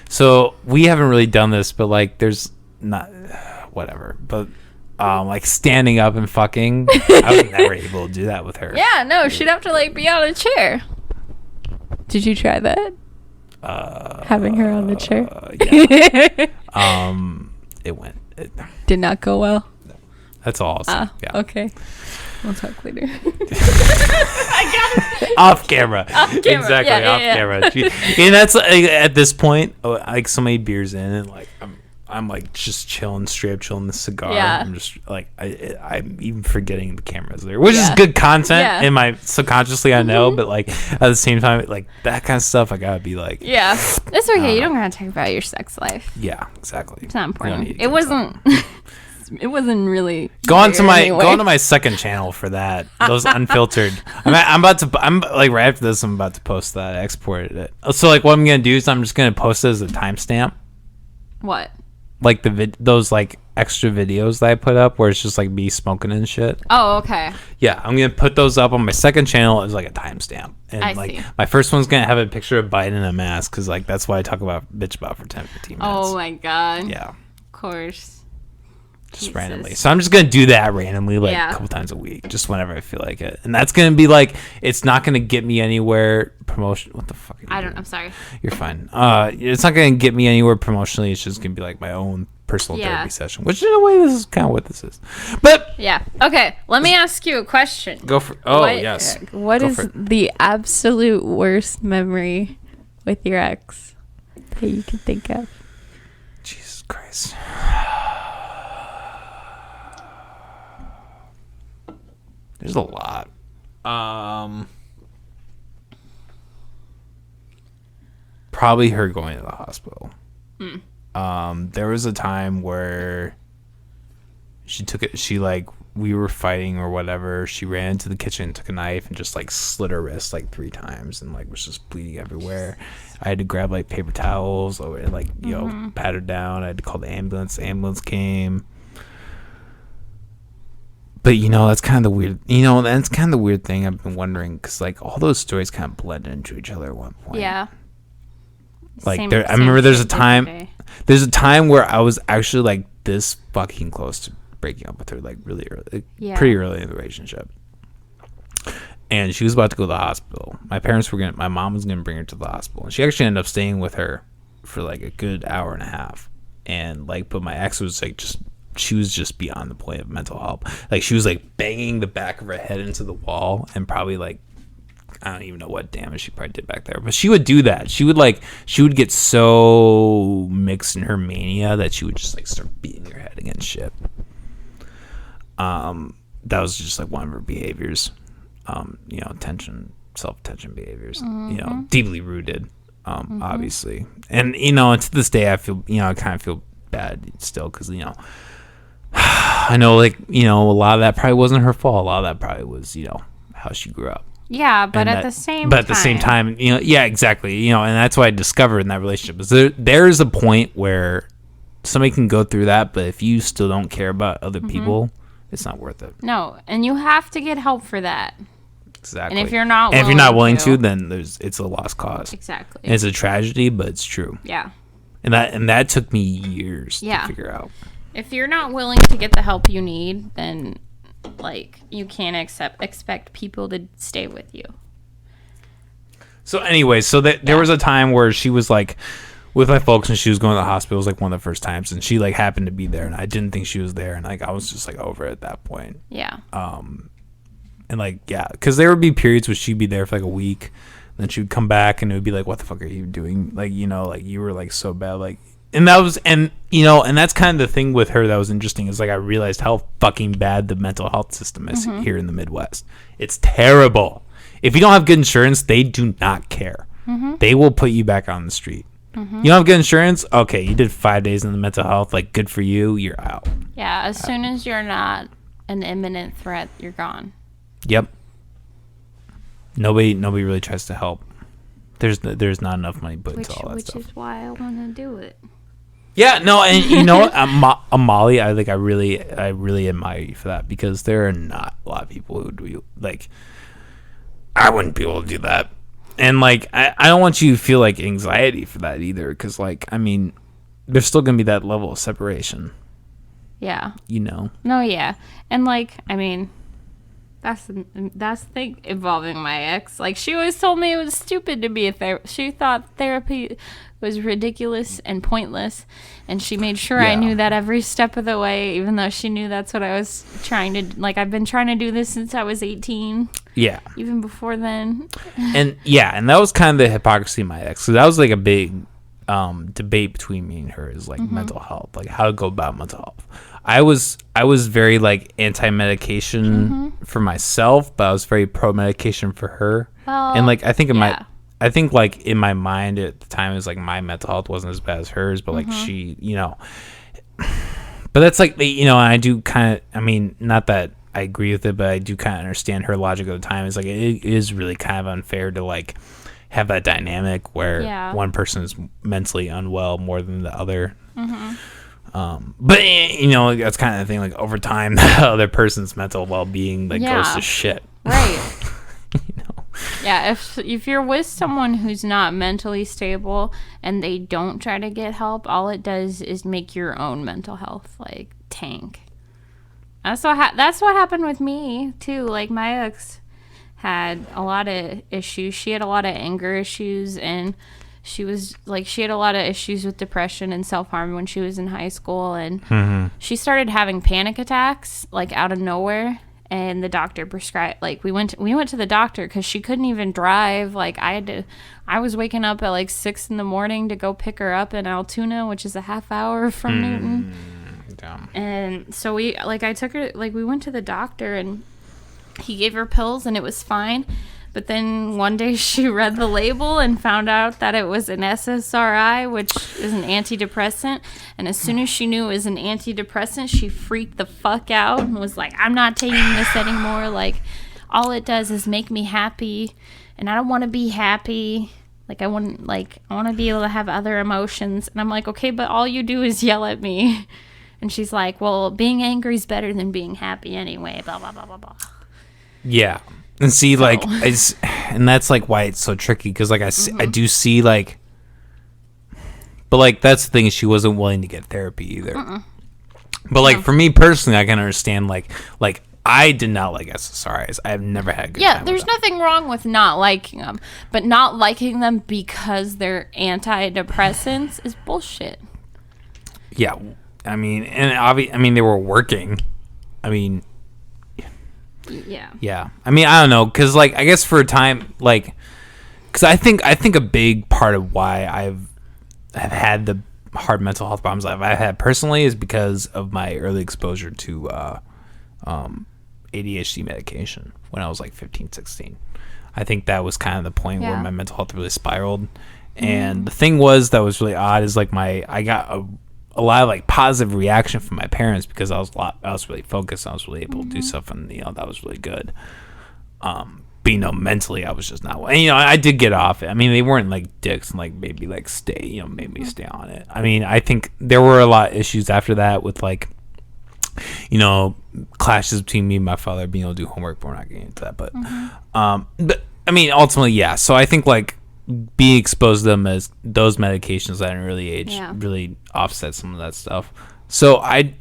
So we haven't really done this, but like, there's not, whatever. But like standing up and fucking, I was never able to do that with her. Yeah, no, she'd have to like be on a chair. Did you try that? Having her on the chair? Yeah. It went. Did not go well. That's awesome. Yeah. Okay. We'll talk later. Off camera. Off camera. Exactly. Yeah, off yeah. camera. And that's at this point, like so many beers in, and like I'm like just chilling, straight up chilling the cigar. Yeah. I'm just like I'm even forgetting the camera's there, which is Yeah. good content Yeah. in my subconsciously. I know, but like at the same time, like that kind of stuff, I gotta be like, Yeah. It's okay. You don't gotta talk about your sex life. yeah, exactly. It's not We don't important. need to It get wasn't. It wasn't really. Go on to there my anyway. go on to my second channel for that. Those unfiltered. I'm about to. I'm like right after this. I'm about to post that. I exported it. So like what I'm gonna do is I'm just gonna post it as a timestamp. What? Like those like extra videos that I put up where it's just like me smoking and shit. Oh, okay. Yeah, I'm gonna put those up on my second channel as like a timestamp. And I like see. my first one's gonna have a picture of Biden in a mask because like that's why I talk about bitch about for 10-15 minutes. Oh my god. Yeah. Of course. Just Jesus. randomly. So I'm just gonna do that randomly, like Yeah. a couple times a week, just whenever I feel like it. And that's gonna be like, it's not gonna get me anywhere promotion. What the fuck? Are you doing? I'm sorry. You're fine. It's not gonna get me anywhere promotionally. It's just gonna be like my own personal Yeah. therapy session, which in a way this is kind of what this is. But Yeah. Okay. Let me ask you a question. go for. Oh What- yes. What Go is for it. the absolute worst memory with your ex that you can think of? Jesus Christ. There's a lot. Probably her going to the hospital. There was a time where she took it. She like we were fighting or whatever. She ran into the kitchen, took a knife, and just like slit her wrist like 3 times, and like was just bleeding everywhere. I had to grab like paper towels, or like pat her down. I had to call the ambulance. The ambulance came. But that's kind of the weird. That's kind of the weird thing I've been wondering, because like all those stories kind of blend into each other at one point. Yeah. Like Same- I same remember there's a shit day to time. day. There's a time where I was actually like this fucking close to breaking up with her, like really early, like, Yeah. pretty early in the relationship. And she was about to go to the hospital. My mom was gonna bring her to the hospital, and she actually ended up staying with her for like a good hour and a half. And like, but my ex was like she was just beyond the point of mental help. Like she was like banging the back of her head into the wall, and probably like I don't even know what damage she probably did back there. But she would do that. She would get so mixed in her mania that she would just like start beating her head against shit. That was just like one of her behaviors. Self-tension behaviors. Deeply rooted. Obviously. And and to this day I feel I kind of feel bad still, because I know like a lot of that probably wasn't her fault. A lot of that probably was how she grew up. Yeah, but And at that- the same but at the same time, yeah, exactly. And that's what I discovered in that relationship is there's a point where somebody can go through that, but if you still don't care about other people, it's not worth it. No, and you have to get help for that. Exactly. And if you're not willing to, then it's a lost cause. Exactly. And it's a tragedy, but it's true. Yeah. And that took me years Yeah. to figure out. If you're not willing to get the help you need, then like you can't expect people to stay with you. So anyway, there was a time where she was like with my folks, and she was going to the hospital. It was like one of the first times, and she like happened to be there, and I didn't think she was there, and like I was just like over it at that point. Yeah. And like, yeah, because there would be periods where she'd be there for like a week, then she would come back, and it would be like, what the fuck are you doing? Like, like you were like so bad, like, and that was, and that's kind of the thing with her that was interesting is like I realized how fucking bad the mental health system is here in the Midwest. It's terrible. If you don't have good insurance, they do not care. They will put you back on the street. You don't have good insurance? Okay, you did 5 days in the mental health, like good for you, you're out. Yeah, as soon as you're not an imminent threat, you're gone. Yep. Nobody really tries to help. There's not enough money put into all that Which stuff. is why I want to do it. Yeah, no, and Molly, I really admire you for that, because there are not a lot of people who do like. I wouldn't be able to do that, and like I don't want you to feel like anxiety for that either, because like I mean, there's still gonna be that level of separation. Yeah. No, No, yeah. And like, I mean, That's the thing involving my ex. Like, she always told me it was stupid to be a therapist. She thought therapy was ridiculous and pointless, and she made sure I knew that every step of the way, even though she knew that's what I was trying to, like, I've been trying to do this since I was 18. Yeah. Even before then. And that was kind of the hypocrisy of my ex. So that was like a big debate between me and her, is like mental health, like how to go about mental health. I was very like anti-medication for myself, but I was very pro-medication for her. Well, and like I think like in my mind at the time, it was like my mental health wasn't as bad as hers, but like she, but that's like, I do kind of, I mean, not that I agree with it, but I do kind of understand her logic at the time. It's like, it is really kind of unfair to like have that dynamic where one person is mentally unwell more than the other. But that's kind of the thing, like over time the other person's mental well-being like goes to shit, right? Yeah, if you're with someone who's not mentally stable and they don't try to get help, all it does is make your own mental health like tank. That's what happened with me too. Like, my ex had a lot of issues. She had a lot of anger issues, and she had a lot of issues with depression and self-harm when she was in high school, and she started having panic attacks like out of nowhere, and the doctor prescribed, like, we went to the doctor because she couldn't even drive. Like, I was waking up at like 6 a.m. to go pick her up in Altoona, which is a half hour from Newton. Damn. And so I took her, like, we went to the doctor and he gave her pills and it was fine. But then one day she read the label and found out that it was an SSRI, which is an antidepressant. And as soon as she knew it was an antidepressant, she freaked the fuck out and was like, I'm not taking this anymore. Like, all it does is make me happy, and I don't want to be happy. Like, I want to be able to have other emotions. And I'm like, okay, but all you do is yell at me. And she's like, well, being angry is better than being happy anyway, blah, blah, blah, blah, blah. Yeah. And see, like, and that's like why it's so tricky, because like I do see, like, but like that's the thing, she wasn't willing to get therapy either. But like for me personally, I can understand like I did not like SSRIs. I have never had a good time. Yeah, there's nothing wrong with not liking them, but not liking them because they're antidepressants is bullshit. Yeah, I mean, and they were working. I mean. Yeah. I mean, I don't know, because like I guess for a time, like, because I think a big part of why I've had the hard mental health problems I've had personally is because of my early exposure to ADHD medication when I was like 15, 16. I think that was kind of the point where my mental health really spiraled. And the thing that was really odd is like I got a lot of like positive reaction from my parents because I was really focused. I was really able to do stuff, and that was really good. But mentally I was just not. And I did get off it. I mean, they weren't like dicks and like maybe like stay, made me stay on it. I mean, I think there were a lot of issues after that with like, clashes between me and my father being able to do homework. But we're not getting into that. But I mean, ultimately, yeah. So I think like being exposed to them as those medications at an early age really offset some of that stuff. So I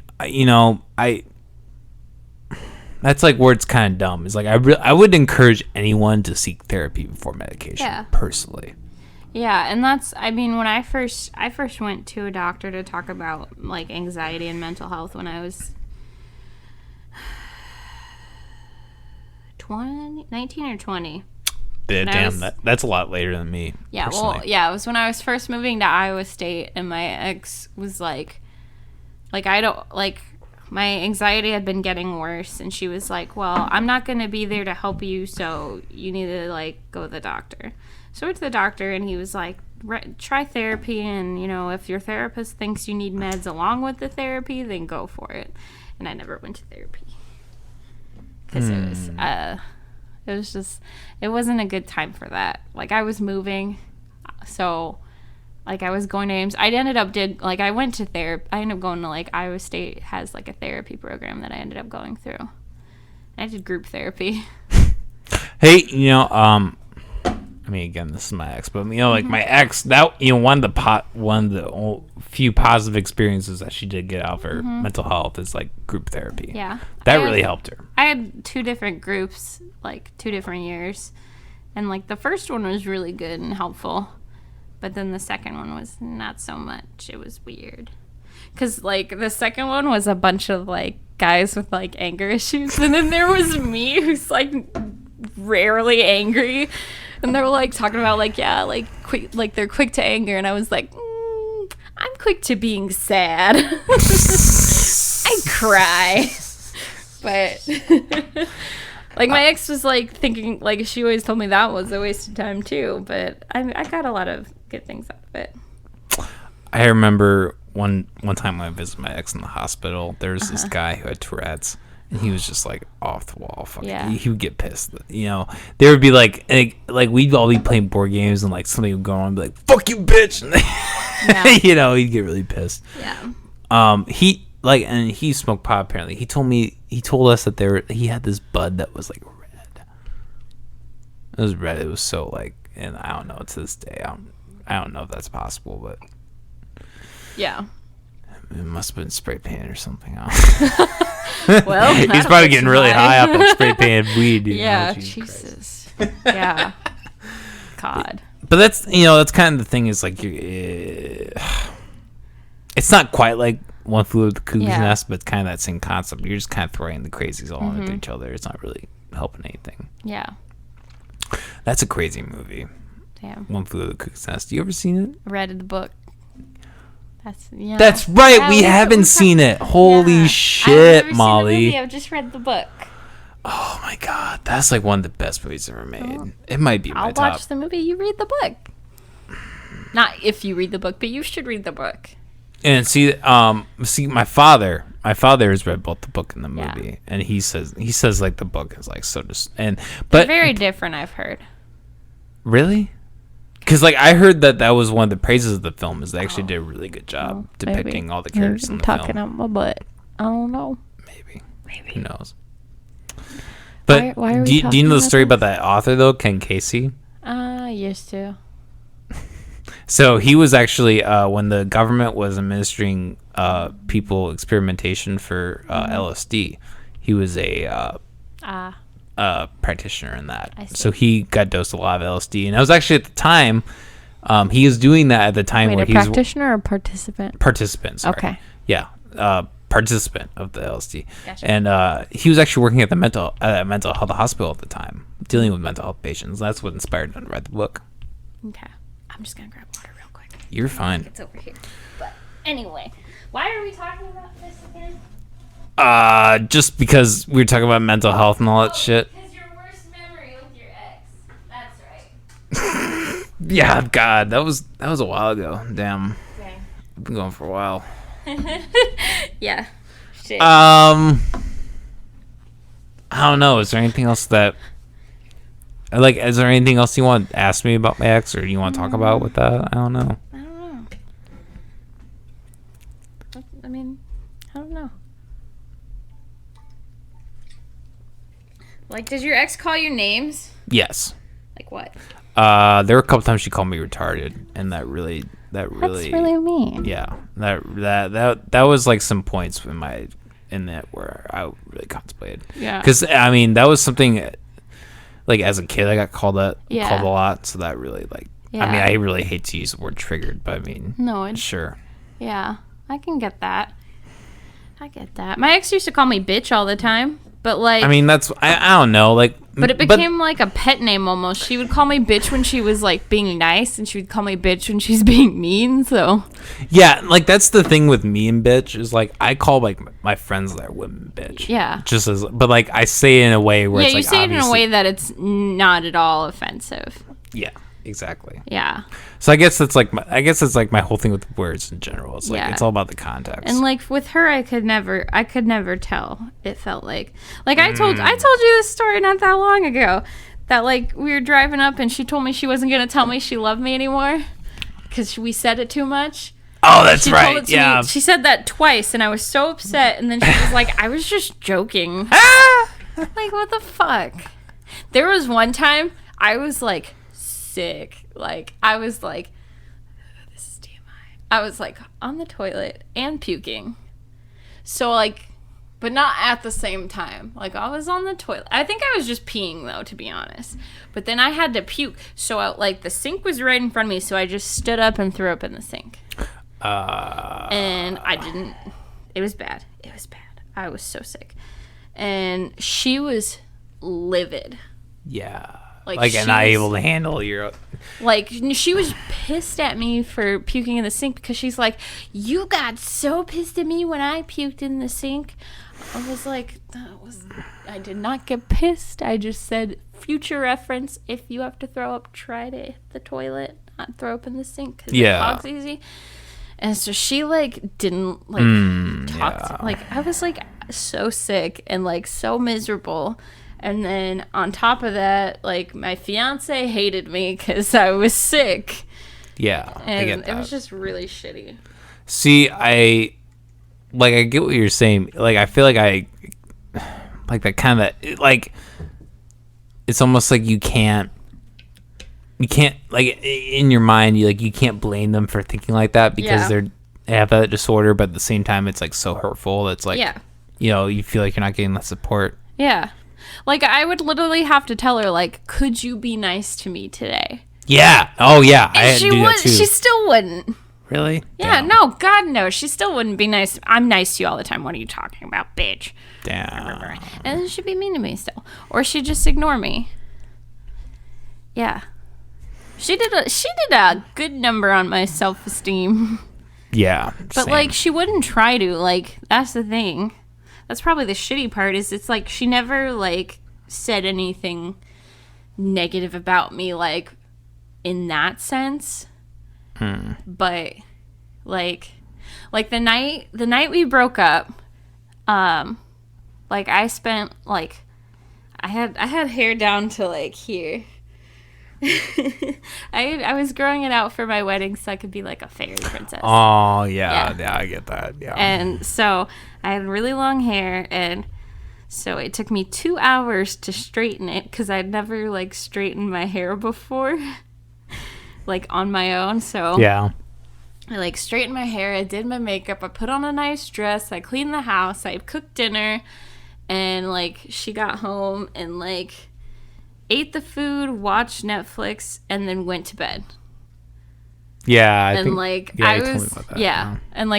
that's like where it's kind of dumb. It's like I would encourage anyone to seek therapy before medication, personally. Yeah, and that's, I mean, when I first went to a doctor to talk about like anxiety and mental health when I was 19 or 20. Damn, that's a lot later than me. Yeah, personally. Well, yeah, it was when I was first moving to Iowa State, and my ex was like my anxiety had been getting worse, and she was like, well, I'm not going to be there to help you, so you need to like go to the doctor. So I went to the doctor, and he was like, try therapy, and if your therapist thinks you need meds along with the therapy, then go for it. And I never went to therapy because it wasn't a good time for that. Like, I was moving, so like I was going to Ames. I ended up I went to therapy. I ended up going to like Iowa State has like a therapy program that I ended up going through. I did group therapy. Hey, I mean, again, this is my ex, but like my ex, that one of the few positive experiences that she did get out of her mental health is like group therapy. Yeah, that really helped her. I had 2 different groups, like 2 different years, and like the first one was really good and helpful, but then the second one was not so much. It was weird, because like the second one was a bunch of like guys with like anger issues, and then there was me who's like rarely angry. And they were like talking about like, yeah, like quick, like they're quick to anger, and I was like, I'm quick to being sad. I cry, but like my ex was like thinking, like she always told me that was a waste of time too. But I got a lot of good things out of it. I remember one time when I visited my ex in the hospital. There was this guy who had Tourette's. And he was just like off the wall. Fucking, Yeah. He would get pissed. There would be like we'd all be playing board games and like something would go on and be like, "Fuck you, bitch!" And he'd get really pissed. Yeah. He smoked pot. Apparently, he told us that he had this bud that was like red. It was red. It was so like, and I don't know to this day. I don't know if that's possible, but Yeah. it must have been spray paint or something. Well, He's probably getting really high off that spray painted weed. Yeah, Jesus. Yeah. God. But that's kind of the thing is like it's not quite like One Flew Over the Cuckoo's Nest, but it's kind of that same concept. You're just kind of throwing the crazies all into each other. It's not really helping anything. Yeah. That's a crazy movie. Damn. One Flew Over the Cuckoo's Nest. You ever seen it? Read the book. That's right. Yeah, we haven't seen it. Holy shit, I've Molly. Seen the movie. I've just read the book. Oh my god, that's like one of the best movies ever made. It might be my I'll top. watch the movie. You read the book. Not if you read the book, but you should read the book. And see, my father has read both the book and the movie, Yeah. and he says like the book is like so just They're but very different, I've heard. really, because like I heard that was one of the praises of the film is they actually did a really good job depicting all the characters in the talking film. out my butt. I don't know. Maybe who knows? But Why are we do you talking know the about story this? about that author though, Ken Casey? Used to. So he was actually when the government was administering people experimentation for LSD, he was a practitioner in that. I see. So he got dosed a lot of LSD, and that was actually at the time he was doing that at the time Wait, where a he was practitioner or participant? participant. Sorry. Okay. Yeah, participant of the LSD, Gotcha. and he was actually working at the mental health hospital at the time, dealing with mental health patients. That's what inspired him to write the book. Okay. I'm just going to grab water real quick. You're fine. It's over here. But anyway, why are we talking about this again? Just because we were talking about mental health and all that shit. Because your worst memory with your ex. That's right. Yeah, God, that was a while ago. Damn, Okay. I've been going for a while. Yeah. Shit. I don't know. Is there anything else that, like, is there anything else you want to ask me about my ex, or you want to talk about with that? I don't know. I don't know. I mean, I don't know. Like, does your ex call you names? Yes. Like what? There were a couple times she called me retarded, and that really, That's really mean. yeah, that was like some points in that where I really contemplated. Yeah. Because I mean, that was something. Like as a kid, I got called a lot, so that really like. I mean, Yeah. I really hate to use the word triggered, but I mean, No, it's sure. yeah. I can get that. I get that. My ex used to call me bitch all the time, but like. I mean, that's I don't know, like. But it became like a pet name almost. She would call me bitch when she was like being nice, and she would call me bitch when she's being mean. So. Yeah, like that's the thing with me and bitch is like I call like my friends that are women bitch. Yeah. Just as, but like I say it in a way where Yeah, it's you like say it in a obviously- way that it's not at all offensive. Yeah, exactly. Yeah. So I guess it's like my whole thing with words in general. It's like Yeah. it's all about the context. And like with her, I could never tell. It felt like I told you this story not that long ago, that like we were driving up and she told me she wasn't gonna tell me she loved me anymore because we said it too much. Oh, that's She told right. it to Yeah. me. She said that twice, and I was so upset. And then she was like, "I was just joking." Ah! Like, what the fuck? There was one time I was like sick. Like, I was like, this is TMI. I was like on the toilet and puking. So, like, but not at the same time. Like, I was on the toilet. I think I was just peeing, though, to be honest. But then I had to puke. So, the sink was right in front of me. So I just stood up and threw up in the sink. And I didn't. It was bad. It was bad. I was so sick. And she was livid. Yeah. Like and not able to handle your... Like, she was pissed at me for puking in the sink because she's like, you got so pissed at me when I puked in the sink. I was like, I did not get pissed. I just said, future reference, if you have to throw up, try to hit the toilet, not throw up in the sink because it clogs easy. And so she, like, didn't, like, talk to... Like, I was, like, so sick and, like, so miserable. And then on top of that, like, my fiance hated me because I was sick. Yeah, and I get that. It was just really shitty. See, I get what you're saying. Like, I feel like that kind of, like, it's almost like you can't, like, in your mind, you can't blame them for thinking like that because they have that disorder, but at the same time, it's, like, so hurtful. It's like, you feel like you're not getting that support. Yeah. Like, I would literally have to tell her, like, could you be nice to me today? Yeah. Oh, yeah. And I had to do that too. She still wouldn't. Really? Yeah, Damn. no, God, no. She still wouldn't be nice. I'm nice to you all the time. What are you talking about, bitch? Damn. And then she'd be mean to me still. Or she'd just ignore me. Yeah. She did a good number on my self-esteem. Yeah. But, like, she wouldn't try to. Like, that's the thing. That's probably the shitty part is it's like she never, like, said anything negative about me, like, in that sense. But, like the night we broke up, like, I spent, like, I had hair down to, like, here. I was growing it out for my wedding so I could be like a fairy princess. Oh, yeah, I get that. Yeah. And so I had really long hair, and so it took me 2 hours to straighten it because I'd never, like, straightened my hair before, like, on my own. So yeah, I, like, straightened my hair, I did my makeup, I put on a nice dress, I cleaned the house, I cooked dinner, and, like, she got home and, like, ate the food, watched Netflix, and then went to bed. Yeah, I was, and, like,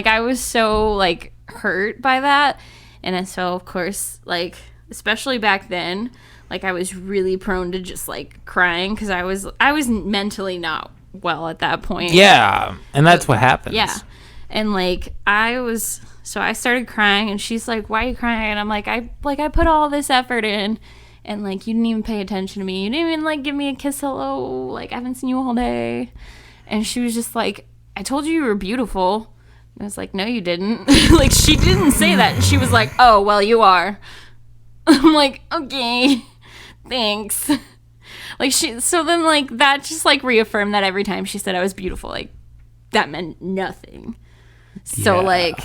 I was so, like, hurt by that, and so, of course, like, especially back then, like, I was really prone to just, like, crying, because I was mentally not well at that point. Yeah, and that's what happens. Yeah, and, like, so I started crying, and she's like, why are you crying? And I'm like, I put all this effort in, and, like, you didn't even pay attention to me. You didn't even, like, give me a kiss hello. Like, I haven't seen you all day. And she was just like, I told you were beautiful. And I was like, no, you didn't. Like, she didn't say that. She was like, oh, well, you are. I'm like, okay, thanks. Like, so then, like, that just, like, reaffirmed that every time she said I was beautiful, like, that meant nothing. So, like...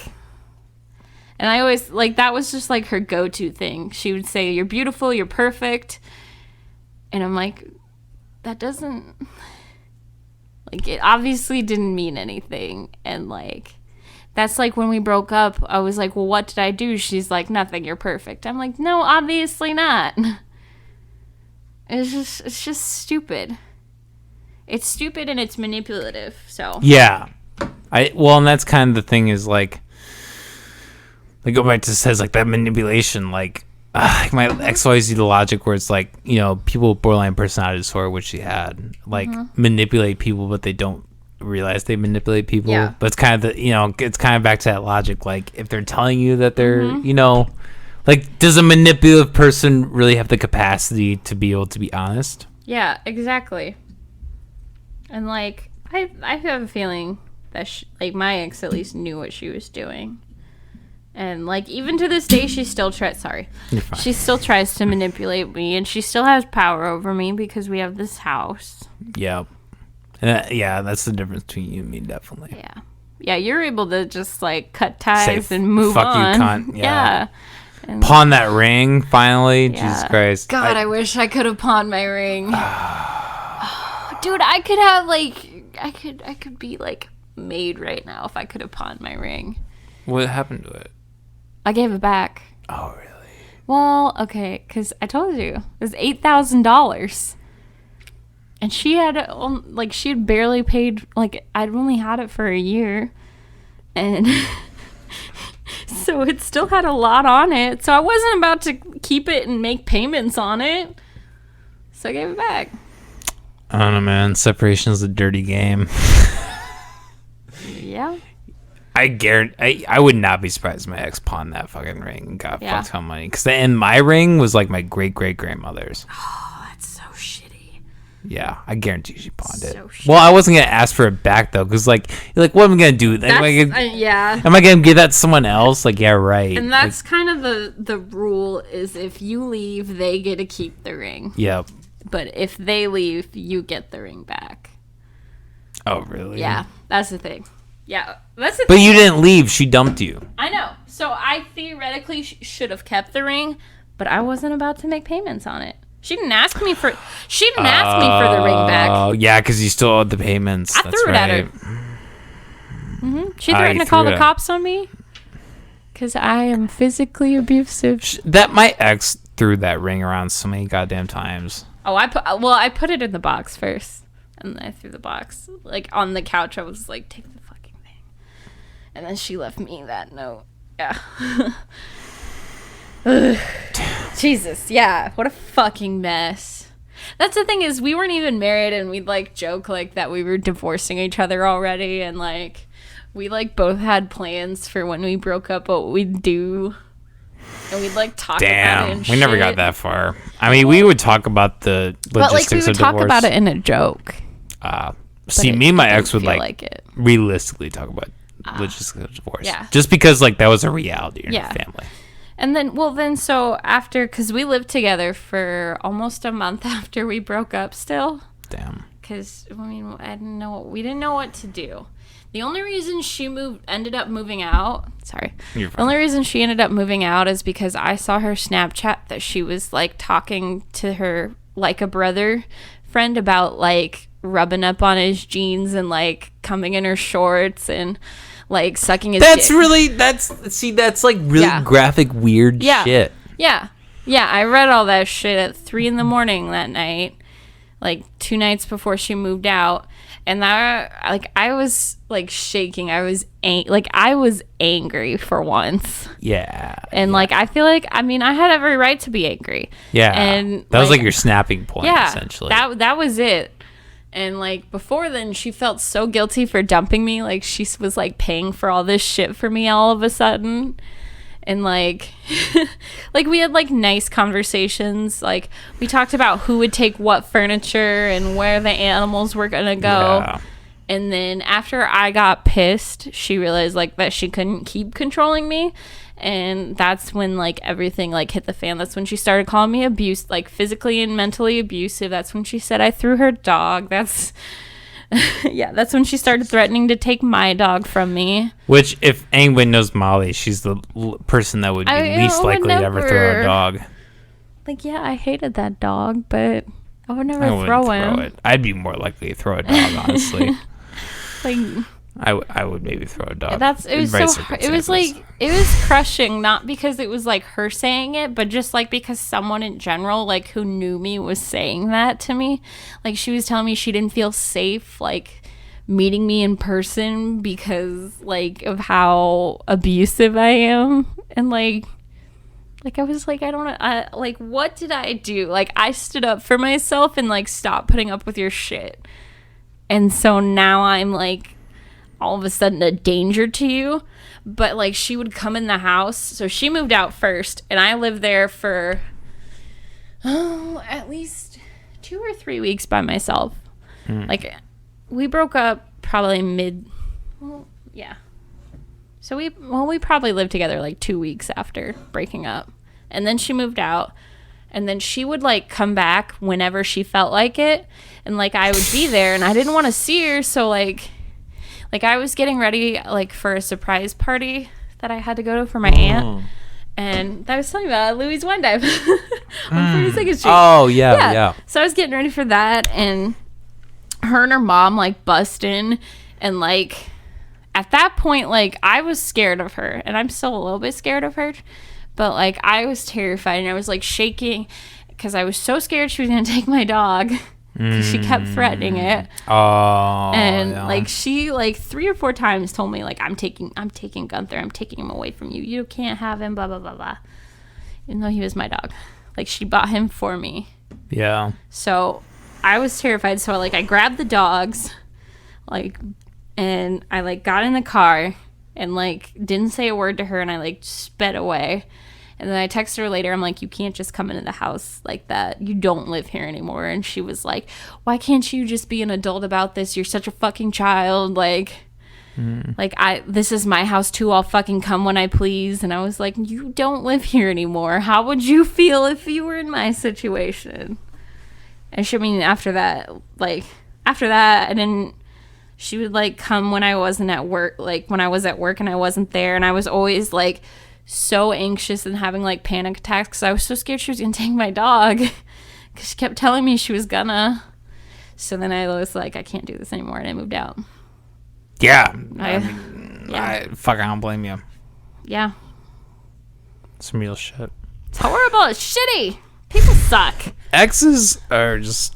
And I always, like, that was just, like, her go-to thing. She would say, you're beautiful, you're perfect. And I'm like, that doesn't, like, it obviously didn't mean anything. And, like, that's, like, when we broke up, I was like, well, what did I do? She's like, nothing, you're perfect. I'm like, no, obviously not. It's just stupid. It's stupid and it's manipulative, so. Yeah. And that's kind of the thing is, like go back to says like that manipulation, like my XYZ the logic where it's like, you know, people with borderline personality disorder, which she had, like manipulate people, but they don't realize they manipulate people. Yeah. But it's kind of it's kind of back to that logic. Like if they're telling you that they're, you know, like does a manipulative person really have the capacity to be able to be honest? Yeah, exactly. And like I have a feeling that like my ex at least knew what she was doing. And, like, even to this day, she still tries... Sorry. She still tries to manipulate me, and she still has power over me because we have this house. Yeah. Yeah, that's the difference between you and me, definitely. Yeah. Yeah, you're able to just, like, cut ties and move on. Fuck you, cunt. Yeah. And, pawn that ring, finally. Yeah. Jesus Christ. God, I wish I could have pawned my ring. Oh, Dude, I could have like I could be like made right now if I could have pawned my ring. What happened to it? I gave it back. Oh, really? Well, okay, because I told you it was $8,000, and she had barely paid. Like I'd only had it for a year, and so it still had a lot on it. So I wasn't about to keep it and make payments on it. So I gave it back. I don't know, man. Separation is a dirty game. Yeah. I guarantee. I would not be surprised if my ex pawned that fucking ring and got Yeah. fuck ton of money. Because my ring was like my great grandmother's. Oh, that's so shitty. Yeah, I guarantee she pawned it. So shitty. Well, I wasn't gonna ask for it back though, because like you're like, what am I gonna do? Yeah. Am I gonna give that to someone else? Like, yeah, right. And that's kind of the rule is if you leave, they get to keep the ring. Yep. But if they leave, you get the ring back. Oh, really? Yeah, that's the thing. Yeah, that's the But thing. you didn't leave. She dumped you. I know. So I theoretically should have kept the ring, but I wasn't about to make payments on it. She didn't ask me for the ring back. Oh, yeah, because you still owed the payments. I That's threw it right. at her. She threatened to call the cops on me because I am physically abusive. That my ex threw that ring around so many goddamn times. Oh, I put it in the box first, and then I threw the box like on the couch. I was like, take the fucking thing, and then she left me that note. Yeah. Ugh. Jesus, yeah, what a fucking mess. That's the thing is we weren't even married, and we'd like joke like that we were divorcing each other already, and like we like both had plans for when we broke up what we'd do. And we'd like talk about it Damn, and we never got shit. that far. I mean, we would talk about the logistics But like we would of talk divorce. about it in a joke. See, it me and my didn't ex would feel like it. realistically talk about logistics of divorce. yeah. Just because like that was a reality in Yeah. our family. And then so after, because we lived together for almost a month after we broke up still. Damn. Because, I mean, we didn't know what to do. The only reason she ended up moving out is because I saw her Snapchat that she was like talking to her like a brother friend about like rubbing up on his jeans and like coming in her shorts and like sucking his That's dick. that's like really Yeah. graphic, weird shit. Yeah, I read all that shit at 3 a.m. that night, like 2 nights before she moved out, and I was like shaking. I was angry for once. Yeah. And like I feel like I had every right to be angry. Yeah. And that was like your snapping point, essentially. That was it. And like before then she felt so guilty for dumping me, like she was like paying for all this shit for me all of a sudden. And like like we had like nice conversations, like we talked about who would take what furniture and where the animals were gonna go. Yeah. And then after I got pissed, she realized like that she couldn't keep controlling me. And that's when like everything like hit the fan. That's when she started calling me like physically and mentally abusive. That's when she said I threw her dog. That's that's when she started threatening to take my dog from me. Which, if anyone knows Molly, she's the person that would be least likely to ever throw a dog. Like, yeah, I hated that dog, but I would never I wouldn't throw him. it. I'd be more likely to throw a dog, honestly. Like, I would maybe throw a dog. it was in so right it was like circumstances. it was crushing, not because it was like her saying it, but just like because someone in general like who knew me was saying that to me. Like she was telling me she didn't feel safe like meeting me in person because like of how abusive I am. And like I was like, I don't know, like what did I do? Like I stood up for myself and like stopped putting up with your shit. And so now I'm like all of a sudden a danger to you. But like she would come in the house, so she moved out first and I lived there for at least 2 or 3 weeks by myself. Like we broke up probably so we probably lived together like 2 weeks after breaking up. And then she moved out, and then she would like come back whenever she felt like it, and like I would be there and I didn't want to see her, so like I was getting ready like for a surprise party that I had to go to for my aunt. And I was telling you about Louis Wine Dive on 42nd Street. Oh, yeah. So I was getting ready for that, and her and her mom like bust in, and like at that point, like I was scared of her, and I'm still a little bit scared of her, but like I was terrified, and I was like shaking because I was so scared she was gonna take my dog. She kept threatening it. Oh, and yeah. like she like 3 or 4 times told me like I'm taking Gunther, I'm taking him away from you. You can't have him, blah blah blah blah. Even though he was my dog, like she bought him for me. Yeah. So I was terrified. So like I grabbed the dogs, like, and I like got in the car and like didn't say a word to her, and I like sped away. And then I texted her later. I'm like, you can't just come into the house like that. You don't live here anymore. And she was like, why can't you just be an adult about this? You're such a fucking child. Like, this is my house too. I'll fucking come when I please. And I was like, you don't live here anymore. How would you feel if you were in my situation? And she, I mean, after that, I didn't, she would like come when I wasn't at work, like when I was at work and I wasn't there. And I was always like, so anxious and having like panic attacks because I was so scared she was gonna take my dog because she kept telling me she was gonna. So then I was like, I can't do this anymore, and I moved out. Yeah. I don't blame you. Yeah, Some real shit. it's horrible. It's shitty. People suck. Exes are just,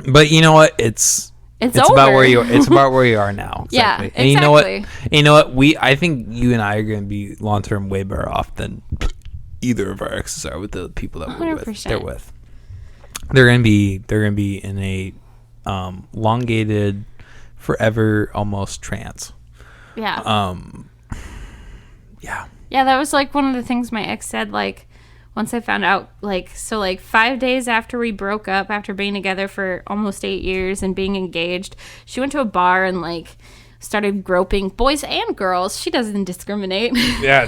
but you know what? It's over. about where you. It's about where you are now. Exactly. Yeah, And you know what? exactly. You know what? I think you and I are going to be long term way better off than either of our exes are with the people that we're with. 100%. They're with. They're gonna be in a elongated, forever almost trance. Yeah. Yeah. Yeah, that was like one of the things my ex said, like, once I found out, like, so like 5 days after we broke up, after being together for almost 8 years and being engaged, she went to a bar and like started groping boys and girls. She doesn't discriminate. Yeah.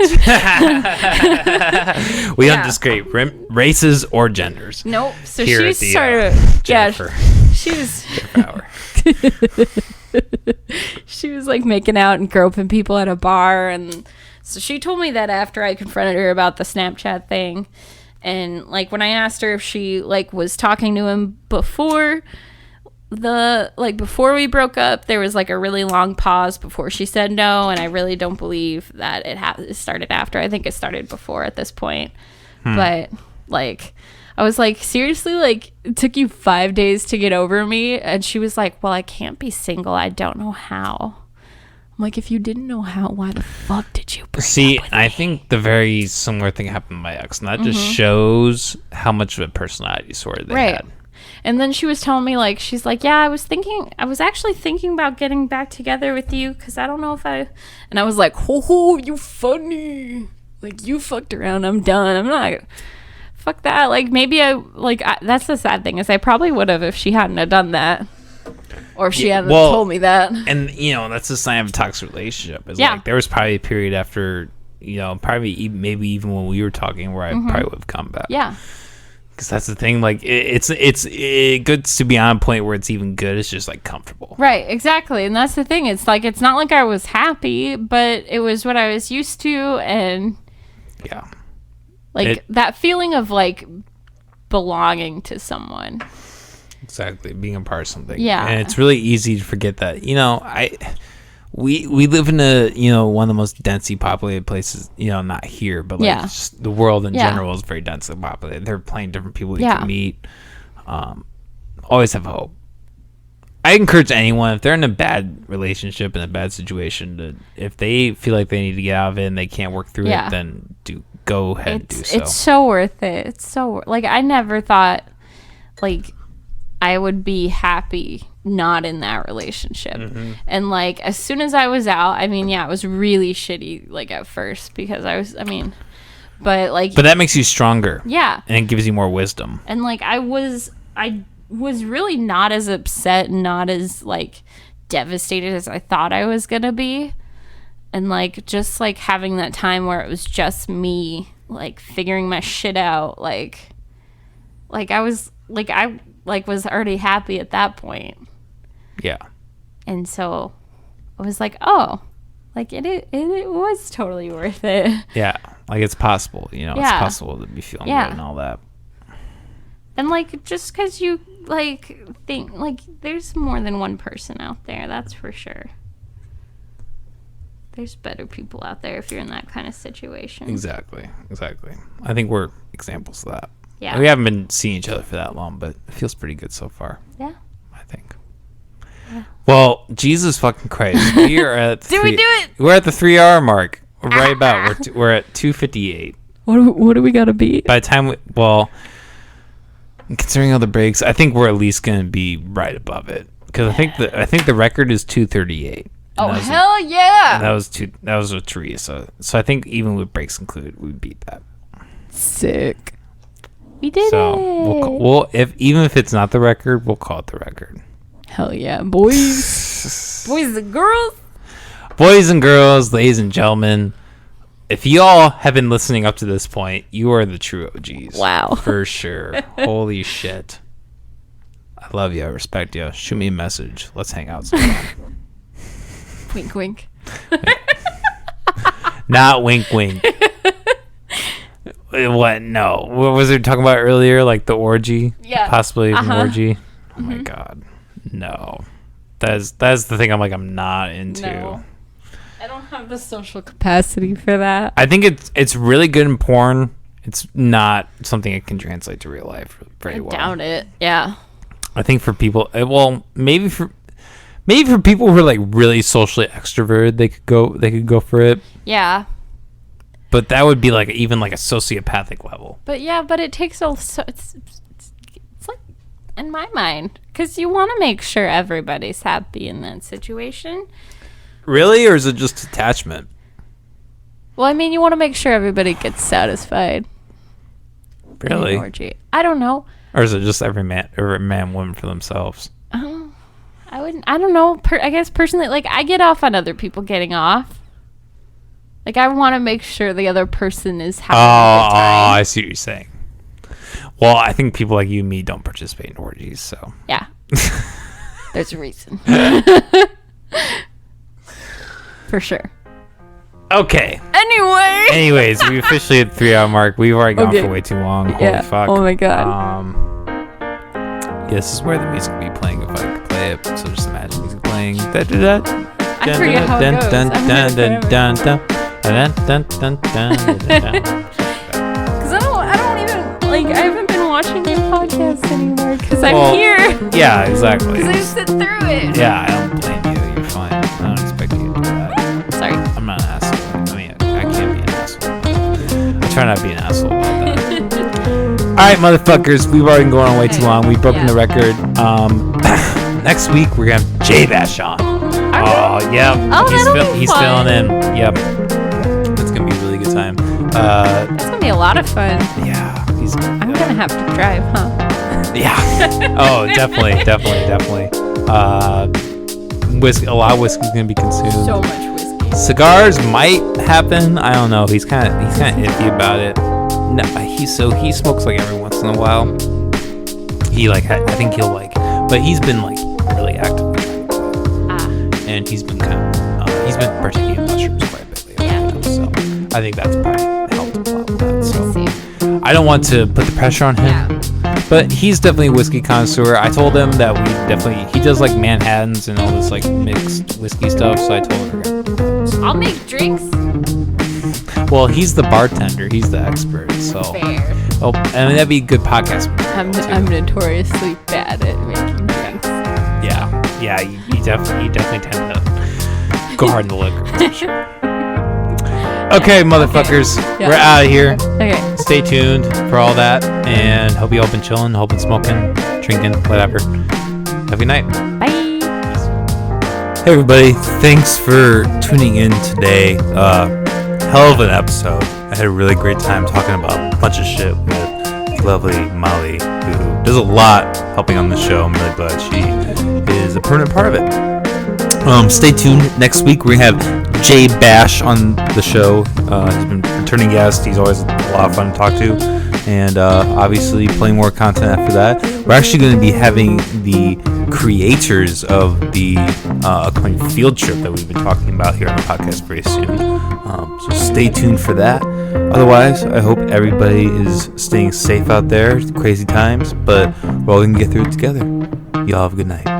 We don't discriminate races or genders. Nope. So Here she at the, started, Jennifer. she was, Power. she was like making out and groping people at a bar. And so she told me that after I confronted her about the Snapchat thing. And like when I asked her if she like was talking to him before before we broke up, there was like a really long pause before she said no, and I really don't believe that it started after. I think it started before at this point. But like I was like, seriously, like it took you 5 days to get over me? And she was like, well, I can't be single. I don't know how. I'm like, if you didn't know how, why the fuck did you break up with I me? think the very similar thing happened to my ex, and that just shows how much of a personality disorder they had. And then she was telling me, like, she's like, yeah, I was actually thinking about getting back together with you because I don't know if I... And I was like, ho, you funny. Like, you fucked around. I'm done. I'm not... Fuck that. Like, maybe that's the sad thing is I probably would have if she hadn't have done that. Or if she hadn't told me that. And, you know, that's a sign of a toxic relationship. Is Yeah. like, there was probably a period after, you know, maybe even when we were talking where I probably would have come back. Yeah. Because that's the thing, like it good to be on a point where it's even good. It's just like comfortable, Right, exactly. And that's the thing. It's like it's not like I was happy, but it was what I was used to, and yeah, like that feeling of like belonging to someone. exactly, being a part of something. Yeah. And it's really easy to forget that. You know, we live in one of the most densely populated places. You know, not here, but like just the world in general is very densely populated. There are plenty of different people you can meet. Always have hope. I encourage anyone, if they're in a bad relationship, in a bad situation, if they feel like they need to get out of it and they can't work through it, then go ahead and do so. It's so worth it. It's so like I never thought like I would be happy not in that relationship. And like as soon as I was out, I mean, yeah, it was really shitty like at first because but that makes you stronger. Yeah. And it gives you more wisdom. And like I was really not as upset, not as like devastated as I thought I was gonna be. And like just like having that time where it was just me like figuring my shit out, like I was already happy at that point. Yeah. And so I was like, oh, like it was totally worth it. Yeah. Like it's possible, you know, Yeah. it's possible to be feeling good and all that. And like, just because you like think like there's more than one person out there, that's for sure. There's better people out there if you're in that kind of situation. Exactly. I think we're examples of that. Yeah. We haven't been seeing each other for that long, but it feels pretty good so far. Yeah. I think. Yeah. Well, Jesus fucking Christ. We are at Did we do it? We're at the 3-hour mark. Right about. We're at 2:58. What do we gotta be? By the time considering all the breaks, I think we're at least gonna be right above it. Because I think the record is 2:38. Oh hell yeah! And that was with Teresa. So I think even with breaks included, we beat that. Sick. We did So it. we'll even if it's not the record, we'll call it the record. Hell yeah, boys. Boys and girls. Boys and girls, ladies and gentlemen, if y'all have been listening up to this point, you are the true OGs. Wow. For sure. Holy shit. I love you. I respect you. Shoot me a message. Let's hang out sometime. Wink, wink. Not wink, wink. What? No. What was it talking about earlier? Like the orgy? Yeah. Possibly an orgy? Oh my God. No. That's the thing I'm not into. No. I don't have the social Capacity for that. I think it's really good in porn. It's not something it can translate to real life very well. Doubt it. Yeah. I think for people, maybe for people who are like really socially extroverted, they could go for it. Yeah. But that would be like even like a sociopathic level. But it takes it's like in my mind, because you want to make sure everybody's happy in that situation. Really, or is it just attachment? Well, I mean, you want to make sure everybody gets satisfied. Really? Orgy. I don't know. Or is it just every man, woman for themselves? I don't know. I guess personally, like, I get off on other people getting off. Like, I want to make sure the other person is having a good time. I see what you're saying. Well, I think people like you and me don't participate in orgies, so. Yeah. There's a reason. For sure. Okay. Anyways, we officially hit the 3-hour mark. We've already gone for way too long. Yeah. Holy fuck. Oh my God. This is where the music would be playing if I could play it. So just imagine music playing. I forget how it goes. Because I don't even, like, I haven't been watching your podcast anymore because I'm here. Yeah, exactly. Because I sit through it. Yeah, I don't blame you. You're fine. I don't expect you to do that. Sorry. I'm not an asshole. I mean, I can't be an asshole. I try not to be an asshole about that. All right, motherfuckers. We've already been going on way too long. We've broken the record. Next week, we're going to have J-Bash on. Oh, yeah. Oh, he's filling in. Yep. It's going to be a really good time. That's gonna be a lot of fun. Yeah. I'm gonna have to drive, huh? Yeah. Oh, definitely. Whiskey. A lot of whiskey's going to be consumed. So much whiskey. Cigars might happen. I don't know. He's kind of iffy about it. No, he smokes like every once in a while. I think he'll like, but he's been like really active. And he's been partaking in mushrooms quite a bit lately. Yeah. So I think that's probably helped a lot with that. So I don't want to put the pressure on him. Yeah. But he's definitely a whiskey connoisseur. I told him that he does like Manhattans and all this like mixed whiskey stuff. So I told him I'll make drinks. Well, he's the bartender. He's the expert. So, Fair. Oh, I mean that'd be a good podcast. I'm notoriously bad at making drinks. Yeah. You definitely tend to go hard in the liquor. For sure. Okay, motherfuckers, Yeah. we're out of here. Okay. Stay tuned for all that, and hope you all been chilling, hope been smoking, drinking, whatever. Have a good night. Bye. Hey everybody, thanks for tuning in today. Hell of an episode. I had a really great time talking about a bunch of shit with lovely Molly, who does a lot helping on the show. I'm really glad she is a permanent part of it. Stay tuned. Next week we're gonna have Jay Bash on the show. He's been a returning guest. He's always a lot of fun to talk to, and obviously playing more content after that. We're actually going to be having the creators of the upcoming field trip that we've been talking about here on the podcast very soon. So stay tuned for that. Otherwise, I hope everybody is staying safe out there. It's crazy times, but we're all going to get through it together. Y'all have a good night.